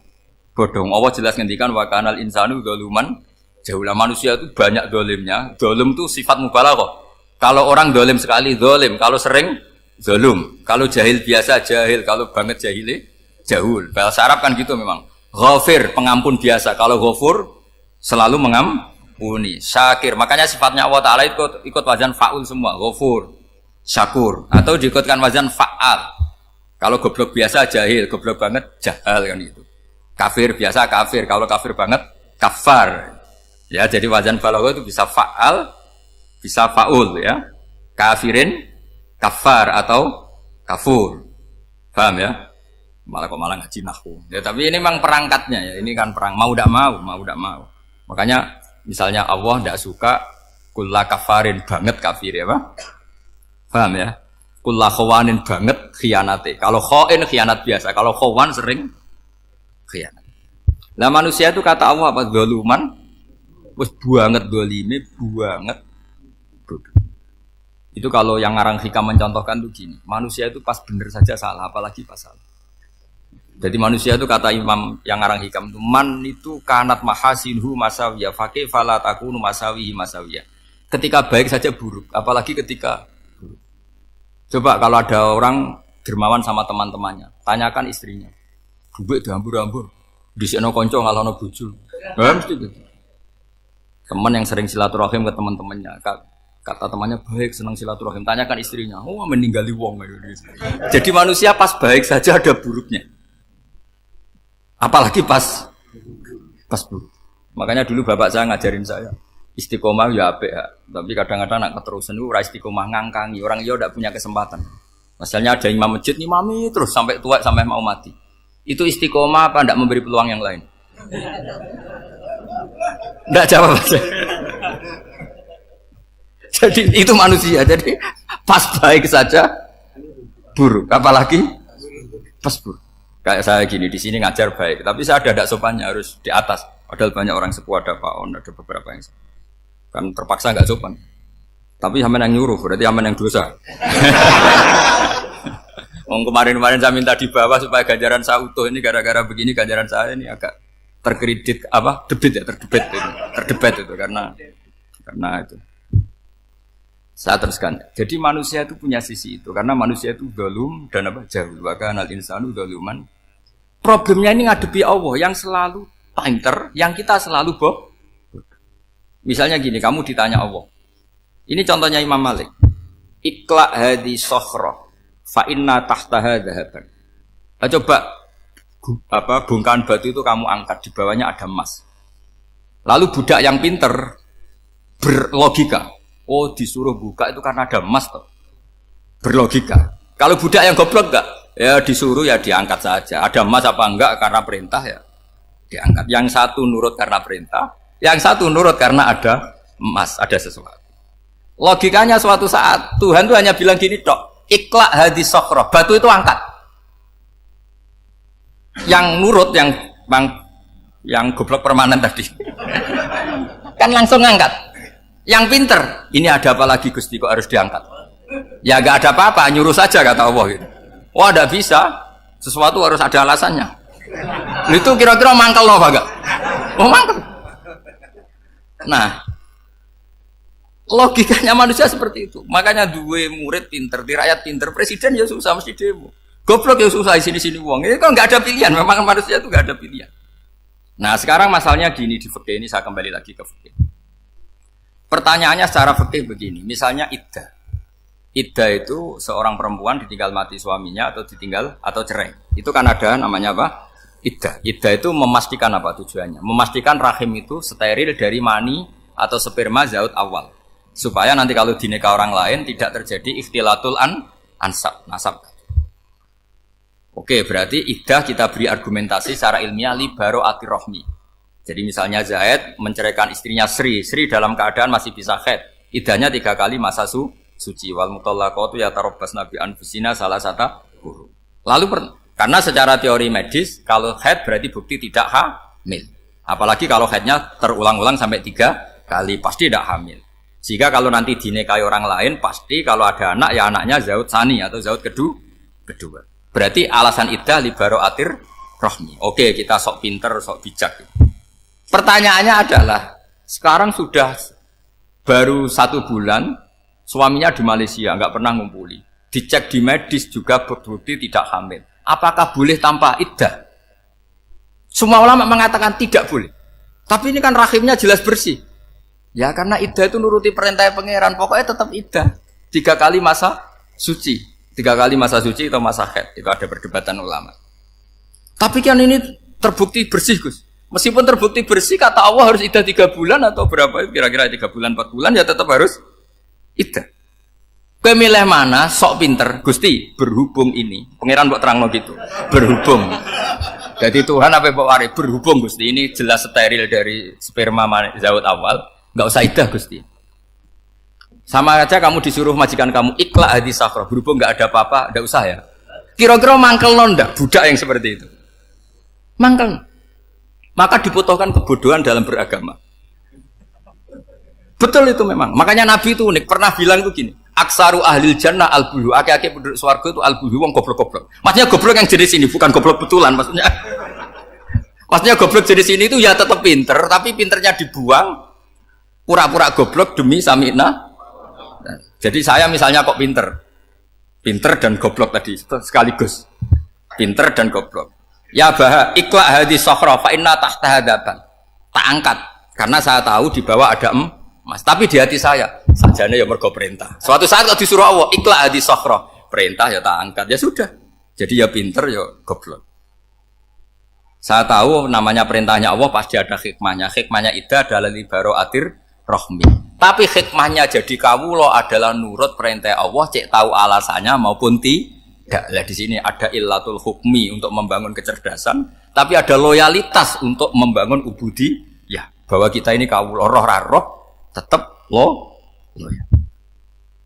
bodoh. Allah jelas ngendikan wa kanal insanu dzaluman jauhlah. Manusia itu banyak dolimnya. Dolim itu sifat mubalaghah. Kalau orang dolim sekali dolim, kalau sering zalum, kalau jahil biasa jahil, kalau banget jahili jahul. Bahasa Arab kan gitu memang. Ghafir, pengampun biasa. Kalau ghafur selalu mengampuni. Syakir, makanya sifatnya Allah Ta'ala ikut wazan fa'ul semua. Ghafur, syakur. Atau diikutkan wazan fa'al. Kalau goblok biasa jahil, goblok banget jahal kan itu. Kafir biasa kafir, kalau kafir banget kafar. Ya, jadi wazan balaghah itu bisa fa'al, bisa fa'ul ya. Kafirin, kafar atau kafur. Paham ya? Malah ngaji nahwu. Ya, tapi ini memang perangkatnya ya. Ini kan perang mau tidak mau. Makanya misalnya Allah tidak suka kulla kafarin banget kafir ya, Pak. Paham ya? Kulla khawanin banget khianate. Kalau khain khianat biasa, kalau khawan sering khianat. Lah manusia itu kata Allah apa? Zaluman. Wis banget dolime, banget bodoh. Itu kalau yang ngarang hikam mencontohkan tuh gini. Manusia itu pas bener saja salah, apalagi pas salah. Jadi manusia itu kata Imam yang ngarang hikam itu man itu kanat mahasinhu masawiyah faqih fala takunu masawihi masawiyah. Ketika baik saja buruk, apalagi ketika buruk. Coba kalau ada orang dermawan sama teman-temannya, tanyakan istrinya. Duit dihambur-hambur, disikno kanca ngalono bojo. Mesti gitu. Teman yang sering silaturahim ke teman-temannya, kata temannya baik, senang silaturahim, tanyakan istrinya, oh meninggali wong. Jadi manusia pas baik saja ada buruknya. Apalagi pas buruk. Makanya dulu bapak saya ngajarin saya istiqomah ya apik ya. Tapi kadang-kadang nak keterusan itu ora istiqomah ngangkangi orang dia tidak punya kesempatan. Misalnya ada imam masjid ngimami terus sampai tua sampai mau mati. Itu istiqomah apa tidak memberi peluang yang lain? Tidak jawab aja. Jadi itu manusia. Jadi pas baik saja buruk. Apalagi pas buruk. Kayak saya gini di sini ngajar baik, tapi saya ada sopannya harus di atas. Padahal banyak orang sepuh ada Pak On, ada beberapa yang kan terpaksa nggak sopan. Tapi sampean yang nyuruh, berarti sampean yang dosa. Kemarin saya minta di bawah supaya ganjaran saya utuh ini gara-gara begini ganjaran saya ini agak terkredit terdebat itu karena itu. Saya teruskan. Jadi manusia itu punya sisi itu karena manusia itu dzalum dan jahul. Wa kanal insanu dzaluman. Problemnya ini ngadepi Allah yang selalu pinter, yang kita selalu bodoh. Misalnya gini, kamu ditanya Allah. Ini contohnya Imam Malik. Ikla hadi sokhra fa inna tahtaha dhahaban. Coba bongkahan batu itu kamu angkat, di bawahnya ada emas. Lalu budak yang pinter berlogika, oh disuruh buka itu karena ada emas toh. Berlogika. Kalau budak yang goblok enggak, ya disuruh ya diangkat saja. Ada emas apa enggak karena perintah ya diangkat. Yang satu nurut karena perintah, yang satu nurut karena ada emas, ada sesuatu. Logikanya suatu saat Tuhan tuh hanya bilang gini tok, ikla hadis sokhroh, batu itu angkat. Yang nurut yang goblok permanen tadi kan langsung angkat. Yang pinter, ini ada apa lagi Gusti kok harus diangkat? Ya gak ada apa-apa, nyuruh saja kata Allah gitu. Wah, tidak bisa. Sesuatu harus ada alasannya. Itu kira-kira mangkel loh apa enggak? Oh, mangkel. Nah, logikanya manusia seperti itu. Makanya dua murid pinter, di rakyat pinter, presiden ya susah mesti demo. Goblok ya susah di sini uang. Ini kan nggak ada pilihan. Memang manusia itu nggak ada pilihan. Nah, sekarang masalahnya gini di fikih ini, saya kembali lagi ke fikih. Pertanyaannya secara fikih begini. Misalnya iddah. Iddah itu seorang perempuan ditinggal mati suaminya atau ditinggal atau cerai. Itu kan ada namanya apa? Iddah. Iddah itu memastikan apa tujuannya? Memastikan rahim itu steril dari mani atau sperma zaut awal. Supaya nanti kalau dinikah orang lain tidak terjadi ikhtilatul ansab, nasab. Oke, berarti iddah kita beri argumentasi secara ilmiah li baro'atir rohmi. Jadi misalnya Zaid menceraikan istrinya Sri dalam keadaan masih bisa haid. Iddahnya 3 kali masa suci. Wal mutallaqatu yatarabbasna bi anfusina salah satu guru. Lalu karena secara teori medis kalau haid berarti bukti tidak hamil. Apalagi kalau haidnya terulang-ulang sampai 3 kali pasti tidak hamil. Jika kalau nanti dinikahi orang lain pasti kalau ada anak ya anaknya zaud sani atau zaud kedua. Berarti alasan iddah li baro'atir rohmi. Oke, kita sok pinter, sok bijak. Pertanyaannya adalah sekarang sudah baru 1 bulan suaminya di Malaysia nggak pernah ngumpuli. Dicek di medis juga berbukti tidak hamil. Apakah boleh tanpa iddah? Semua ulama mengatakan tidak boleh. Tapi ini kan rahimnya jelas bersih. Ya karena iddah itu nuruti perintah pangeran. Pokoknya tetap iddah. 3 kali masa suci. 3 kali masa suci atau masa haid. Itu ada perdebatan ulama. Tapi kan ini terbukti bersih Gus. Meskipun terbukti bersih kata Allah harus iddah 3 bulan atau berapa? Kira-kira 3 bulan 4 bulan ya tetap harus iddah. Kowe milih mana? Sok pinter. Gusti, berhubung ini. Pangeran mbok terangno gitu. Berhubung. Jadi Tuhan apa mbok wari? Berhubung Gusti ini jelas steril dari sperma zaut awal, enggak usah iddah Gusti. Sama aja kamu disuruh majikan kamu ikhla hadis sakhra, berhubung enggak ada apa-apa, enggak usah ya. Kira-kira mangkel ndak budak yang seperti itu? Mangkel. Maka dibutuhkan kebodohan dalam beragama. Betul itu memang. Makanya Nabi itu unik, pernah bilang itu gini. Aksaru ahlil jannah al-buhu. Aki-aki penduduk swarga itu al-buhu wong goblok-goblok. Maksudnya goblok yang jenis ini bukan goblok betulan maksudnya. Maksudnya goblok jenis ini itu ya tetap pinter, tapi pinternya dibuang pura-pura goblok demi sami'na. Jadi saya misalnya kok pinter dan goblok tadi sekaligus. Pinter dan goblok. Ya bah ikhla hadis sakhra fa inna tahta hadaban. Tak angkat karena saya tahu di bawah ada emas. Tapi di hati saya sajane ya mergo perintah. Suatu saat kalau disuruh Allah ikhla hadis sakhra, perintah ya tak angkat. Ya sudah. Jadi ya pinter ya goblok. Saya tahu namanya perintahnya Allah pasti ada hikmahnya. Hikmahnya iddah adalah li baro'atir rohmi. Tapi hikmahnya jadi kawula adalah nurut perintah Allah, cek tahu alasannya maupun tidak. Lah di sini ada illatul hukmi untuk membangun kecerdasan, tapi ada loyalitas untuk membangun ubudi. Ya, bahwa kita ini kawula roh tetap loyal.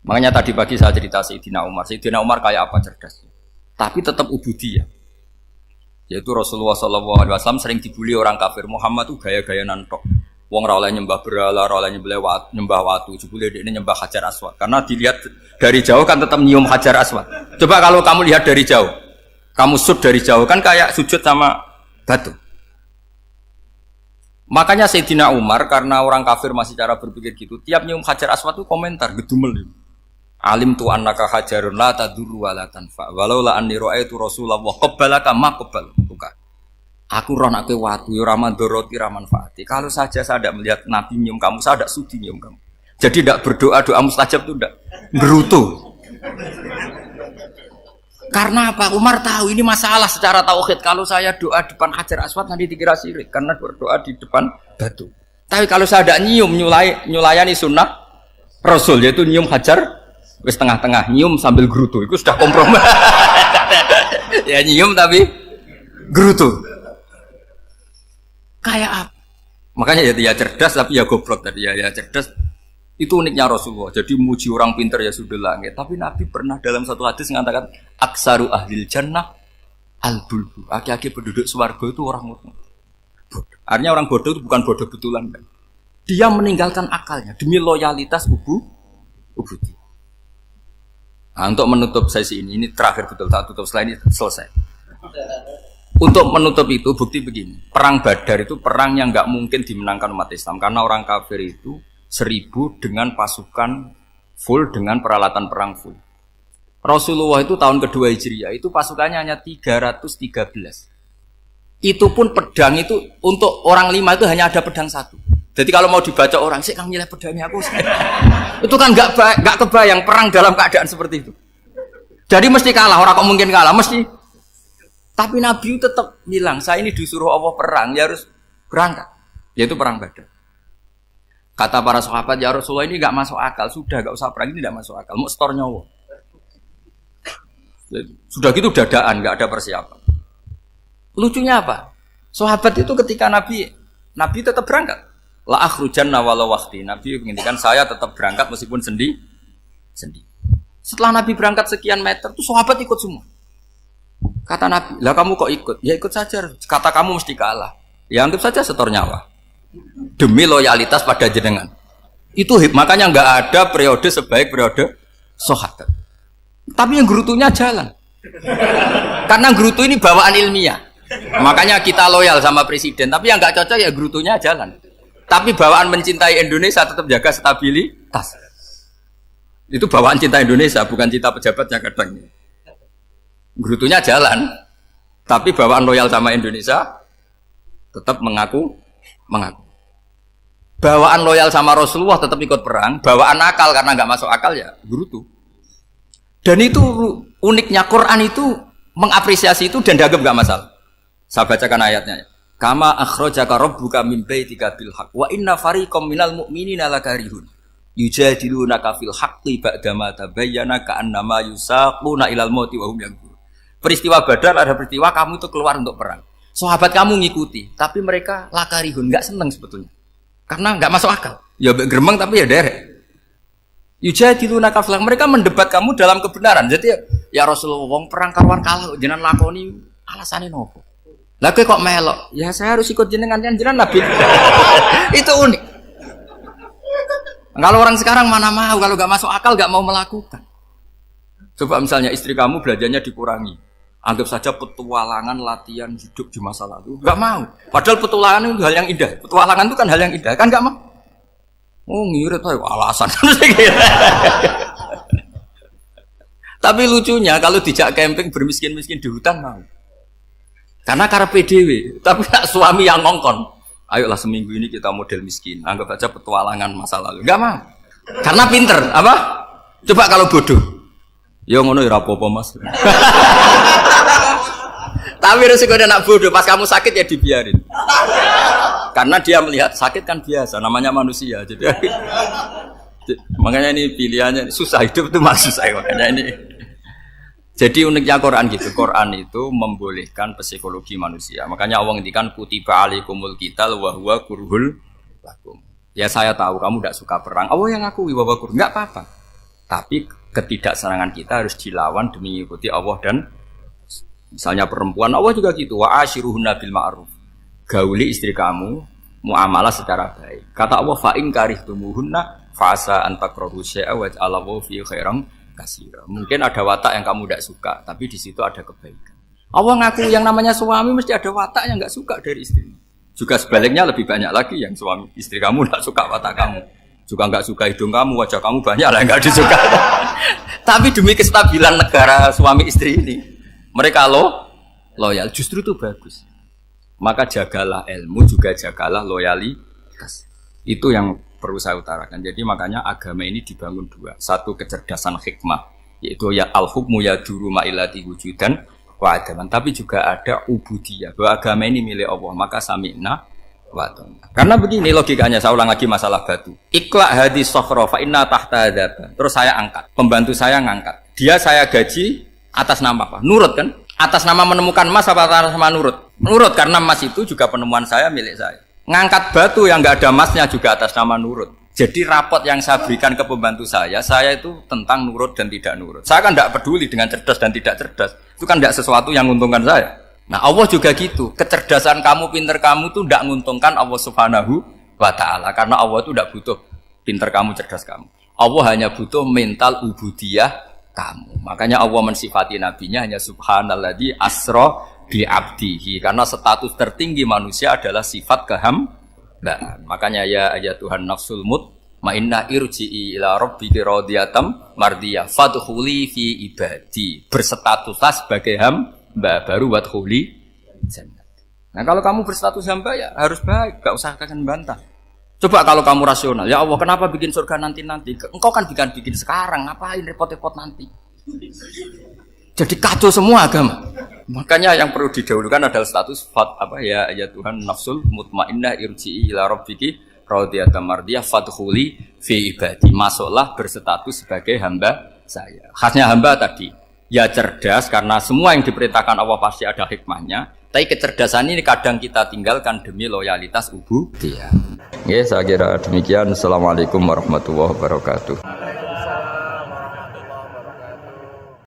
Makanya tadi pagi saya cerita Sayyidina Umar. Sayyidina Umar kayak apa cerdasnya? Tapi tetap ubudi ya. Yaitu Rasulullah SAW sering dibully orang kafir. Muhammad tuh gaya-gaya nantok. Wong ra oleh nyembah berhala, ra oleh nyembah watu, jebule ini nyembah Hajar Aswad. Karena dilihat dari jauh kan tetap nyium Hajar Aswad. Coba kalau kamu lihat dari jauh, kamu sujud dari jauh kan kayak sujud sama batu. Makanya Sayyidina Umar karena orang kafir masih cara berpikir gitu, tiap nyium Hajar Aswad itu komentar gedumel. Alim tu annaka hajarun la tadurru wa la tanfa. Walau la anni ra'aitu Rasulullah qabbalaka ma qabbal. Bukan. Aku roh nak kowe watu ya ora mandoroti ora manfaati. Kalau saja saya tidak melihat Nabi nyium kamu, saya tidak sudi nyium kamu. Jadi tidak berdoa doa mustajab itu tidak gerutu. Karena apa? Umar tahu ini masalah secara tauhid. Kalau saya doa depan Hajar Aswad nanti dikira syirik karena berdoa di depan batu. Tapi kalau saya tidak nyium nyulayani sunnah Rasul yaitu nyium Hajar wis tengah-tengah nyium sambil gerutu. Itu sudah kompromi. Ya nyium tapi gerutu. Kayak apa? Makanya ya cerdas tapi ya goblok tadi ya cerdas. Itu uniknya Rasulullah. Jadi muji orang pintar ya sudah langit. Tapi Nabi pernah dalam satu hadis mengatakan aksaru ahlil jannah al-bulbu. Aki-aki penduduk swarga itu orang bodoh. Artinya orang bodoh itu bukan bodoh betulan kan. Dia meninggalkan akalnya demi loyalitas ubudiyah. Nah, untuk menutup sesi ini terakhir betul, tak tutup setelah ini selesai. Untuk menutup itu bukti begini, perang Badar itu perang yang nggak mungkin dimenangkan umat Islam karena orang kafir itu 1000 dengan pasukan full dengan peralatan perang full. Rasulullah itu tahun kedua Hijriah itu pasukannya hanya 313. Itu pun pedang itu untuk orang 5 itu hanya ada pedang 1. Jadi kalau mau dibaca orang, sih kang nilai pedangnya aku. Itu kan nggak kebayang perang dalam keadaan seperti itu. Jadi mesti kalah, orang kok mungkin kalah, mesti. Tapi Nabi tetap bilang, saya ini disuruh Allah perang, ya harus berangkat. Yaitu perang Badar. Kata para sahabat, ya Rasulullah ini nggak masuk akal, sudah nggak usah perang, ini nggak masuk akal, mau setor nyawa. Sudah gitu dadaan, nggak ada persiapan. Lucunya apa? Sahabat itu ketika Nabi tetap berangkat. La akhrujanna walau waqti. Nabi menginginkan saya tetap berangkat meskipun sendi. Setelah Nabi berangkat sekian meter, tuh sahabat ikut semua. Kata Nabi, lah kamu kok ikut? Ya ikut saja. Kata kamu mesti kalah. Ya anggap saja setor nyawa. Demi loyalitas pada jenengan. Itu makanya nggak ada periode sebaik periode sahabat. Tapi yang gerutunya jalan. Karena gerutu ini bawaan ilmiah. Makanya kita loyal sama presiden. Tapi yang nggak cocok ya gerutunya jalan. Tapi bawaan mencintai Indonesia tetap jaga stabilitas. Itu bawaan cinta Indonesia, bukan cinta pejabatnya kadang. Gerutunya jalan, tapi bawaan loyal sama Indonesia tetap mengaku. Bawaan loyal sama Rasulullah tetap ikut perang, bawaan akal karena nggak masuk akal ya gerutu. Dan itu uniknya Quran itu mengapresiasi itu dan dianggap nggak masalah. Saya bacakan ayatnya. Kama akhrajaka rabbuka min baitika bil haqq wa inna fariqam minal mu'minina lakarihun yujadilunaka fil haqqi ba'dama tabayyana ka'annama yusaquna ilal mauti wa hum yanzurun. Peristiwa Badar ada peristiwa kamu itu keluar untuk perang. Sahabat kamu ngikuti, tapi mereka lakarihun, enggak senang sebetulnya. Karena enggak masuk akal. Ya gremeng tapi ya derek. Yujadilunaka fil haqq, mereka mendebat kamu dalam kebenaran. Jadi ya Rasulullah wong perang karuan kalah jenengan lakoni alasane nopo? Lah kok melok? Ya saya harus ikut jenengan Nabi. Itu unik. Kalau orang sekarang mana mau, kalau gak masuk akal gak mau melakukan. Coba misalnya istri kamu belajarnya dikurangi. Anggap saja petualangan latihan hidup di masa lalu. Gak mau. Padahal petualangan itu hal yang indah. Petualangan itu kan hal yang indah. Kan gak mau. Oh ngirit aja alasan. Tapi lucunya kalau dijak camping bermiskin-miskin di hutan mau. Karena PDW, tapi nak suami yang ngongkon. Ayolah seminggu ini kita model miskin. Anggap aja petualangan masa lalu. Enggak mau. Karena pinter, apa? Coba kalau bodoh. Ya ngono ya apa-apa Mas. Tapi resiko anak bodoh pas kamu sakit ya dibiarin. Karena dia melihat sakit kan biasa, namanya manusia. Jadi makanya ini pilihannya susah hidup itu maksud saya makanya ini. Jadi uniknya Quran gitu, Quran itu membolehkan psikologi manusia. Makanya Allah ngendikan kutiba alaikumul qital wa huwa kurhul lakum. Ya saya tahu kamu tidak suka perang. Allah yang ngakui wa huwa kurhul, enggak apa-apa. Tapi ketidaksenangan kita harus dilawan demi mengikuti Allah dan misalnya perempuan Allah juga gitu. Wa ashiruhunna bil ma'ruf. Gauli istri kamu muamalah secara baik. Kata Allah fa in karihtumuhunna fa asa an takrahu syai'a wa ja'alallahu fi khairan kasih. Mungkin ada watak yang kamu tidak suka, tapi di situ ada kebaikan. Allah ngaku yang namanya suami mesti ada watak yang nggak suka dari istri. Juga sebaliknya lebih banyak lagi yang suami istri kamu tidak suka watak kamu, juga nggak suka hidung kamu, wajah kamu banyak lah yang nggak disuka. Tapi demi kestabilan negara suami istri ini, mereka loyal. Justru itu bagus. Maka jagalah ilmu, juga jagalah loyalitas. Itu yang perlu saya utarakan. Jadi makanya agama ini dibangun dua. Satu kecerdasan hikmah, yaitu ya al-hukmu ya duru ma'ilati wujudan wa adaman. Tapi juga ada ubudiyah, bahwa agama ini milik Allah. Maka sami'na wa ata'na. Karena begini logikanya, saya ulang lagi masalah batu. Iqla hadis sokhro fa inna tahta adaba. Terus saya angkat, pembantu saya ngangkat. Dia saya gaji atas nama apa? Nurut kan? Atas nama menemukan emas apa atas nama nurut? Nurut, karena emas itu juga penemuan saya, milik saya. Ngangkat batu yang nggak ada emasnya juga atas nama nurut. Jadi rapot yang saya berikan ke pembantu saya itu tentang nurut dan tidak nurut. Saya kan tidak peduli dengan cerdas dan tidak cerdas. Itu kan tidak sesuatu yang menguntungkan saya. Nah Allah juga gitu. Kecerdasan kamu, pinter kamu itu tidak menguntungkan Allah Subhanahu wa ta'ala. Karena Allah itu tidak butuh pinter kamu, cerdas kamu. Allah hanya butuh mental ubudiyah kamu. Makanya Allah mensifati nabinya hanya subhanalladzi asra bi abdihi, karena status tertinggi manusia adalah sifat kehambaan. Makanya ya Tuhan nafsul mutmainnah irji'i ila rabbiki radiyatan mardiyah fadkhuli fi ibadi. Berstatuslah sebagai hamba baru wadkhuli jannah. Nah, kalau kamu berstatus hamba ya harus baik, gak usah kalian bantah. Coba kalau kamu rasional, ya Allah kenapa bikin surga nanti-nanti? Engkau kan bikin sekarang, ngapain repot-repot nanti? Jadi kacau semua agama. Makanya yang perlu didahulukan adalah status ya Tuhan nafsul mutmainnah irji'i ila rabbiki radiyatan mardiyah fadkhuli fi ibadi. Masuklah berstatus sebagai hamba saya. Khasnya hamba tadi, ya cerdas karena semua yang diperintahkan Allah pasti ada hikmahnya. Tapi kecerdasan ini kadang kita tinggalkan demi loyalitas ubudiyah. Oke, saya kira demikian. Assalamualaikum warahmatullahi wabarakatuh.